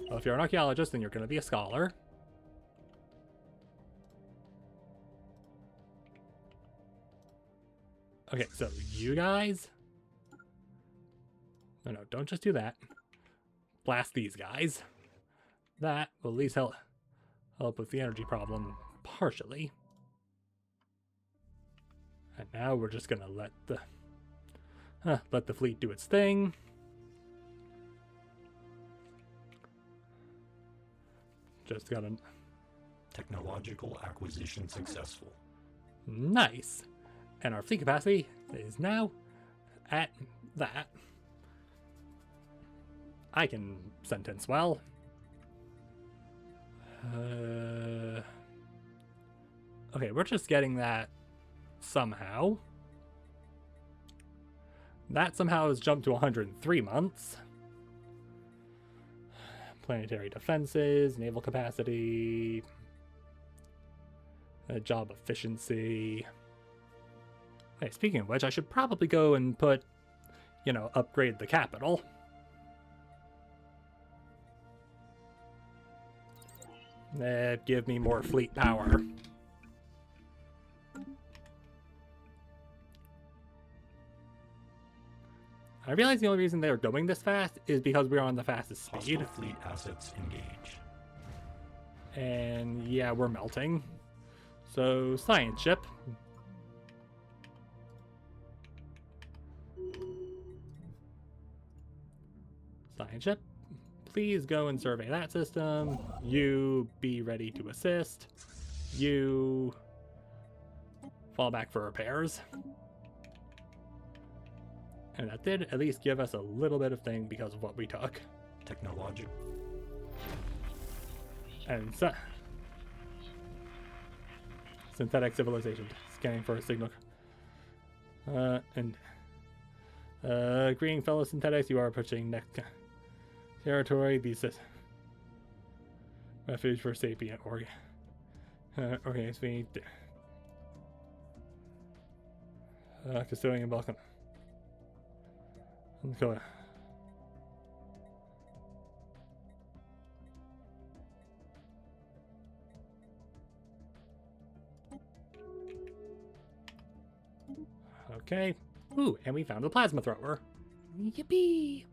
Well, if you're an archaeologist, then you're going to be a scholar. Okay, so you guys... No, don't just do that. Blast these guys. That will at least help with the energy problem partially. And now we're just gonna let the fleet do its thing. Just got a Technological acquisition successful. nice, and our fleet capacity is now at that. I can sentence well. Okay, we're just getting that somehow. That somehow has jumped to 103 months. Planetary defenses, naval capacity, job efficiency. Hey, speaking of which, I should probably go and put, upgrade the capital. Give me more fleet power. I realize the only reason they're going this fast is because we're on the fastest speed. Hostile fleet assets engaged. And yeah, we're melting. So, science ship. Science ship, please go and survey that system. You be ready to assist. You fall back for repairs. And that did at least give us a little bit of thing because of what we took. Technologic. And synthetic civilization, scanning for a signal. Greeting fellow synthetics, you are approaching next territory. These refuge for sapient organisms. We custodian welcome. Go. Okay. Ooh, and we found the plasma thrower. Yippee!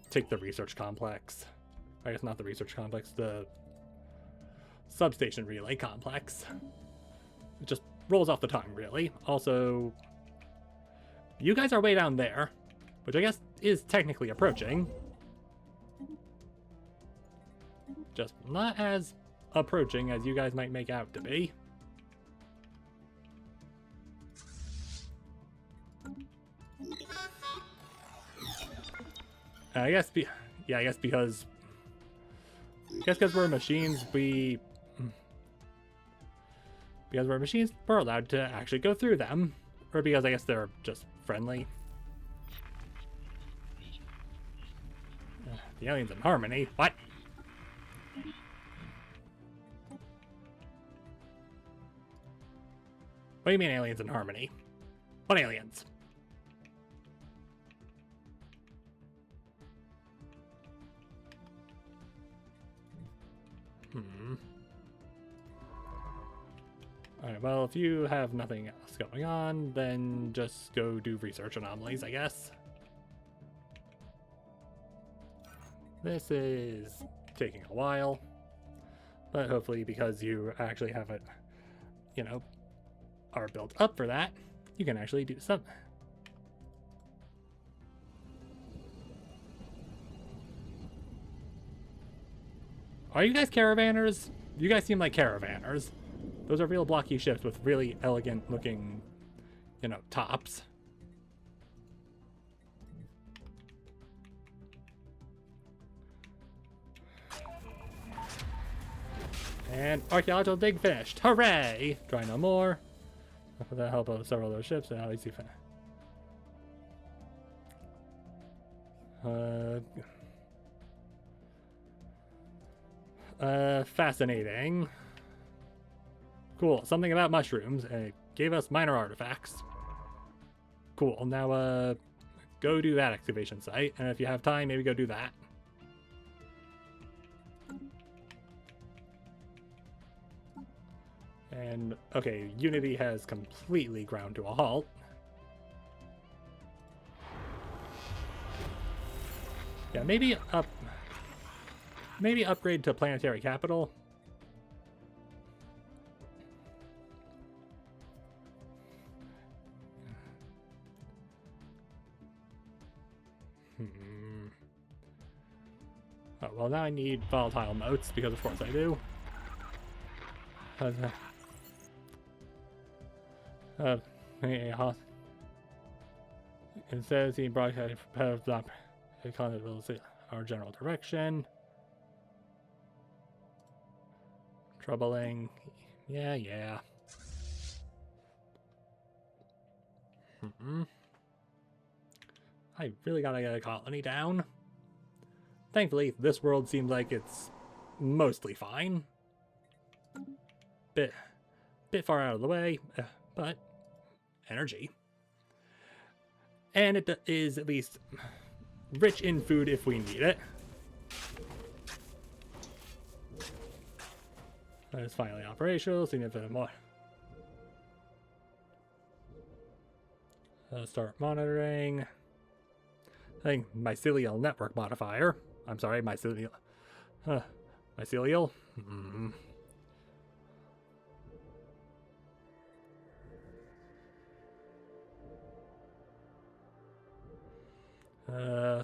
Take the research complex. I guess not the research complex, the substation relay complex. It just rolls off the tongue, really. Also, you guys are way down there, which I guess is technically approaching. Just not as approaching as you guys might make out to be. I guess because I guess because we're machines, because we're machines, we're allowed to actually go through them. Or because I guess they're just friendly. The aliens in harmony. What? What do you mean aliens in harmony? What aliens? Alright, well, if you have nothing else going on, then just go do research anomalies, I guess. This is taking a while, but hopefully because you actually have it, you know, are built up for that, you can actually do something. Are you guys caravanners? You guys seem like caravanners. Those are real blocky ships with really elegant looking, you know, tops. And archaeological dig finished. Hooray! Try no more. With the help of several of those ships, and how easy fascinating. Cool. Something about mushrooms. It gave us minor artifacts. Cool. Now, go do that excavation site, and if you have time, maybe go do that. And, okay, Unity has completely ground to a halt. Yeah, maybe upgrade to planetary capital. Oh, well, now I need volatile motes, because of course I do. It says he broadcast our general direction. Troubling. Yeah. I really gotta get a colony down. Thankfully, this world seems like it's mostly fine. Bit far out of the way, but energy. And it is at least rich in food if we need it. That is finally operational, significant more. Start monitoring. I think mycelial network modifier. I'm sorry, mycelial. Mycelial?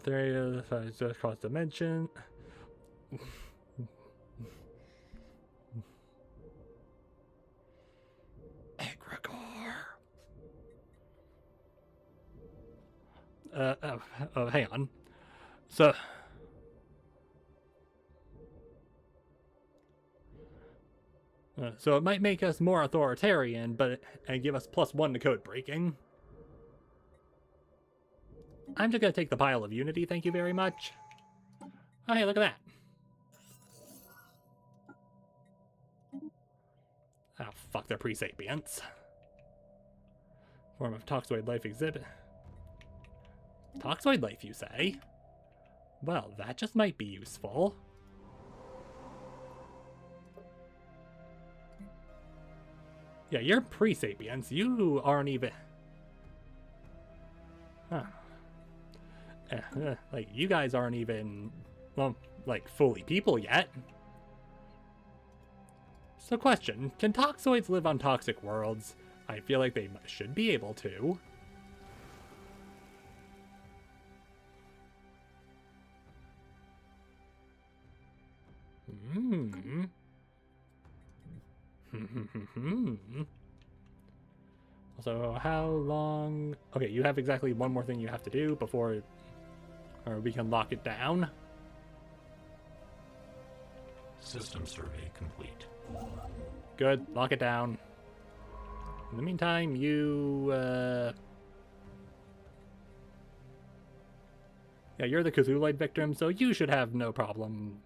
Theory of just cross dimension. Egregore. Hang on. So it might make us more authoritarian, and give us +1 to code breaking. I'm just gonna take the pile of Unity, thank you very much. Oh, hey, look at that. Oh, fuck, they're pre-sapients. Form of toxoid life exhibit. Toxoid life, you say? Well, that just might be useful. Yeah, you're pre-sapients. You aren't even... Huh. Like, you guys aren't even, well, like, fully people yet. So question, can toxoids live on toxic worlds? I feel like they should be able to. So how long... Okay, you have exactly one more thing you have to do before... Or we can lock it down. System survey complete. Good. Lock it down. In the meantime, you, yeah, you're the Cthulhuid victim, so you should have no problem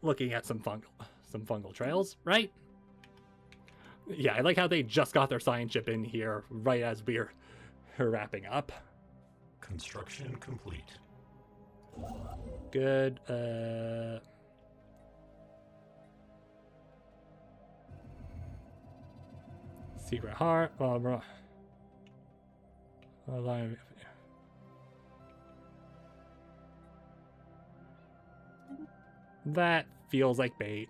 looking at some fungal trails, right? Yeah, I like how they just got their science ship in here right as we're wrapping up. Construction complete. Good. Secret heart. That feels like bait.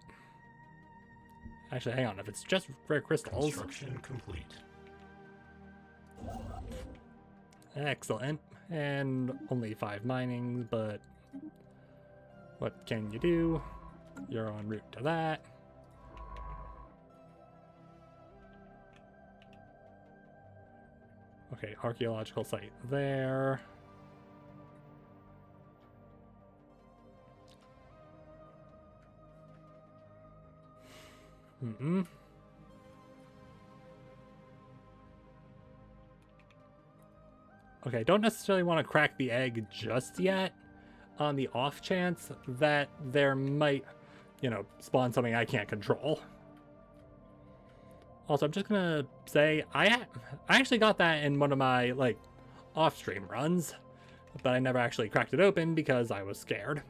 Actually, hang on. If it's just rare crystals. Construction complete. Excellent. And only 5 mining, but what can you do? You're en route to that. Okay, archaeological site there. Okay, don't necessarily want to crack the egg just yet, on the off chance that there might, spawn something I can't control. Also, I'm just gonna say, I actually got that in one of my, off-stream runs, but I never actually cracked it open because I was scared.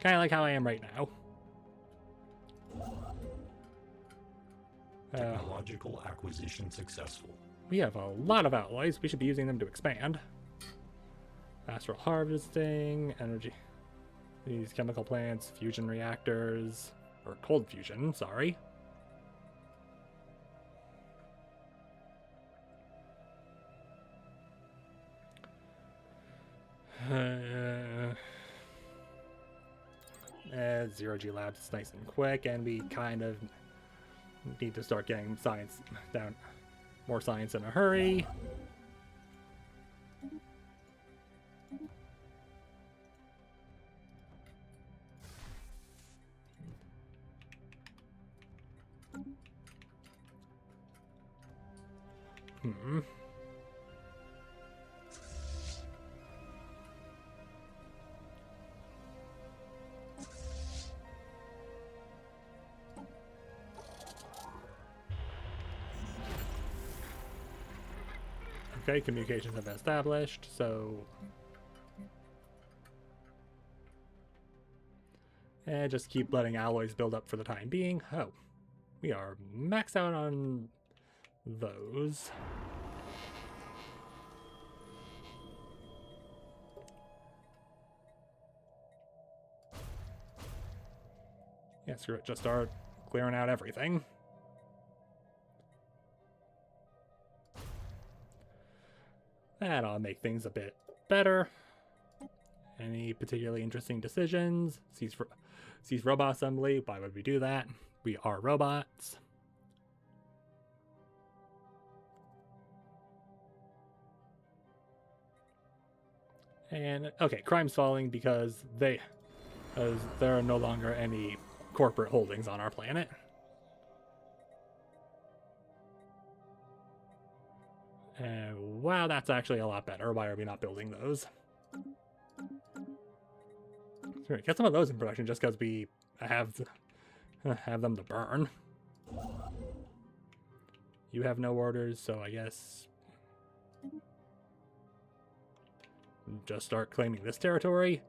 Kind of like how I am right now. Technological acquisition successful. We have a lot of alloys. We should be using them to expand. Astral harvesting, energy. These chemical plants, fusion reactors, or cold fusion, sorry. Zero-G labs is nice and quick, and we kind of need to start getting science down. More science in a hurry. Okay, communications have been established, so... And just keep letting alloys build up for the time being. Oh, we are maxed out on those. Yeah, screw it, just start clearing out everything. That'll make things a bit better. Any particularly interesting decisions? Cease robot assembly. Why would we do that? We are robots. And okay, crime's falling because there are no longer any corporate holdings on our planet. Wow, that's actually a lot better. Why are we not building those? Get some of those in production just because we have them to burn. You have no orders, so I guess just start claiming this territory.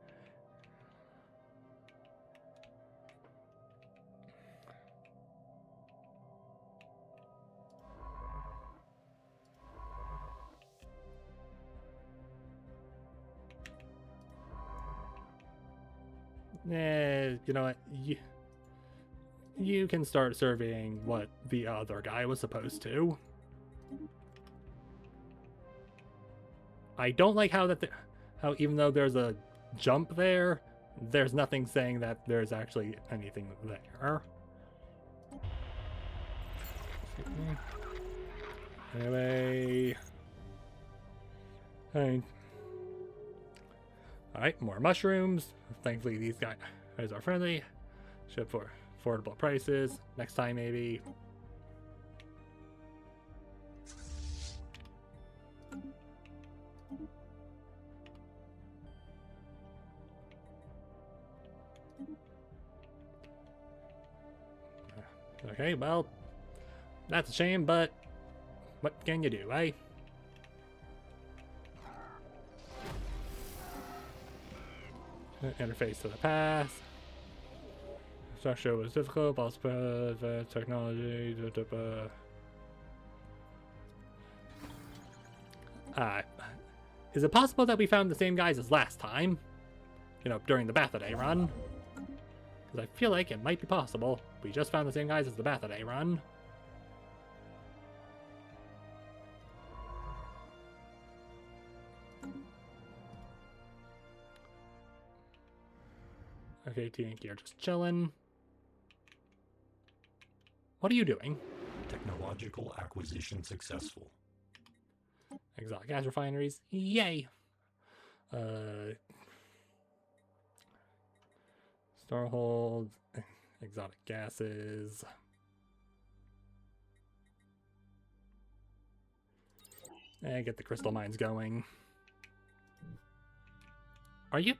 You know what? You can start surveying what the other guy was supposed to. I don't like how how even though there's a jump there, there's nothing saying that there's actually anything there. Anyway. Alright, more mushrooms. Thankfully these guys are friendly. Ship for affordable prices. Next time, maybe. Okay, well, that's a shame, but what can you do, eh? Interface to the past. Structure was difficult, but advanced technology. Is it possible that we found the same guys as last time? You know, during the Bathoday run? Because I feel like it might be possible. We just found the same guys as the Bathoday run. Okay, T&K are just chilling. What are you doing? Technological acquisition successful. Exotic gas refineries. Yay! Starhold. Exotic gases. And get the crystal mines going. Are you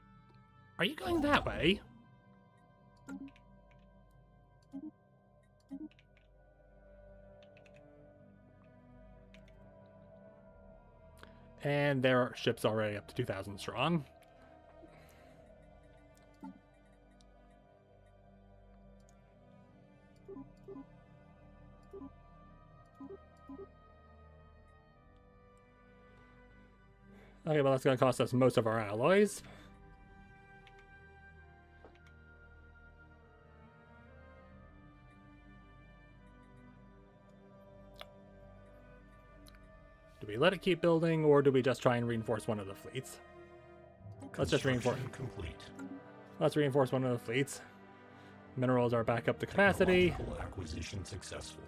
going that way? And their ship's already up to 2,000 strong. Okay, well that's going to cost us most of our alloys. Do we let it keep building, or do we just try and reinforce one of the fleets? Let's just reinforce. Complete. Let's reinforce one of the fleets. Minerals are back up to capacity. Technological acquisition successful.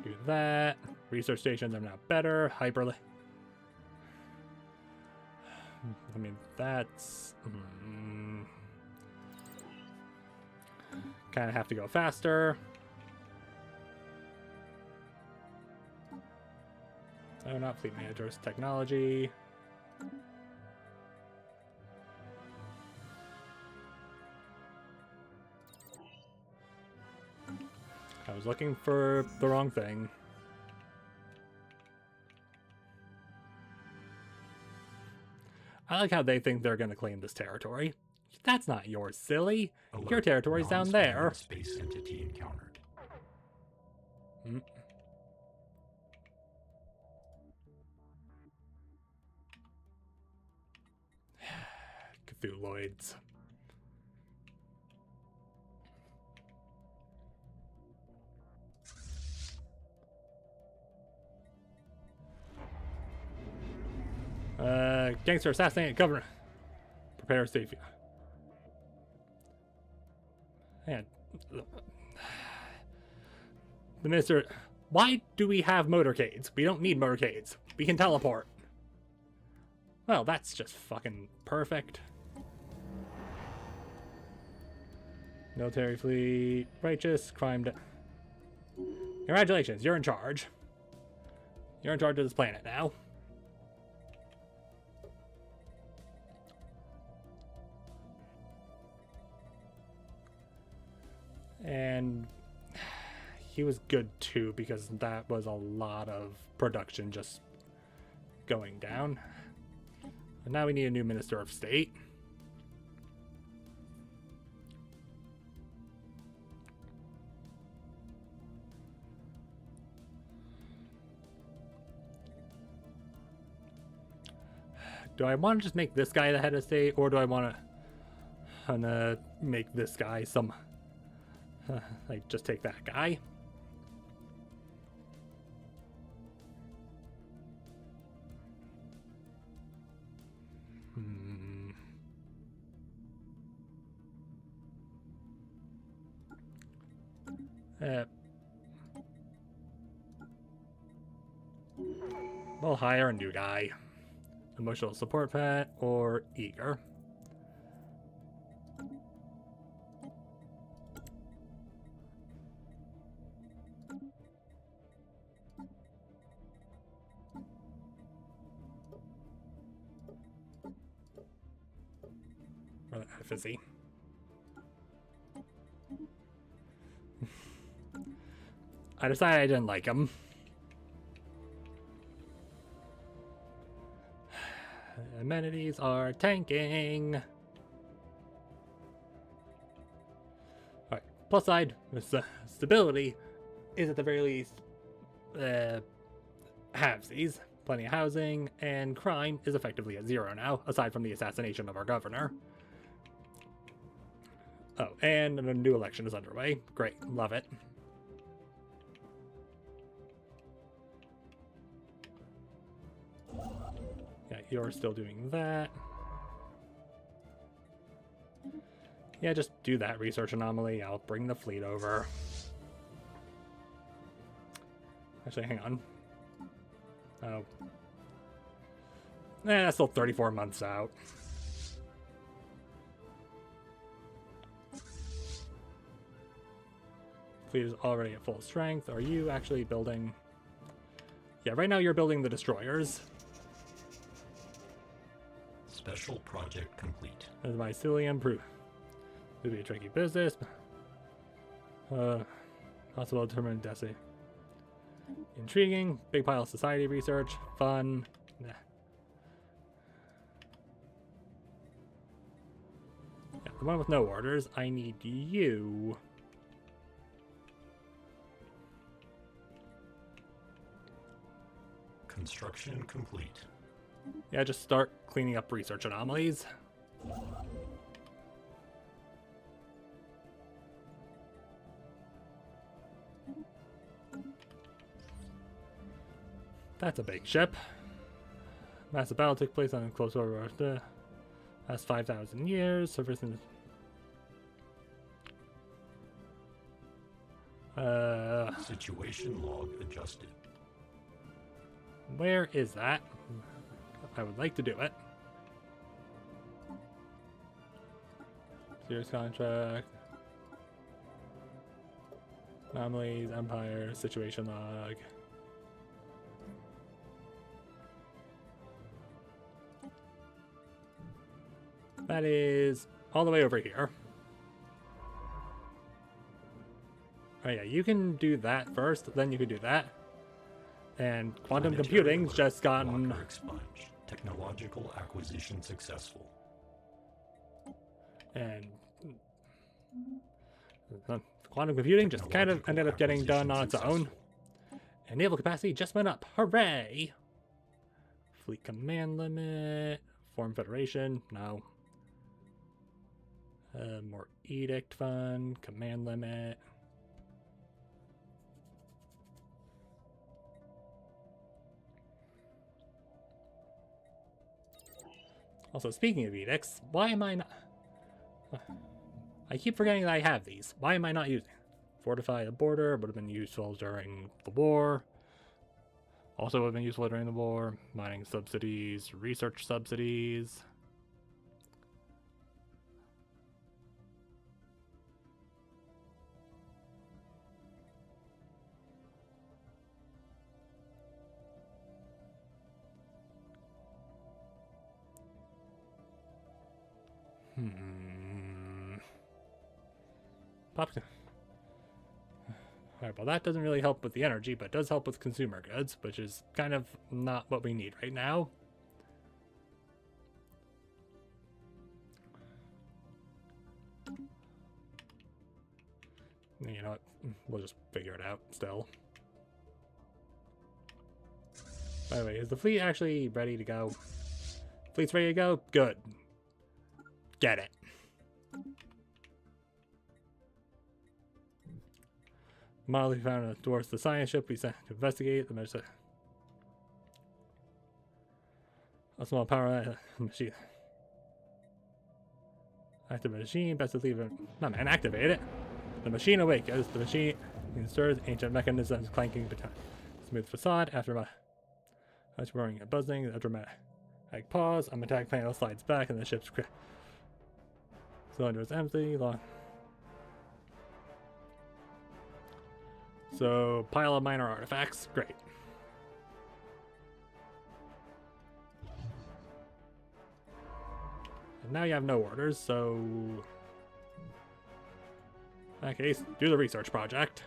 Do that. Research stations are now better. Hyperly. I mean, that's... kind of have to go faster. Oh, not fleet managers. Technology. I was looking for the wrong thing. I like how they think they're going to claim this territory. That's not yours, silly. Alert. Your territory's down there. Space entity encountered. Cthulhuids. Gangster assassinate governor. Prepare safety. Man. The minister... Why do we have motorcades? We don't need motorcades. We can teleport. Well, that's just fucking perfect. Military fleet. Righteous. Crime... Congratulations, you're in charge. You're in charge of this planet now. And he was good too, because that was a lot of production just going down. And now we need a new Minister of State. Do I want to just make this guy the head of state, or do I want to make this guy some... like, just take that guy? We'll hire a new guy. Emotional support pet or eager. Or the efficacy. I decided I didn't like them. Amenities are tanking. Alright, plus side, stability is at the very least halvesies. Plenty of housing, and crime is effectively at 0 now, aside from the assassination of our governor. Oh, and a new election is underway. Great, love it. Yeah, you're still doing that. Yeah, just do that research anomaly. I'll bring the fleet over. Actually, hang on. Oh. That's still 34 months out. Fleet is already at full strength. Are you actually building? Yeah, right now you're building the destroyers. Special project complete. As mycelium proof. It would be a tricky business. Possible determined destiny. Intriguing. Big pile of society research. Fun. Nah. Yeah, the one with no orders. I need you. Construction complete. Yeah, just start cleaning up research anomalies. That's a big ship. Massive battle took place on close over the last 5,000 years. Surface in Situation log adjusted. Where is that? I would like to do it. Serious contract. Anomalies, Empire, situation log. That is all the way over here. Oh yeah, you can do that first, then you can do that. And quantum computing's just gotten... Locker expunged. Technological acquisition successful. And... quantum computing just kind of ended up getting done on its own. And naval capacity just went up. Hooray! Fleet command limit. Form Federation. No. More edict fund. Command limit. Also, speaking of edicts, why am I not... I keep forgetting that I have these. Why am I not using it? Fortify the border would have been useful during the war. Also would have been useful during the war. Mining subsidies, research subsidies. Alright, well that doesn't really help with the energy, but it does help with consumer goods, which is kind of not what we need right now. You know what? We'll just figure it out still. By the way, is the fleet actually ready to go? Fleet's ready to go? Good. Get it. The model we found towards the science ship we sent to investigate the medicine. A small power machine. Activate the machine, best to leave it. No man, activate it. The machine awakens. The machine stirs ancient mechanisms clanking between smooth facade after my much roaring and buzzing, a dramatic pause. A metallic panel slides back and the ship's cylinder is empty. Long. So, pile of minor artifacts. Great. now you have no orders, so... In that case, do the research project.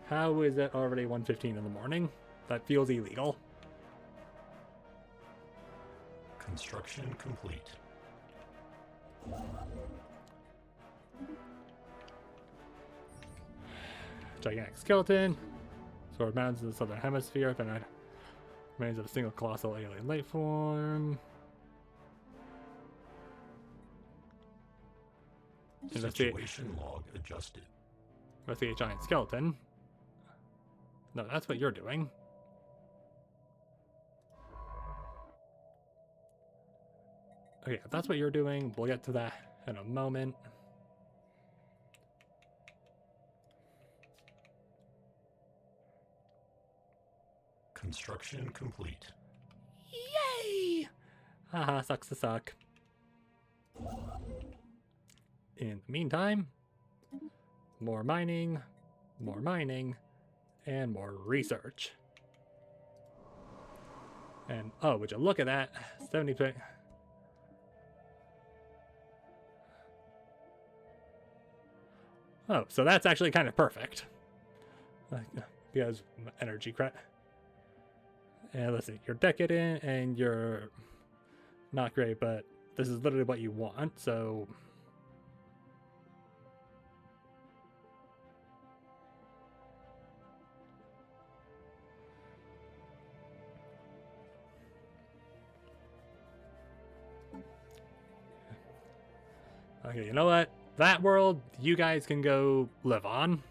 How is it already 1:15 in the morning? That feels illegal. Construction complete. Gigantic skeleton. Sword mountains in the southern hemisphere. Then remains of a single colossal alien life form. Situation log adjusted. Investigate a giant skeleton. No, that's what you're doing. Okay, if that's what you're doing, we'll get to that in a moment. Construction complete. Yay! Haha, sucks to suck. In the meantime, more mining, and more research. And, oh, would you look at that? 70%. Oh, so that's actually kind of perfect. Because energy credit. And listen, you're decadent and you're not great, but this is literally what you want, so... Okay, you know what? That world, you guys can go live on.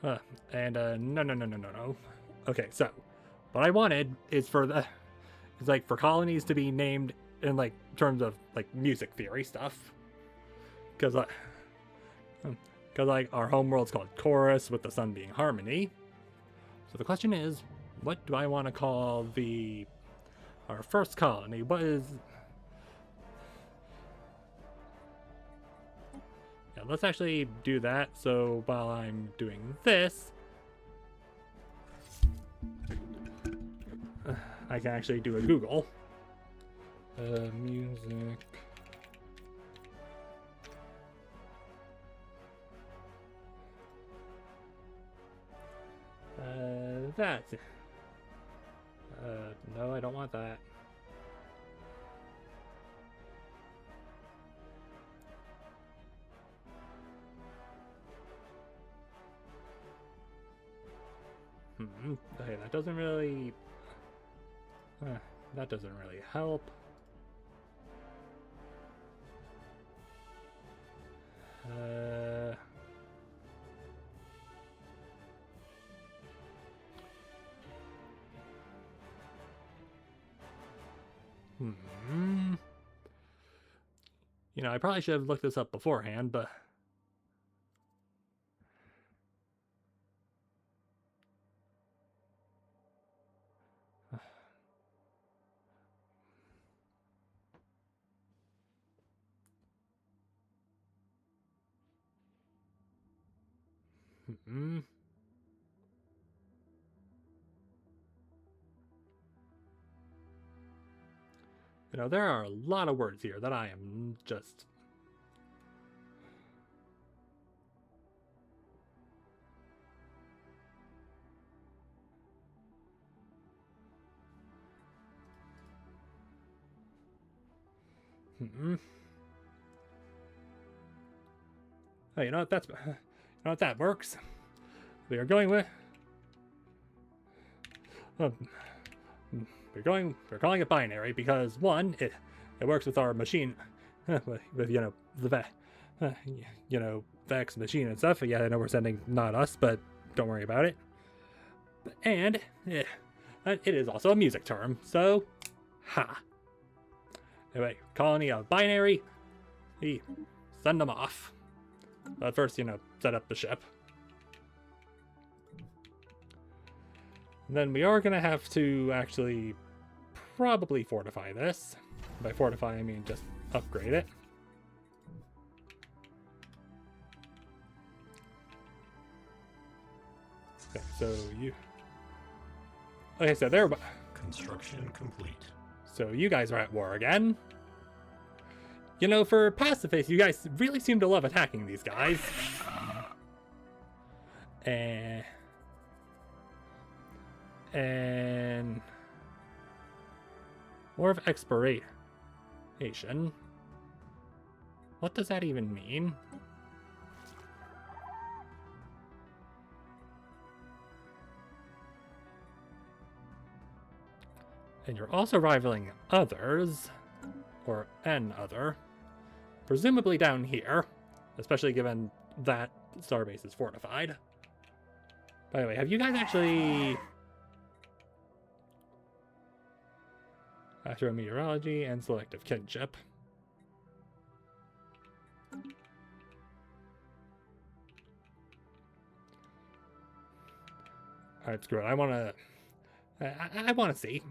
No. Okay, so what I wanted is for for colonies to be named in like terms of like music theory stuff, because like our home world's called Chorus, with the sun being harmony. So the question is, what do I want to call our first colony? What is... Yeah, let's actually do that. So while I'm doing this, I can actually do a Google. Music. That's it. No, I don't want that. Okay, that doesn't really... that doesn't really help. You know, I probably should have looked this up beforehand, but... You know, there are a lot of words here that I am just... Oh, you know what? You know what? That works. We are going with... We're calling it binary because, one, it works with our machine, with, you know, the Vex machine and stuff. Yeah, I know we're sending not us, but don't worry about it. And it is also a music term, so ha. Anyway, colony of binary. We send them off. But first, you know, set up the ship. And then we are gonna have to actually probably fortify this. By fortify, I mean just upgrade it. Okay, so you... Okay, so there... Construction complete. So you guys are at war again. You know, for pacifists, you guys really seem to love attacking these guys. And more of exploration. What does that even mean? And you're also rivaling others, or an other, presumably down here, especially given that starbase is fortified. By the way, have you guys actually... Astrometeorology and selective kinship. Alright, screw it. I want to see.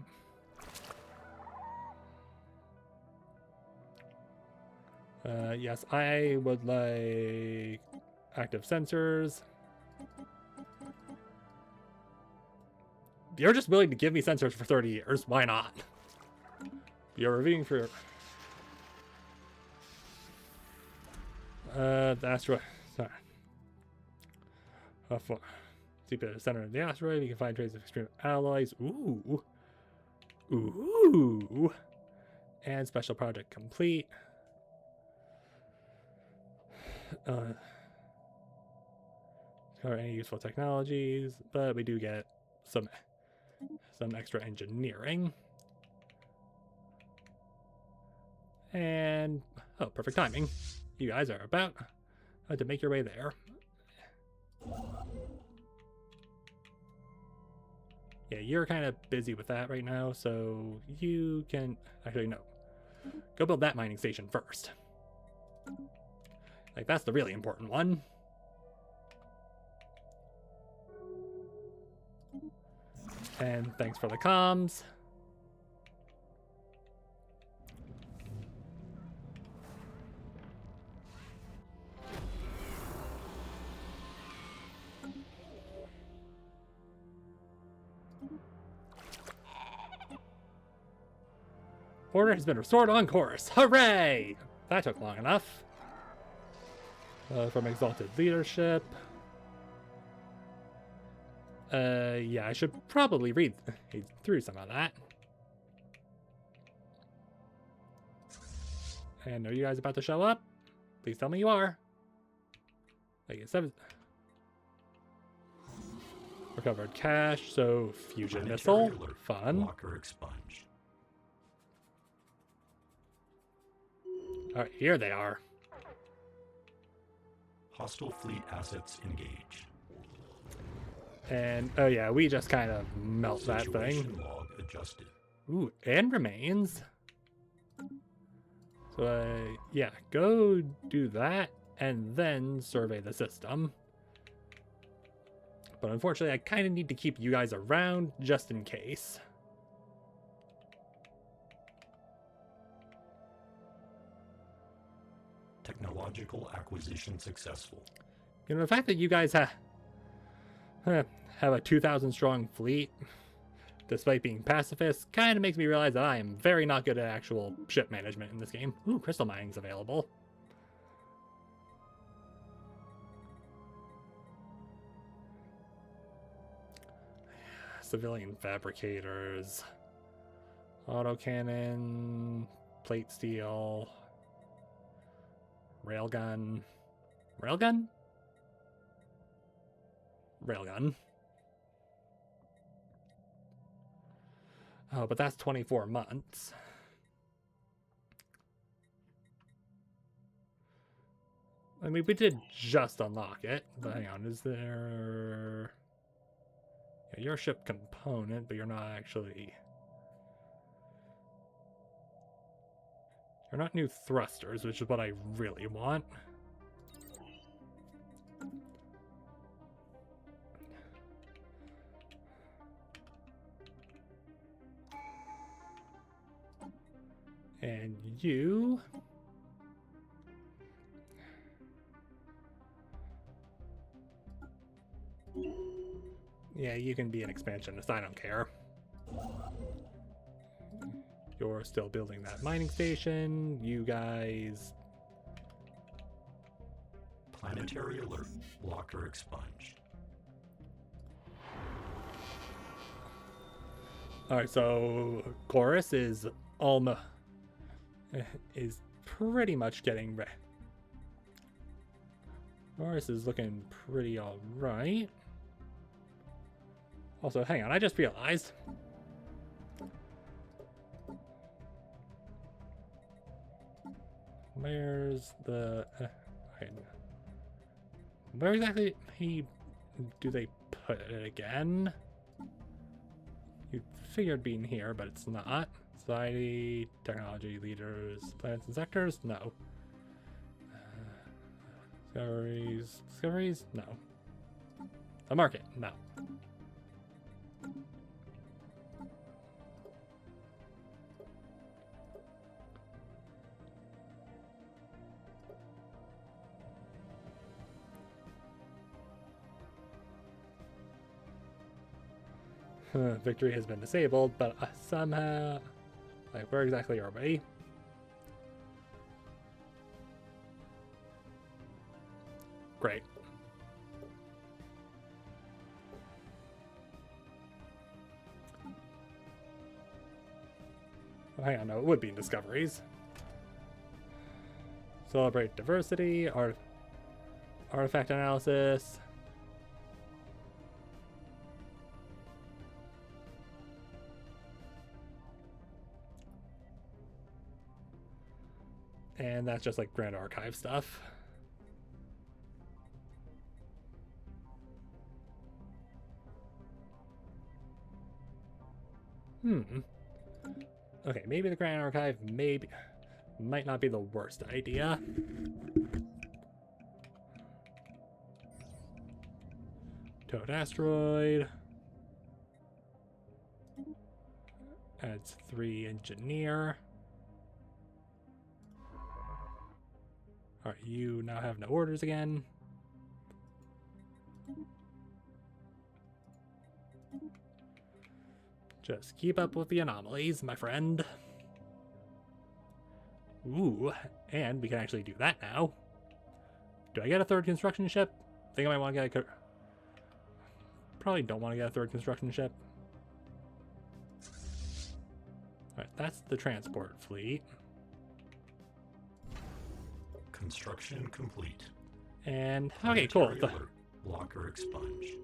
Yes, I would like active sensors. You're just willing to give me sensors for 30 years. Why not? You're reviewing for... the asteroid... Sorry. Deep at the center of the asteroid, you can find traces of extreme alloys. Ooh. Ooh. And special project complete. Cover any useful technologies, but we do get some extra engineering. And oh, perfect timing. You guys are about to make your way there. Yeah, you're kind of busy with that right now, so you can actually no. Go build that mining station first. Like, that's the really important one. And thanks for the comms. Order has been restored on course. Hooray! That took long enough. From exalted leadership. Yeah, I should probably read through some of that. And are you guys about to show up? Please tell me you are. Like 7. Recovered cache, so fusion missile. Fun. Locker expunged. Alright, here they are. Hostile fleet assets engaged. And, oh yeah, we just kind of melt that Situation thing. log adjusted. Ooh, and remains. So, yeah, go do that, and then survey the system. But unfortunately, I kind of need to keep you guys around, just in case. Technological acquisition successful. You know, the fact that you guys have a 2,000 strong fleet, despite being pacifists, kind of makes me realize that I am very not good at actual ship management in this game. Ooh, crystal mining's available. Civilian fabricators. Autocannon, plate steel, railgun. Railgun? Railgun. Oh, but that's 24 months. I mean, we did just unlock it, but hang on, is there... Yeah, you're a ship component, but you're not actually... You're not new thrusters, which is what I really want. And you... Yeah, you can be an expansionist. I don't care. You're still building that mining station. You guys... Planetary alert. Blocker expunged. Alright, so Chorus is almost... is pretty much getting ready. Chorus is looking pretty alright. Also, hang on, I just realized... Where's the... okay. Where exactly do they put it again? You figured being here, but it's not. Society, technology, leaders, planets and sectors? No. Discoveries? Discoveries? No. The market? No. Victory has been disabled, but somehow... Like, where exactly are we? Great. Oh, hang on, no, it would be in discoveries. Celebrate diversity, artifact analysis. And that's just like Grand Archive stuff. Okay, maybe the Grand Archive might not be the worst idea. Toad asteroid. Adds 3 engineer. Alright, you now have no orders again. Just keep up with the anomalies, my friend. Ooh, and we can actually do that now. Do I get a third construction ship? I think I might want to get a... Probably don't want to get a third construction ship. Alright, that's the transport fleet. Construction complete. And, okay, cool. Blocker expunged.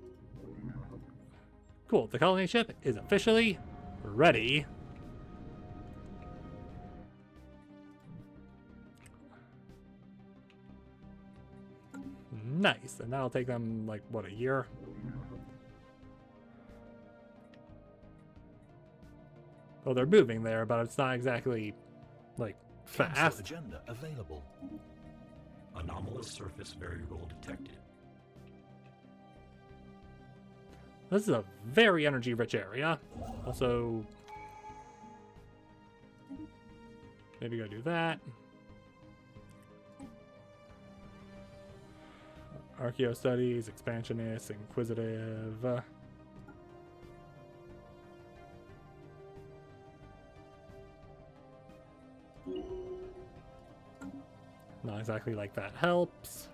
Cool, the colony ship is officially ready. Nice, and that'll take them, like, what, a year? Well, they're moving there, but it's not exactly, like, Cancel fast. agenda available. Anomalous surface variable detected. This is a very energy-rich area. Also, maybe go do that. Archaeo studies, expansionist, inquisitive. Not exactly like that helps.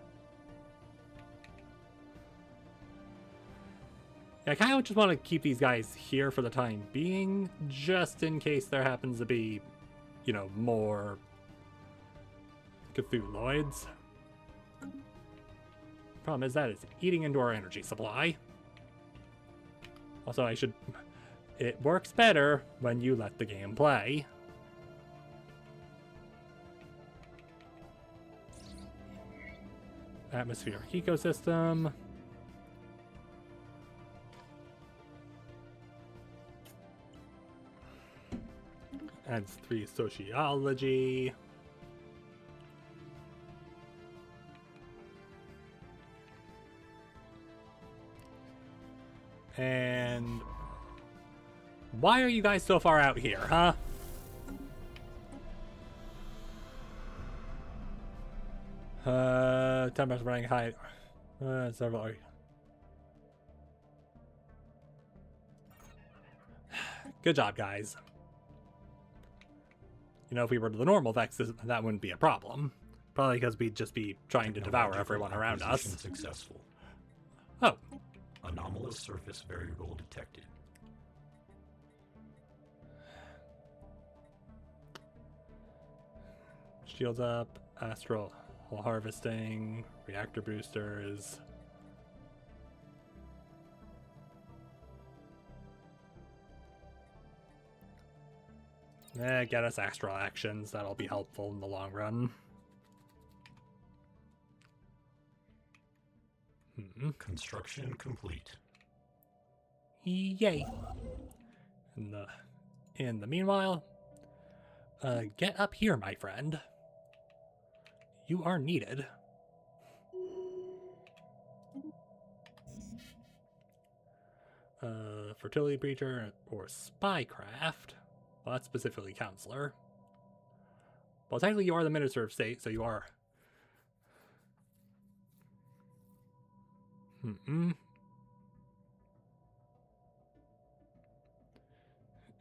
Yeah, I kind of just want to keep these guys here for the time being, just in case there happens to be, you know, more Cthulhuoids. Problem is that it's eating into our energy supply. Also, it works better when you let the game play. Atmospheric ecosystem. Adds 3 sociology. And why are you guys so far out here, huh? Temperatures running high. Several. Good job, guys. You know, if we were to the normal vexes, that wouldn't be a problem. Probably because we'd just be trying to devour everyone around us. Acquisition successful. Oh. Anomalous surface variable detected. Shields up, astral harvesting, reactor boosters. Get us astral actions. That'll be helpful in the long run. Construction complete. Yay! In the meanwhile, get up here, my friend. You are needed. Fertility breacher or spycraft. Well, that's specifically counselor. Well, technically you are the minister of state, so you are.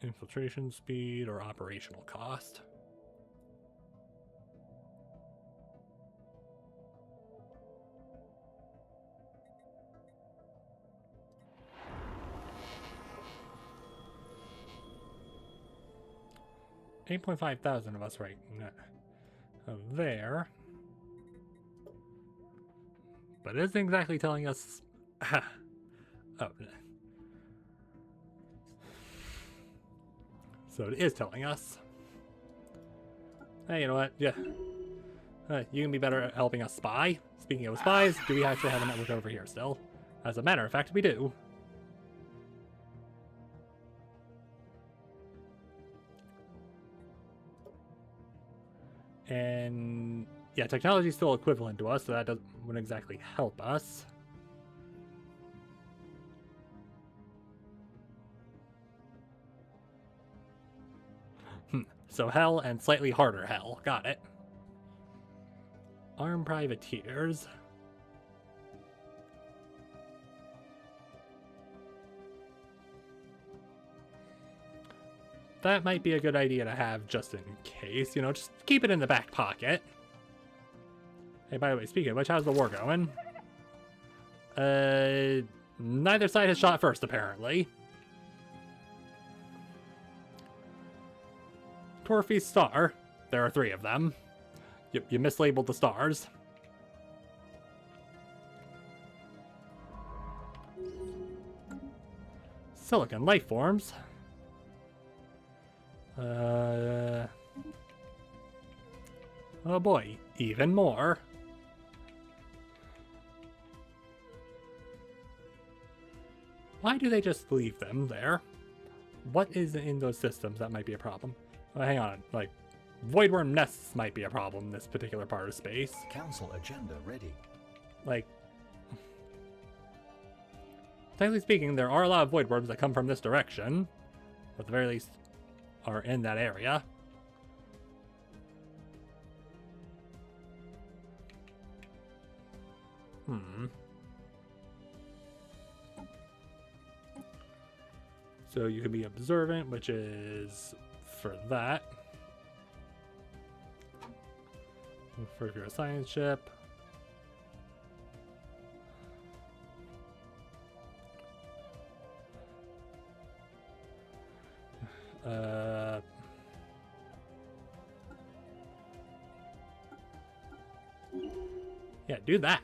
Infiltration speed or operational cost. $8,500 of us right now. There. But it isn't exactly telling us. Oh. So it is telling us. Hey, you know what? Yeah. You can be better at helping us spy. Speaking of spies, do we actually have a network over here still? As a matter of fact, we do. And yeah, technology is still equivalent to us, so that wouldn't exactly help us. So hell and slightly harder hell. Got it. Armed privateers. That might be a good idea to have just in case, you know, just keep it in the back pocket. Hey, by the way, speaking of which, how's the war going? Neither side has shot first, apparently. Torfi's star. There are 3 of them. You mislabeled the stars. Silicon life forms. Oh boy, even more. Why do they just leave them there? What is in those systems that might be a problem? Oh, hang on, like, voidworm nests might be a problem in this particular part of space. Council agenda ready. Like, technically speaking, there are a lot of voidworms that come from this direction. At the very least, are in that area. So you can be observant, which is for that. For your science ship. Yeah, do that.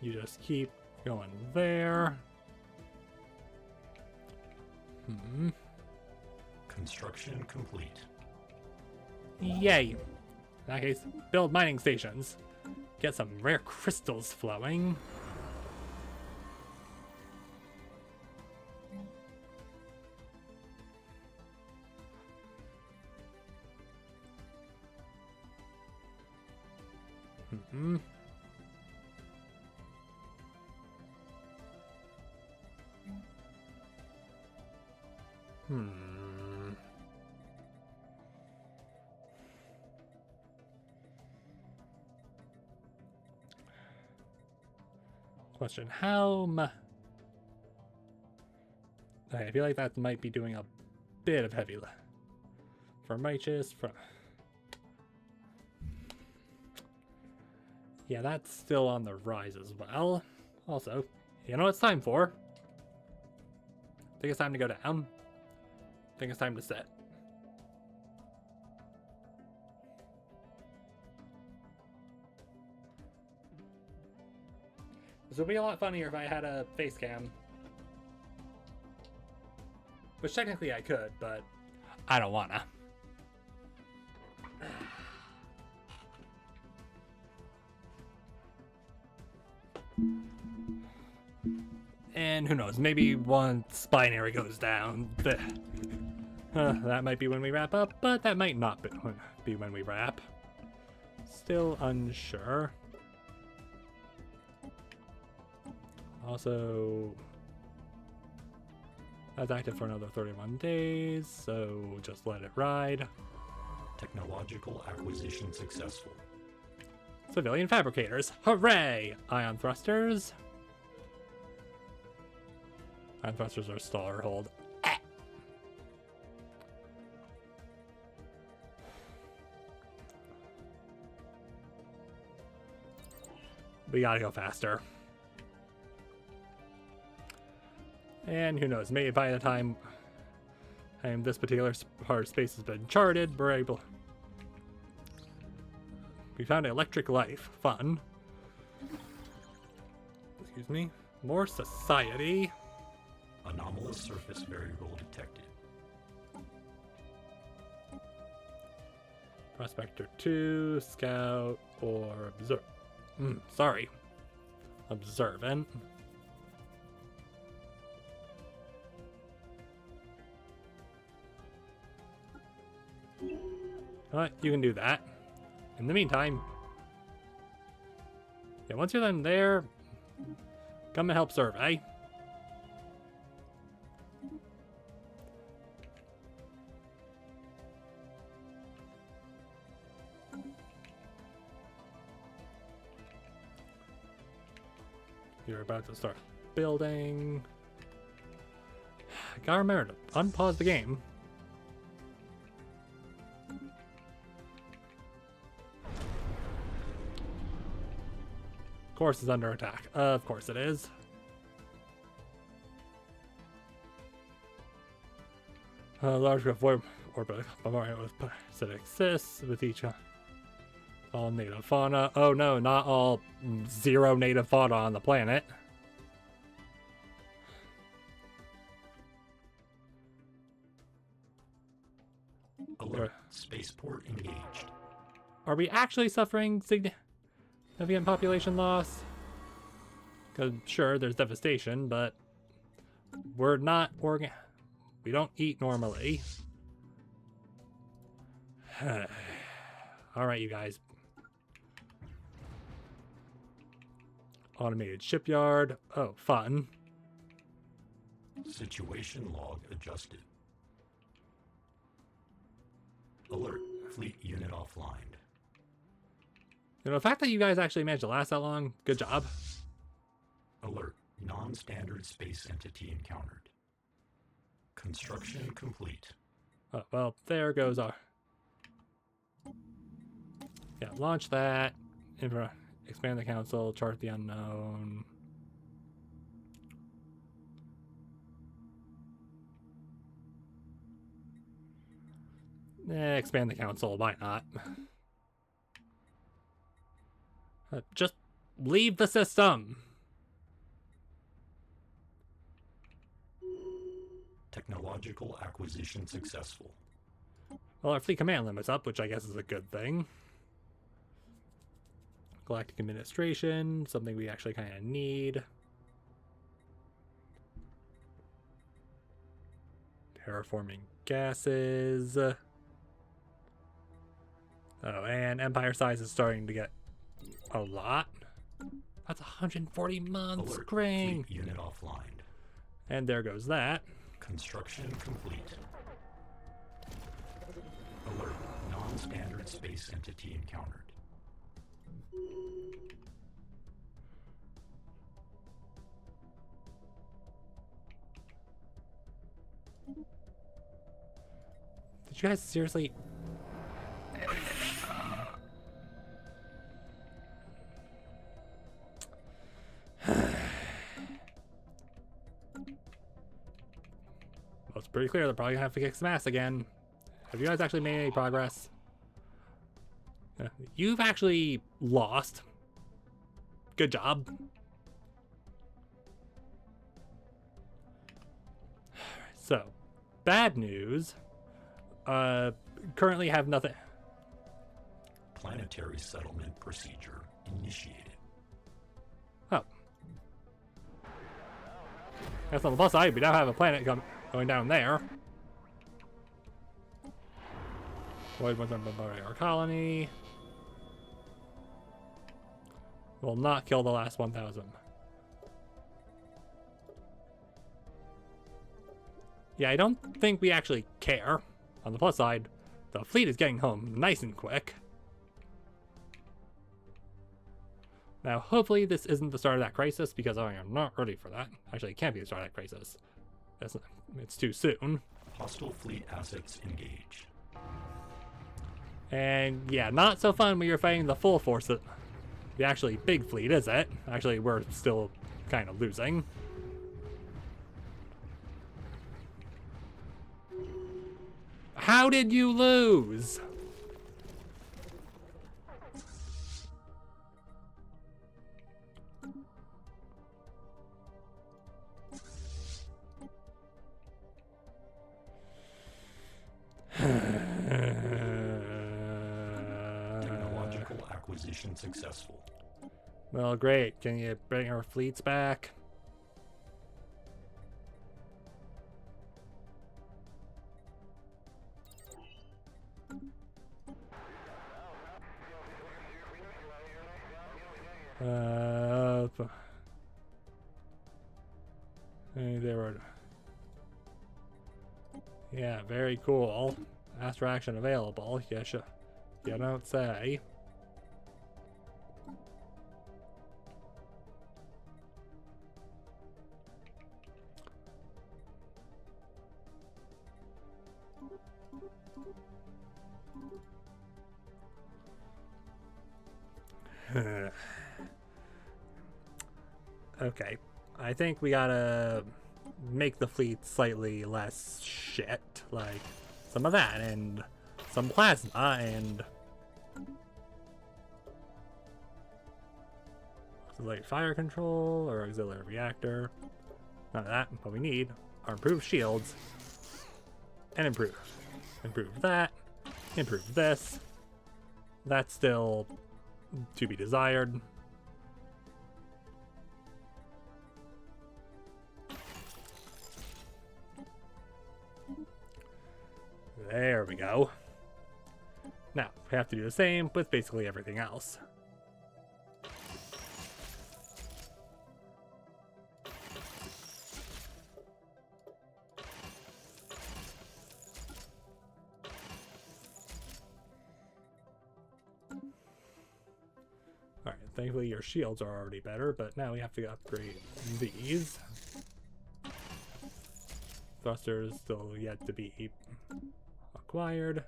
You just keep going there. Construction complete. Yay! In that case, build mining stations. Get some rare crystals flowing. Question, how much? Okay, I feel like that might be doing a bit of heavy lift. From righteous, from... Yeah, that's still on the rise as well. Also, you know what it's time for? I think it's time to go down. I think it's time to set. This would be a lot funnier if I had a face cam. Which technically I could, but I don't wanna. And who knows, maybe once binary goes down, that might be when we wrap up, but that might not be when we wrap. Still unsure. Also, that's active for another 31 days, so just let it ride. Technological acquisition successful. Civilian fabricators, hooray! Ion thrusters. Ion thrusters are stall or hold. We gotta go faster. And who knows, maybe by the time this particular part of space has been charted, we're able... We found electric life. Fun. Excuse me. More society. Anomalous surface variable detected. Prospector 2, Scout, or Observe. Sorry. Observant. Alright, you can do that. In the meantime, yeah, once you're done there, come and help survey. You're about to start building. Gotta remember to unpause the game. Of course it's under attack. Of course it is. Large void orbit bombardment with parasitic cysts with each all native fauna. Oh no, not all zero native fauna on the planet. Alert. Spaceport engaged. Are we actually suffering significant population loss? Because sure, there's devastation, but we're not we don't eat normally. All right, you guys. Automated shipyard. Oh, fun. Situation log adjusted. Alert. Fleet unit offline. You know, the fact that you guys actually managed to last that long, good job. Alert. Non-standard space entity encountered. Construction complete. Oh, well, there goes our... Yeah, launch that. Expand the council, chart the unknown. Expand the council, why not? Just leave the system. Technological acquisition successful. Well, our fleet command limit's up, which I guess is a good thing. Galactic administration, something we actually kind of need. Terraforming gases. Oh, and empire size is starting to get a lot. That's 140 months. Alert. Great. Fleet unit offline. And there goes that. Construction complete. Alert. Non-standard space entity encountered. Did you guys seriously? Well, it's pretty clear they're probably gonna have to kick some ass again. Have you guys actually made any progress? You've actually lost. Good job. So, bad news. Currently have nothing. Planetary settlement procedure initiated. Oh. That's on the plus side. We now have a planet going down there. Void 1 bombarding our colony. Will not kill the last 1,000. Yeah, I don't think we actually care. On the plus side, the fleet is getting home nice and quick. Now, hopefully this isn't the start of that crisis, because I am not ready for that. Actually, it can't be the start of that crisis. It's too soon. Hostile fleet assets engaged. And yeah, not so fun when you're fighting the full force of the actually big fleet, is it? Actually, we're still kind of losing. How did you lose? Technological acquisition successful. Well, great. Can you bring our fleets back? They were. Yeah, very cool. Astro action available. Yes, you don't say. Okay, I think we gotta make the fleet slightly less shit, like some of that and some plasma and like fire control or auxiliary reactor. None of that. What we need are improved shields and improve that, improve this. That's still to be desired. There we go. Now, we have to do the same with basically everything else. Alright, thankfully your shields are already better, but now we have to upgrade these. Thrusters still yet to be acquired.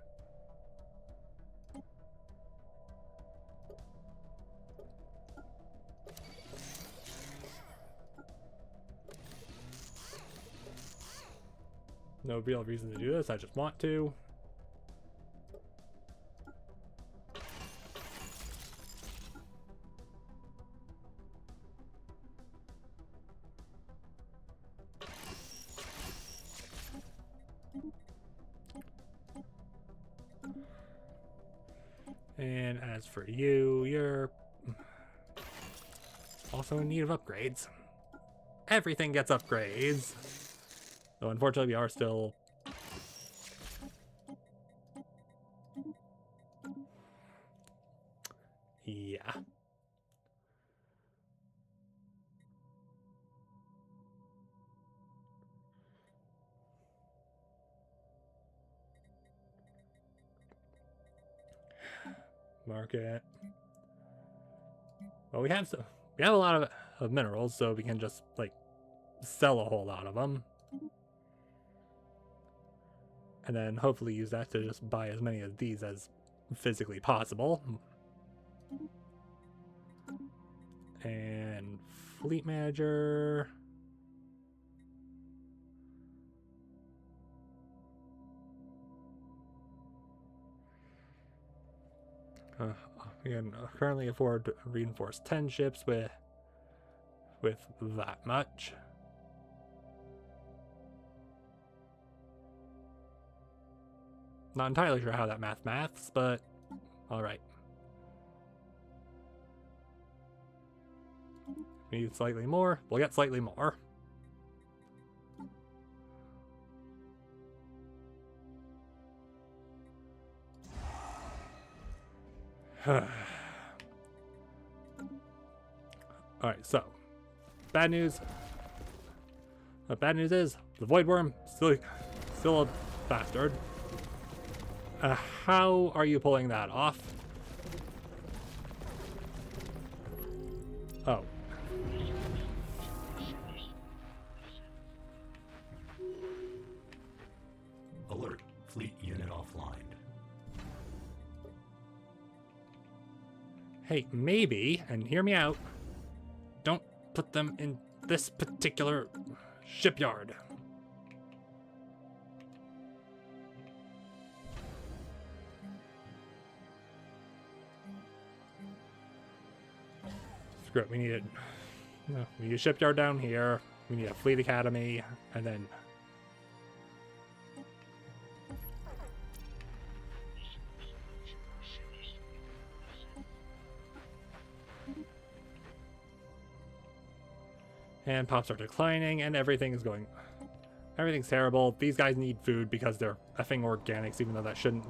No real reason to do this, I just want to. And as for you, you're also in need of upgrades. Everything gets upgrades. Though unfortunately we are still... Yeah. Market. Well, we have a lot of minerals, so we can just like sell a whole lot of them. And then hopefully use that to just buy as many of these as physically possible. And fleet manager. We can currently afford to reinforce 10 ships with that much. Not entirely sure how that maths, but alright. We need slightly more. We'll get slightly more. Alright, so bad news. The bad news is the Void Worm still a bastard. How are you pulling that off? Oh. Alert. Fleet unit offline. Hey, maybe, and hear me out, don't put them in this particular shipyard. Screw it, we need a shipyard down here, we need a fleet academy, and then and pops are declining, and everything's terrible. These guys need food because they're effing organics, even though that shouldn't.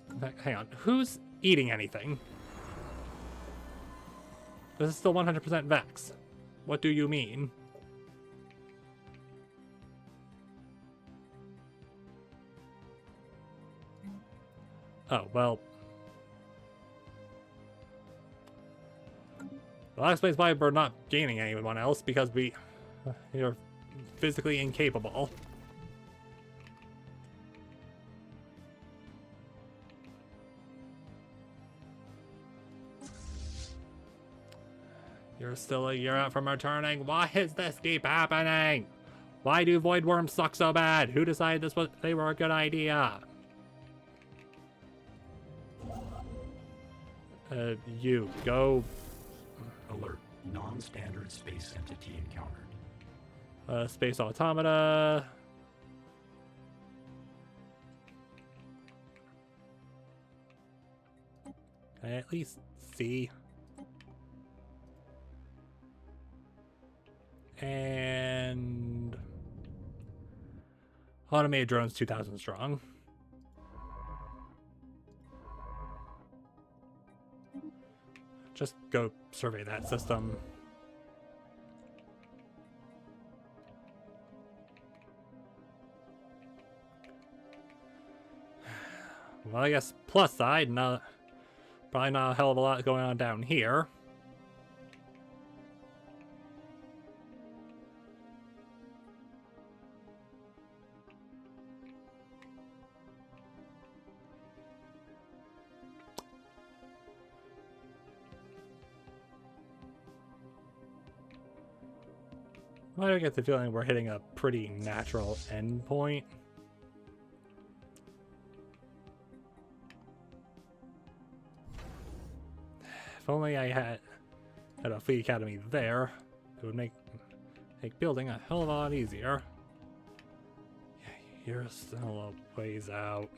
In fact, hang on, who's eating anything? This is still 100% Vex. What do you mean? Oh, well, that explains why we're not gaining anyone else, because you're physically incapable. You're still a year out from returning. Why is this keep happening? Why do Void Worms suck so bad? Who decided they were a good idea? You go. Alert. Non-standard space entity encountered. Space automata. Can I at least see? And automated drones 2,000 strong. Just go survey that system. Well, I guess plus side, probably not a hell of a lot going on down here. Why do I get the feeling we're hitting a pretty natural endpoint? If only I had a fleet academy there, it would make building a hell of a lot easier. Yeah, you're still a ways out.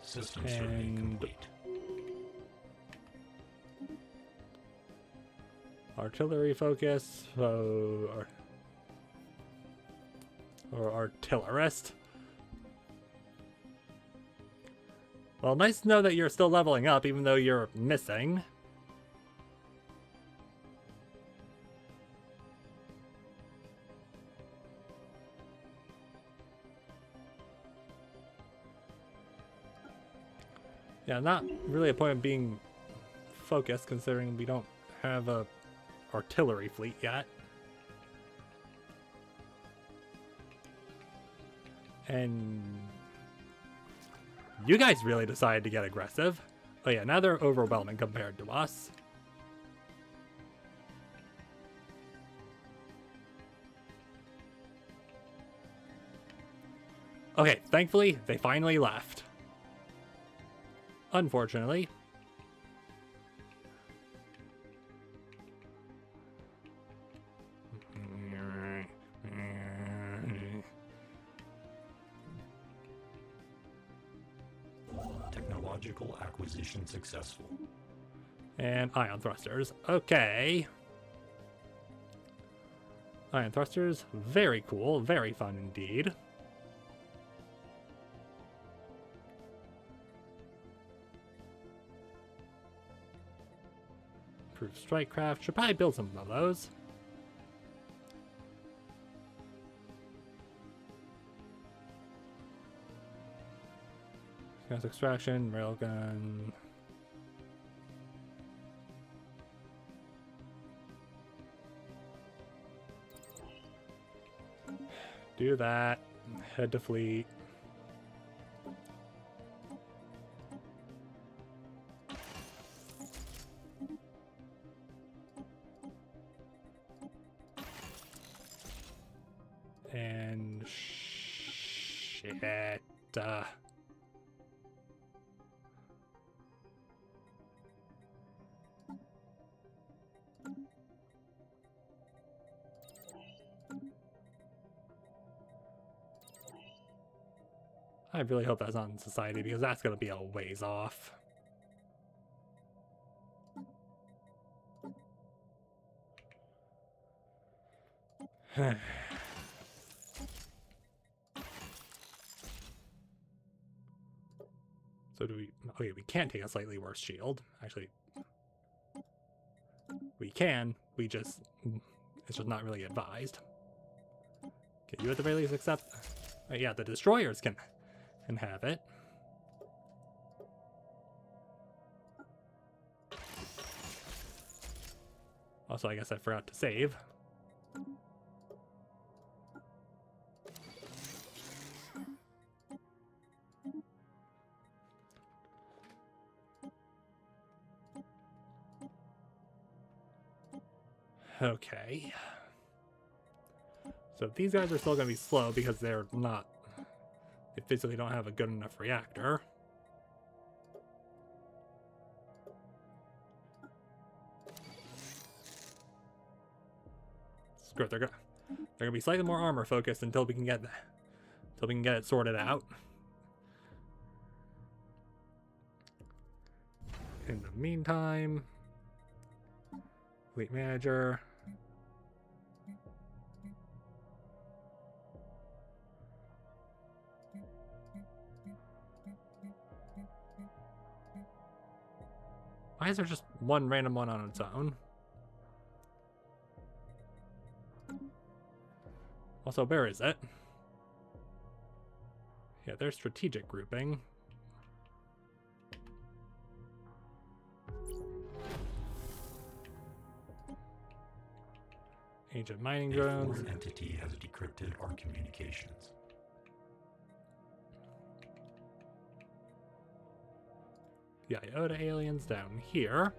System survey complete. Artillery focus, or artillerist. Well, nice to know that you're still leveling up, even though you're missing. Yeah, not really a point of being focus considering we don't have a artillery fleet yet. And you guys really decided to get aggressive. Oh yeah, now they're overwhelming compared to us. Okay, thankfully, they finally left. Unfortunately. Technological acquisition successful. And ion thrusters. Okay. Ion thrusters, very cool, very fun indeed. Improved strike craft. Should probably build some of those. Gas extraction, railgun. Do that. Head to fleet. And shit. I really hope that's not in society because that's going to be a ways off. So do we... Okay, we can't take a slightly worse shield. Actually, we can. We just... It's just not really advised. Can you at the very least accept... yeah, the destroyers can have it. Also, I guess I forgot to save. Okay. So these guys are still going to be slow because they're not... They physically don't have a good enough reactor. Screw it, they're gonna be slightly more armor focused until we can get it sorted out. In the meantime, fleet manager. Why is there just one random one on its own? Also, where is it? Yeah, there's strategic grouping. Ancient mining drones. A foreign entity has decrypted our communications. The Iota aliens down here.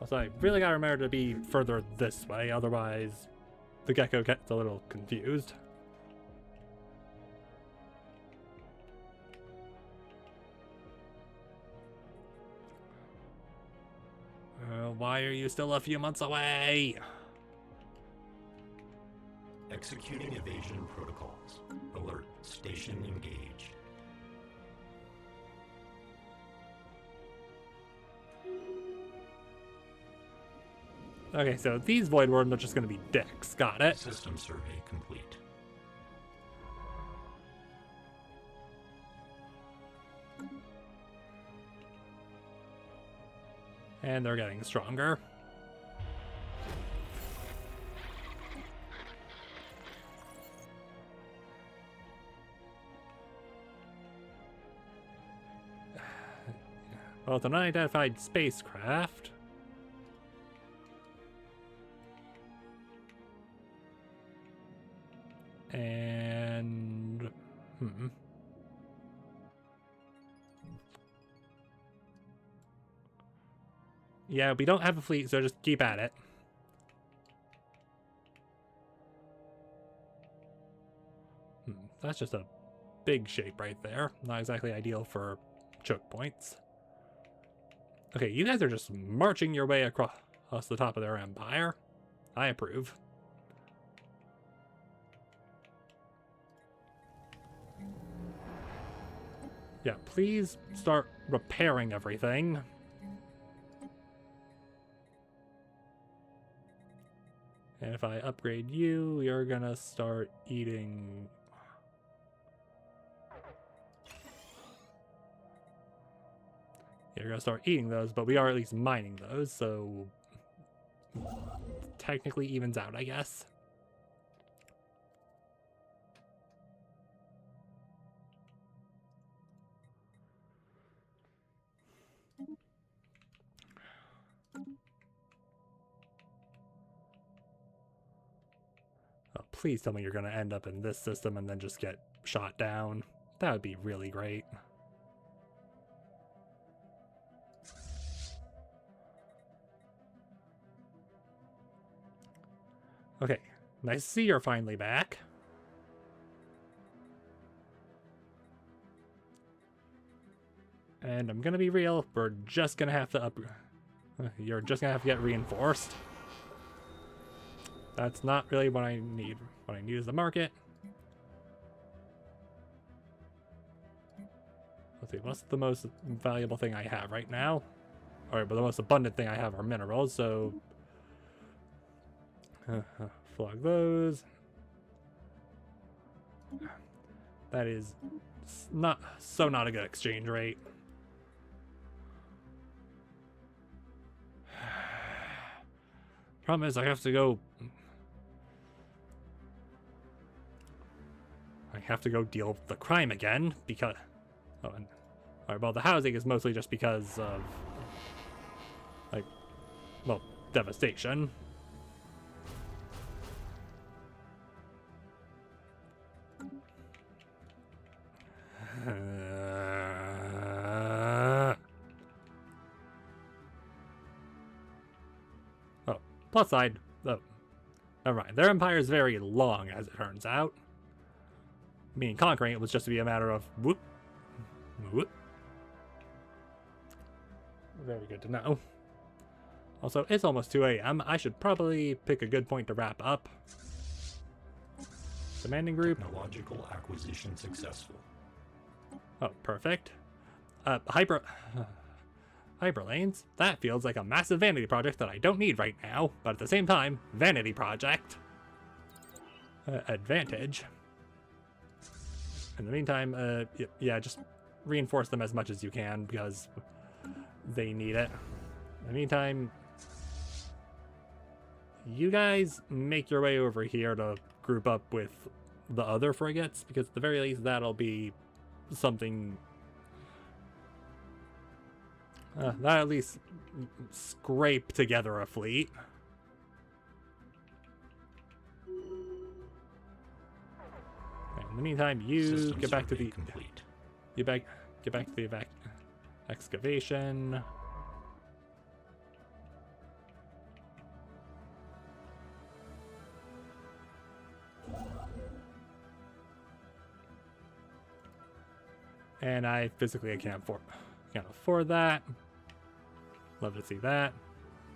Also, I really gotta remember to be further this way, otherwise the gecko gets a little confused. Why are you still a few months away? Executing evasion protocols. Alert. Station engaged. Okay, so these void worms are just going to be dicks. Got it. System survey complete. And they're getting stronger. Well, it's an unidentified spacecraft. And... Yeah, we don't have a fleet, so just keep at it. That's just a big shape right there. Not exactly ideal for choke points. Okay, you guys are just marching your way across the top of their empire. I approve. Yeah, please start repairing everything. And if I upgrade you, you're gonna start eating... Yeah, you're gonna start eating those, but we are at least mining those, so... technically evens out, I guess. Oh, please tell me you're gonna end up in this system and then just get shot down. That would be really great. Okay, nice to see you're finally back. And I'm gonna be real, we're just gonna have to you're just gonna have to get reinforced. That's not really what I need. What I need is the market. Let's see, what's the most valuable thing I have right now? Alright, but the most abundant thing I have are minerals, so... flog those. That is not a good exchange rate. Problem is, I have to go deal with the crime again because. Oh, and alright, well, the housing is mostly just because of, like, well, devastation. Oh, plus side. Oh, never mind. Their empire is very long, as it turns out. Meaning conquering it was just to be a matter of whoop, whoop. Very good to know. Also, it's almost 2 a.m. I should probably pick a good point to wrap up. Demanding group. Technological acquisition successful. Oh, perfect. Hyperlanes? That feels like a massive vanity project that I don't need right now, but at the same time, vanity project. Advantage. In the meantime, yeah, just reinforce them as much as you can because they need it. In the meantime, you guys make your way over here to group up with the other frigates because at the very least that'll be something that at least scrape together a fleet. In the meantime, you get back to the complete. Get back to the excavation. And I physically can't afford that. Love to see that.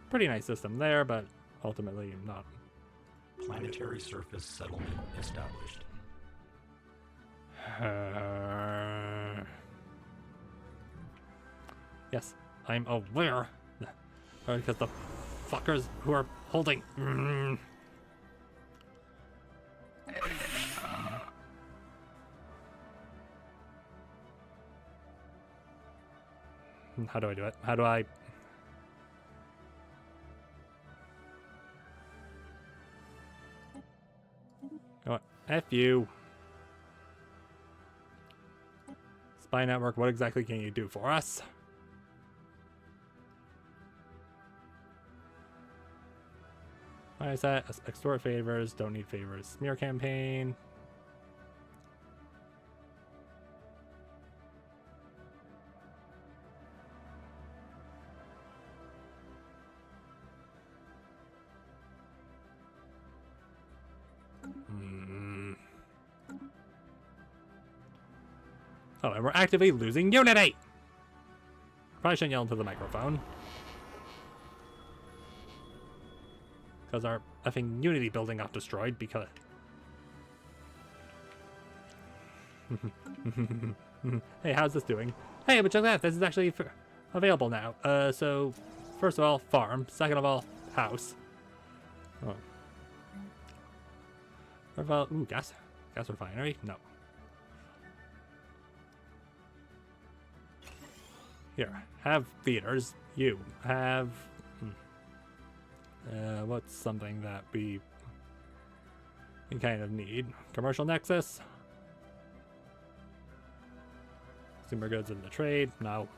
Pretty nice system there, but ultimately not. Planetary surface settlement established. Yes, I'm aware. Because the fuckers who are holding... How do I do it? How do I... You know what? F you. Spy network, what exactly can you do for us? Why is that? Extort favors, don't need favors. Smear campaign. Oh, and we're actively losing unity! Probably shouldn't yell into the microphone. Because our effing unity building got destroyed because... Hey, how's this doing? Hey, but check that, this is actually available now. So, first of all, farm. Second of all, house. Oh. Third of all, ooh, gas refinery? No. Here, have theaters. You have... what's something that we kind of need? Commercial nexus? Consumer goods in the trade? No.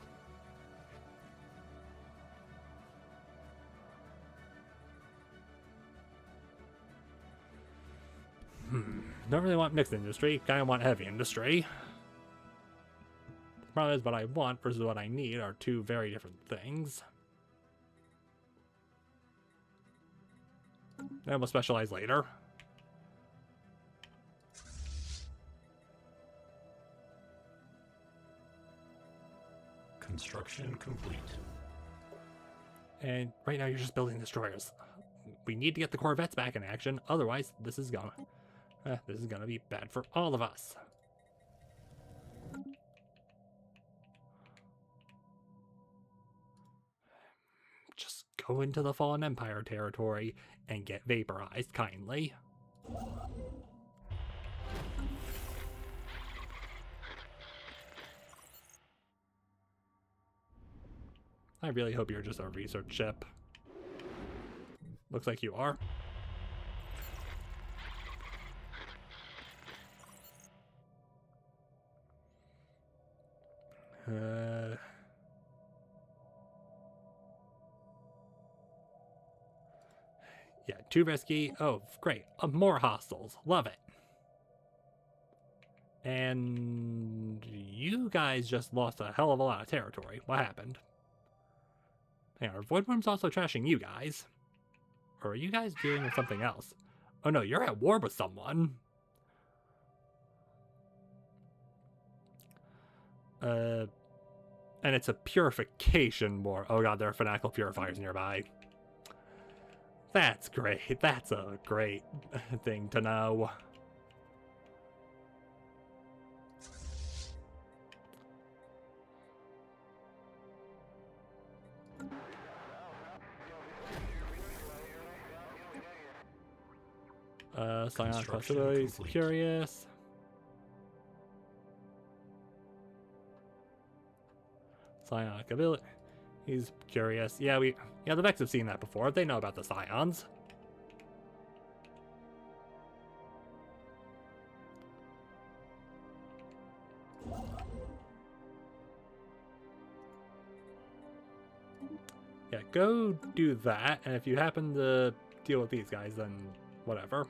Don't really want mixed industry. Kind of want heavy industry. The problem is what I want versus what I need are two very different things. And we'll specialize later. Construction complete. And right now you're just building destroyers. We need to get the Corvettes back in action, otherwise this is gonna be bad for all of us. Just go into the Fallen Empire territory and get vaporized kindly. I really hope you're just a research ship. Looks like you are. Yeah, too risky. Oh, great. More hostiles. Love it. And you guys just lost a hell of a lot of territory. What happened? Hang on, are Voidworms also trashing you guys? Or are you guys dealing with something else? Oh no, you're at war with someone. And it's a purification war. Oh god, there are fanatical purifiers nearby. That's great. That's a great thing to know. Psionic possibilities, curious. Psionic ability. He's curious. Yeah, the Vex have seen that before. They know about the Scions. Yeah, go do that, and if you happen to deal with these guys, then whatever.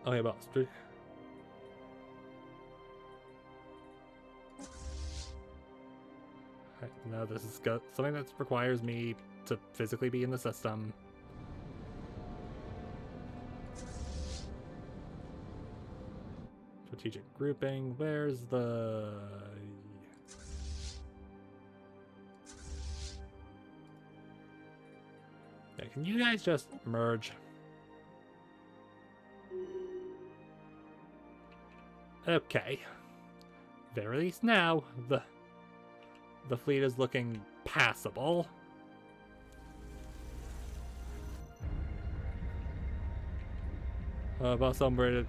Okay, boss. No, this is something that requires me to physically be in the system. Strategic grouping. Where's the... Yeah, can you guys just merge? Okay. Very least now, the fleet is looking passable. About somewhere to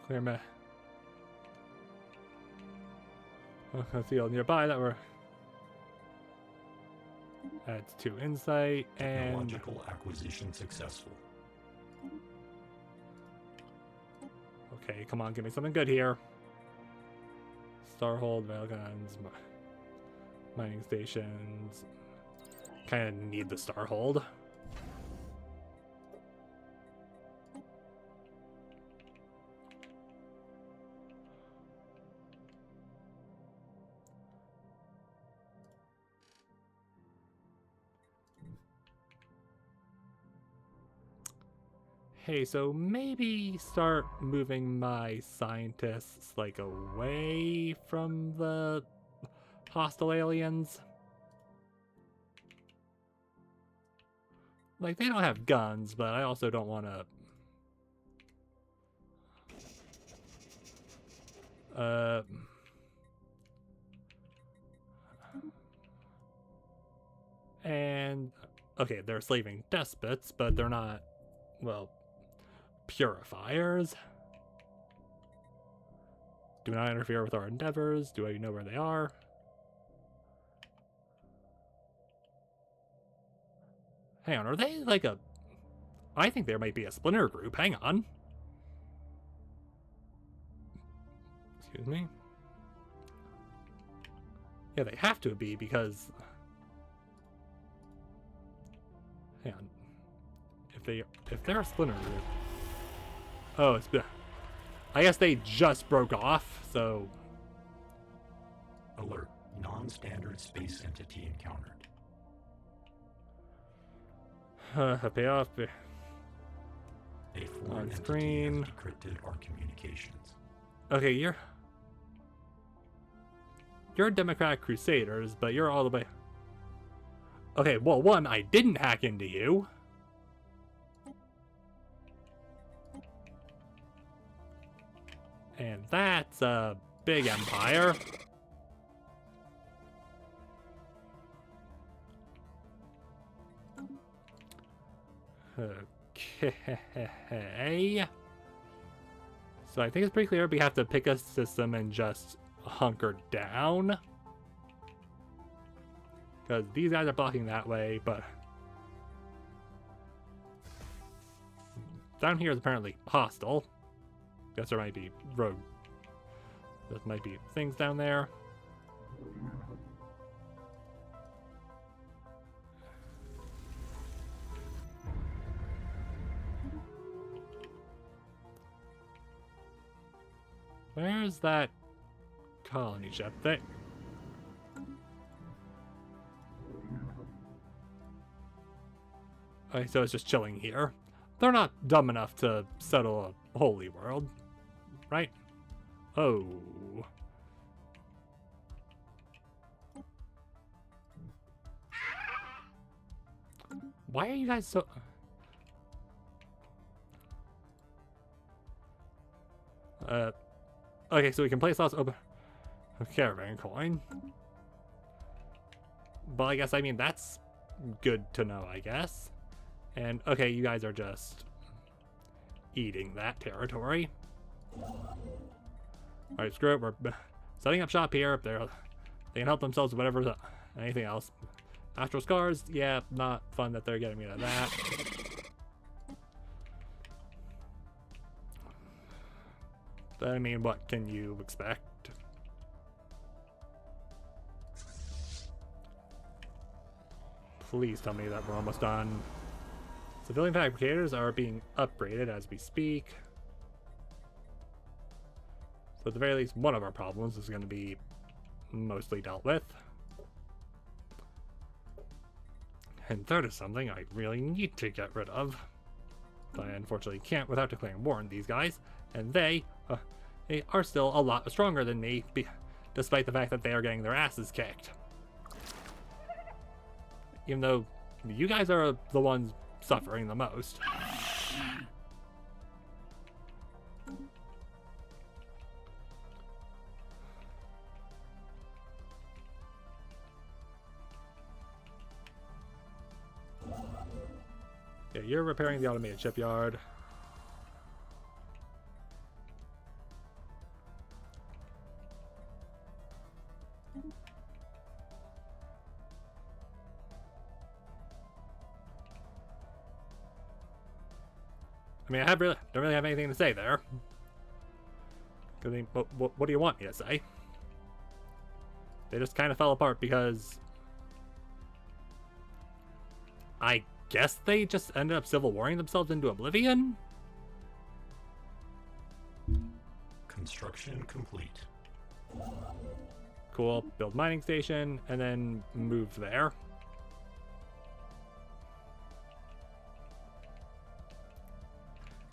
clear me. A field nearby that we're... Adds 2 insight and Technological acquisition successful. okay, come on, give me something good here. Starhold, railguns, mining stations. Kind of need the Starhold. Hey, so maybe start moving my scientists, like, away from the hostile aliens. Like, they don't have guns, but I also don't want to... And... Okay, they're slaving despots, but they're not, well... Purifiers. Do not interfere with our endeavors. Do I know where they are? Hang on, are they like a... I think there might be a splinter group. Hang on. Excuse me. Yeah, they have to be because... Hang on. If they're a splinter group... Oh, it's... I guess they just broke off, so... Alert. Non-standard space entity encountered. Pay off. A foreign On entity screen. has decrypted our communications. Okay, you're Democratic Crusaders, but you're all the way... Okay, well, one, I didn't hack into you. And that's a big empire. Okay. So I think it's pretty clear we have to pick a system and just hunker down. Because these guys are blocking that way, but... Down here is apparently hostile. Guess there might be rogue. There might be things down there. Where's that colony ship thing? Okay, so it's just chilling here. They're not dumb enough to settle a holy world, right? Oh. Why are you guys so... Okay, so we can place lots open a caravan coin. But I guess, I mean, that's good to know, I guess. And, okay, you guys are just eating that territory. Alright, screw it, we're setting up shop here. They can help themselves with whatever, anything else. Astral Scars, yeah, not fun that they're getting rid of that. But, I mean, what can you expect? Please tell me that we're almost done. Civilian fabricators are being upgraded as we speak. So at the very least, one of our problems is going to be mostly dealt with. And third is something I really need to get rid of. But I unfortunately can't without declaring war on these guys. And they are still a lot stronger than me, despite the fact that they are getting their asses kicked. Even though you guys are the ones suffering the most. Yeah, you're repairing the automated shipyard. I mean, don't really have anything to say there. I mean, what do you want me to say? They just kind of fell apart because I guess they just ended up civil warring themselves into oblivion? Construction complete. Cool. Build mining station and then move there.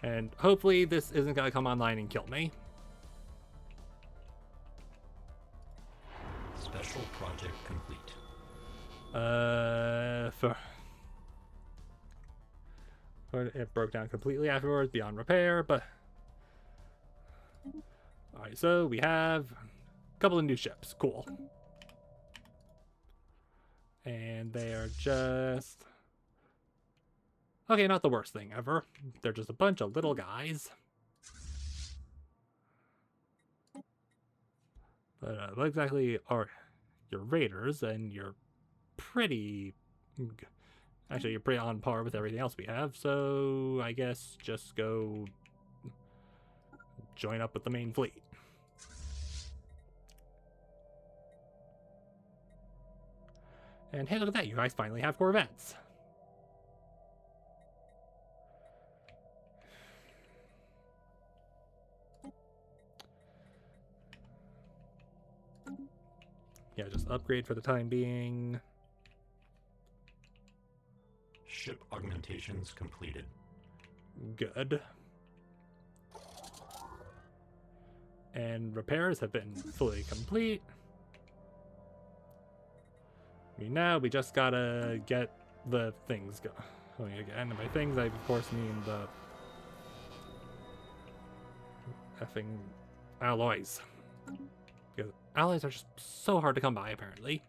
And hopefully this isn't going to come online and kill me. Special project complete. It broke down completely afterwards, beyond repair, but... Alright, so we have a couple of new ships. Cool. And they are just... Okay, not the worst thing ever. They're just a bunch of little guys. But what exactly are your raiders? And you're pretty... Actually, you're pretty on par with everything else we have, so I guess just go join up with the main fleet. And hey, look at that, you guys finally have corvettes. Yeah, just upgrade for the time being. Ship augmentations completed. Good. And repairs have been fully complete. Now we just gotta get the things going again. And by things, I of course mean the effing alloys. Because alloys are just so hard to come by, apparently.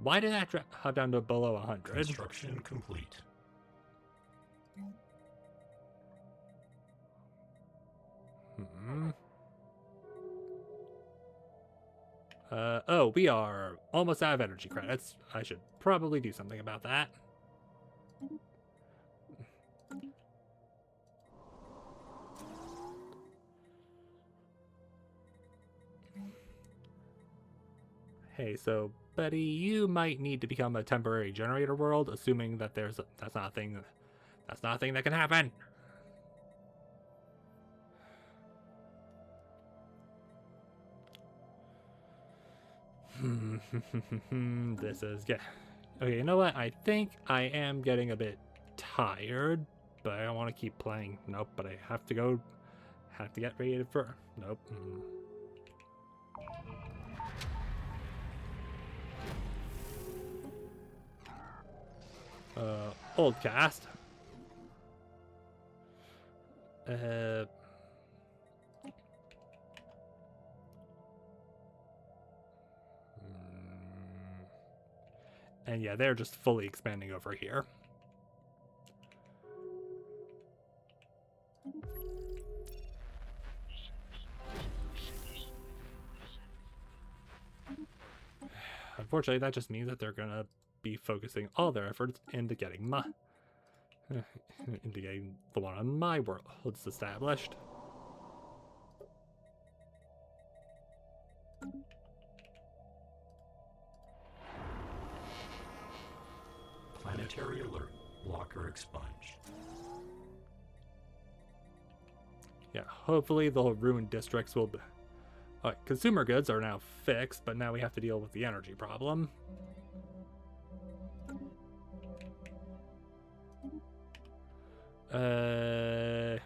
Why did that drop down to below 100? Construction complete. Oh, we are almost out of energy credits. I should probably do something about that. Hey, so Betty, you might need to become a temporary generator world, assuming that that's not a thing that can happen. This is okay. You know what? I think I am getting a bit tired, but I don't want to keep playing. Nope. But I have to go. Have to get ready for. Nope. Old cast. And yeah, they're just fully expanding over here. Unfortunately, that just means that they're gonna be focusing all their efforts into getting the one on my world established. Planetary alert. Blocker expunged. Yeah, hopefully the ruined districts will be... consumer goods are now fixed, but now we have to deal with the energy problem. A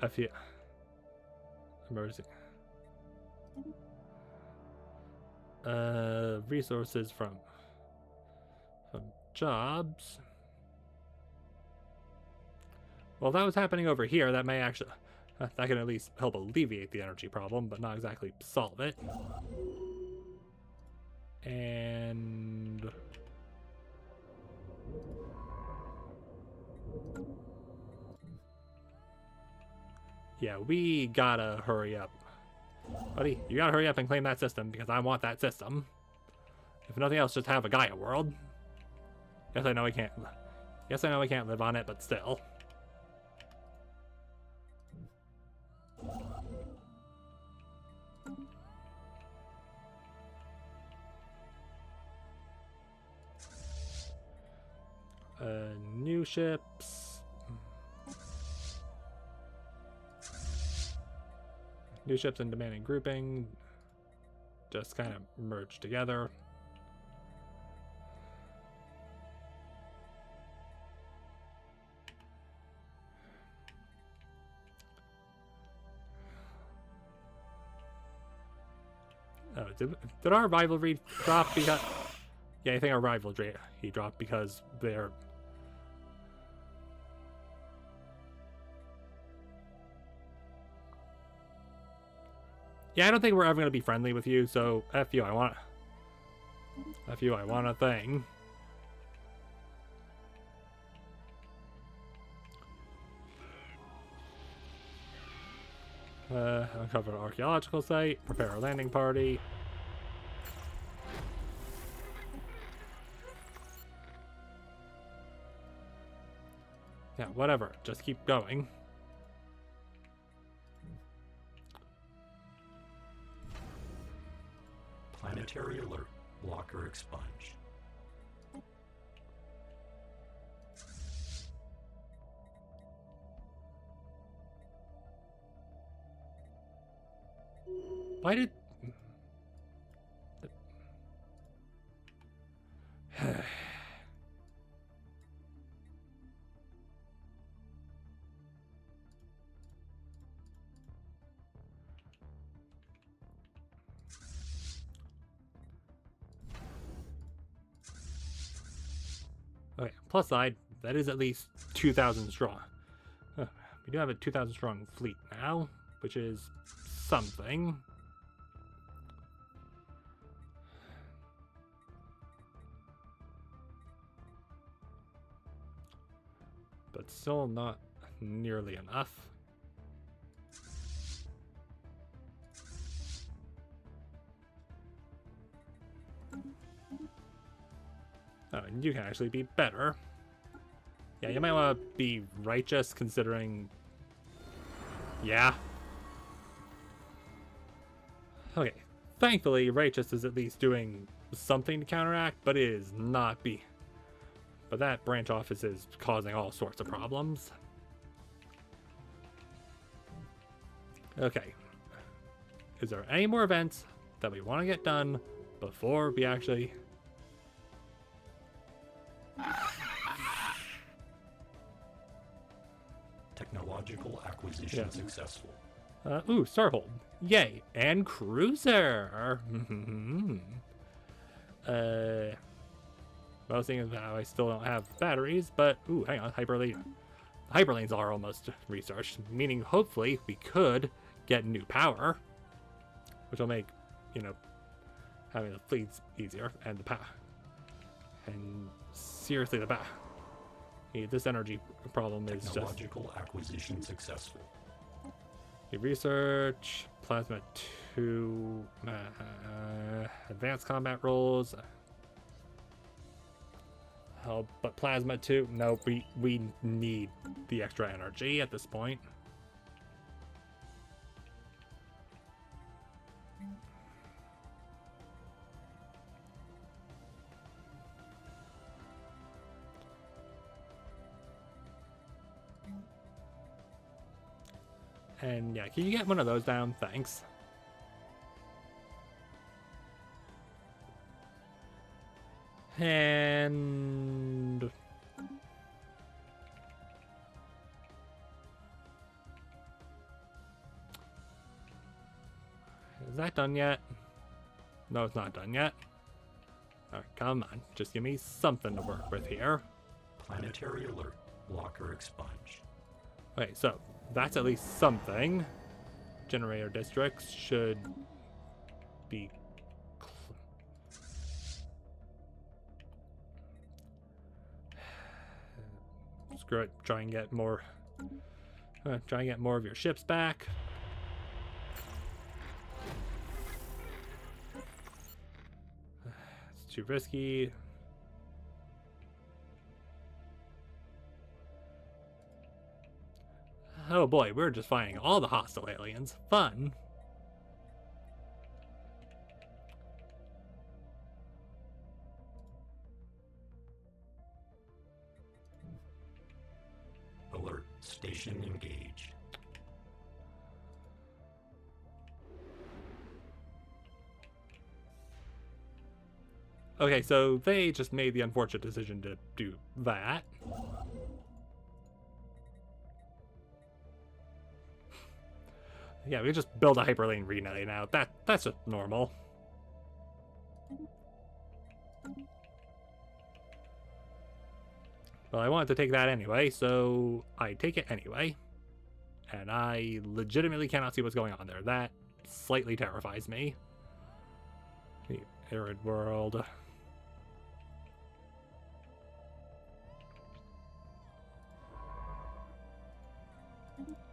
few... Emergency. Resources from jobs. Well, if that was happening over here, that may actually... that can at least help alleviate the energy problem, but not exactly solve it. And... yeah, we gotta hurry up Buddy, you gotta hurry up and claim that system because I want that system. If nothing else, just have a Gaia world. Yes, I know we can't. Yes, I know we can't live on it, but still. New ships. New ships and demanding grouping. Just kind of merge together. Oh, did our rivalry drop because... Yeah, I think our rivalry he dropped because they're... Yeah, I don't think we're ever going to be friendly with you, so F you, I want a thing. Uncover an archaeological site, prepare a landing party. Yeah, whatever, just keep going. Planetary alert. Blocker expunged. Why did... Okay, plus side, that is at least 2,000 strong. We do have a 2,000 strong fleet now, which is something. But still not nearly enough. Oh, and you can actually be better. Yeah, you might want to be righteous considering... Yeah. Okay, thankfully righteous is at least doing something to counteract, but it is not be... But that branch office is causing all sorts of problems. Okay. Is there any more events that we want to get done before we actually... Technological acquisition successful. Ooh, Starhold. Yay. And Cruiser. Most things now I still don't have batteries, but ooh, hang on, Hyperlane. Hyperlanes are almost researched, meaning hopefully we could get new power, which will make, you know, having the fleets easier and the power. And seriously, the power. This energy problem is just technological acquisition successful. Research, Plasma 2, advanced combat roles. Oh, but Plasma 2, no, we need the extra energy at this point. And yeah, can you get one of those down? Thanks. And is that done yet? No, it's not done yet. Alright, come on. Just give me something to work with here. Planetary alert. Blocker expunged. Okay, so that's at least something. Generator districts should be... Screw it. Try and get more... try and get more of your ships back. Too risky. Oh boy, we're just fighting all the hostile aliens. Fun. Alert. Station engaged. Okay, so they just made the unfortunate decision to do that. Yeah, we just build a hyperlane relay now. That's just normal. Well, I wanted to take that anyway, so I take it anyway. And I legitimately cannot see what's going on there. That slightly terrifies me. The arid world.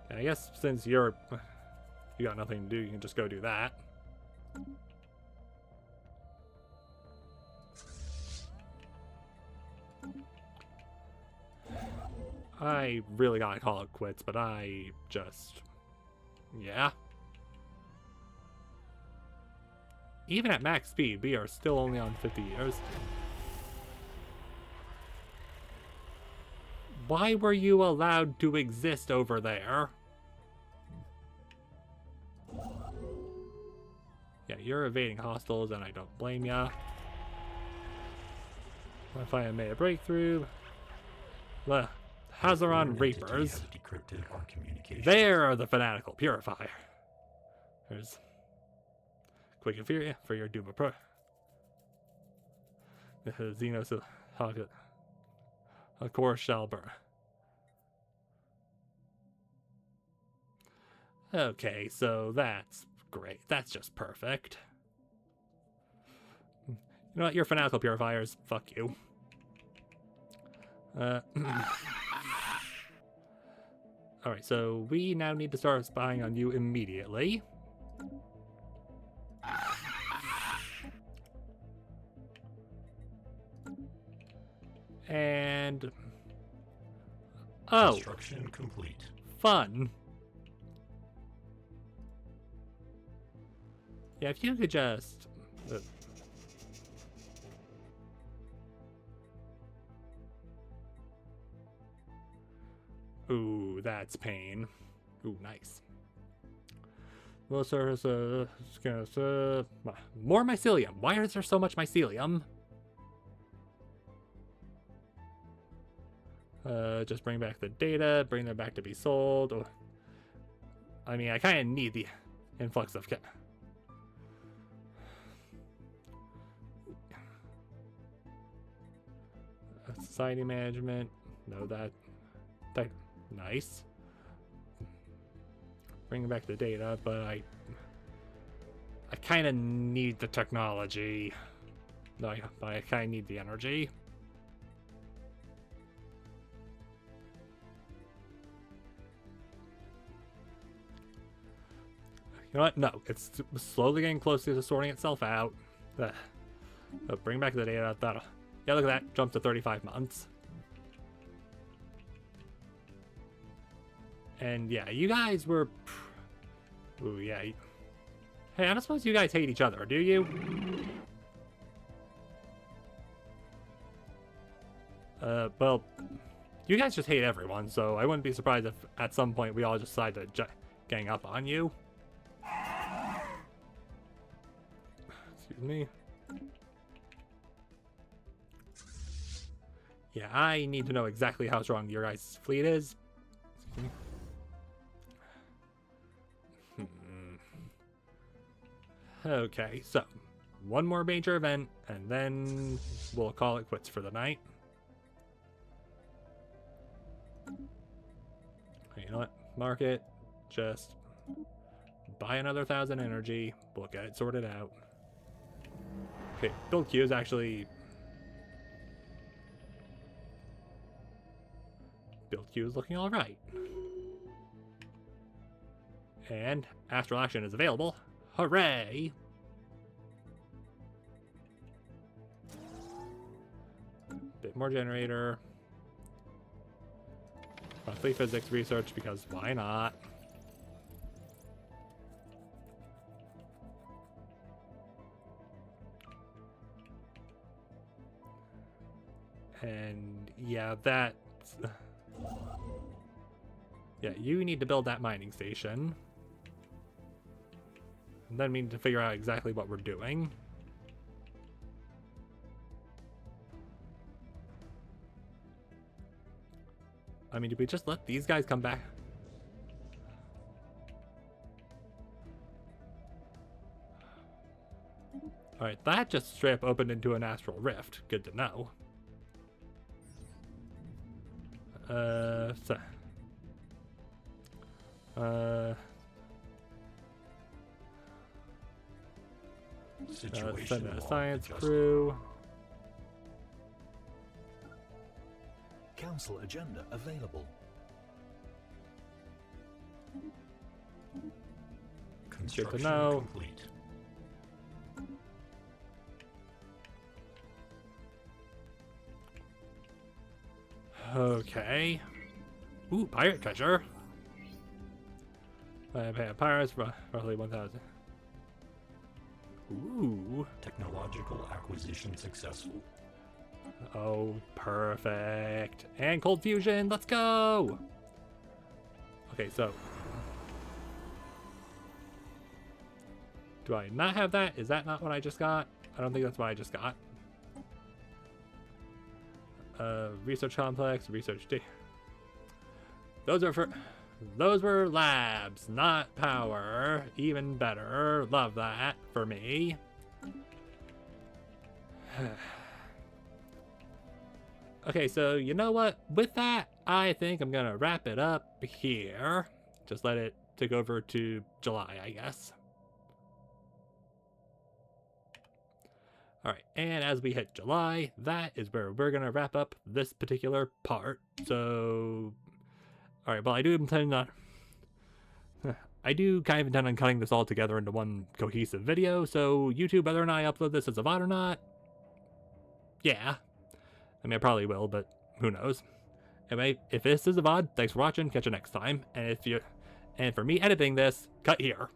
And I guess since you got nothing to do, you can just go do that. I really gotta call it quits, but I just... yeah. Even at max speed, we are still only on 50 years. Why were you allowed to exist over there? Yeah, you're evading hostiles, and I don't blame ya. If I made a breakthrough... the Hazaron Reapers. They're the fanatical purifier. There's quick and furious for your Duma Pro. Xenos of course shall burn. Okay, so that's great. That's just perfect. You know what? You're fanatical purifiers. Fuck you. Alright, so we now need to start spying on you immediately. And... oh! Construction complete. Fun! Yeah, if you could just... ooh, that's pain. Ooh, nice. Well, surface, more mycelium. Why is there so much mycelium? Just bring back the data, bring them back to be sold. Oh, I mean, I kind of need the influx of... society management. No, that nice. Bring back the data, but I kind of need the technology. No, but I kind of need the energy. You know what? No, it's slowly getting closer to sorting itself out. Bring back the data. Yeah, look at that. Jump to 35 months. And yeah, you guys were... ooh, yeah. Hey, I don't suppose you guys hate each other, do you? Well, you guys just hate everyone, so I wouldn't be surprised if at some point we all just decide to gang up on you. Excuse me. Yeah, I need to know exactly how strong your guys' fleet is. Excuse me. Okay, so one more major event, and then we'll call it quits for the night. You know what? Market, just buy another 1,000 energy. We'll get it sorted out. Okay, build queue is actually... build queue is looking alright. And Astral Action is available. Hooray! more generator. Monthly physics research, because why not? And yeah, that's... Yeah, you need to build that mining station. And then we need to figure out exactly what we're doing. I mean, did we just let these guys come back? Alright, that just straight up opened into an astral rift. Good to know. Send a science crew. Council agenda available. Construction know. complete. Okay. Ooh, pirate treasure. I pay pirates for roughly 1,000. Ooh. Technological acquisition successful. Oh, perfect. And cold fusion, let's go! Okay, so... Do I not have that? Is that not what I just got? I don't think that's what I just got. Research complex, research D. Those were labs, not power. Even better. Love that for me. Okay, so you know what? With that, I think I'm gonna wrap it up here. Just let it take over to July, I guess. Alright, and as we hit July, that is where we're gonna wrap up this particular part. So, alright, well, I do intend on... I do kind of intend on cutting this all together into one cohesive video, so YouTube, whether or not I upload this as a VOD or not, yeah. I mean, I probably will, but who knows. Anyway, if this is a VOD, thanks for watching, catch you next time, and for me editing this, cut here.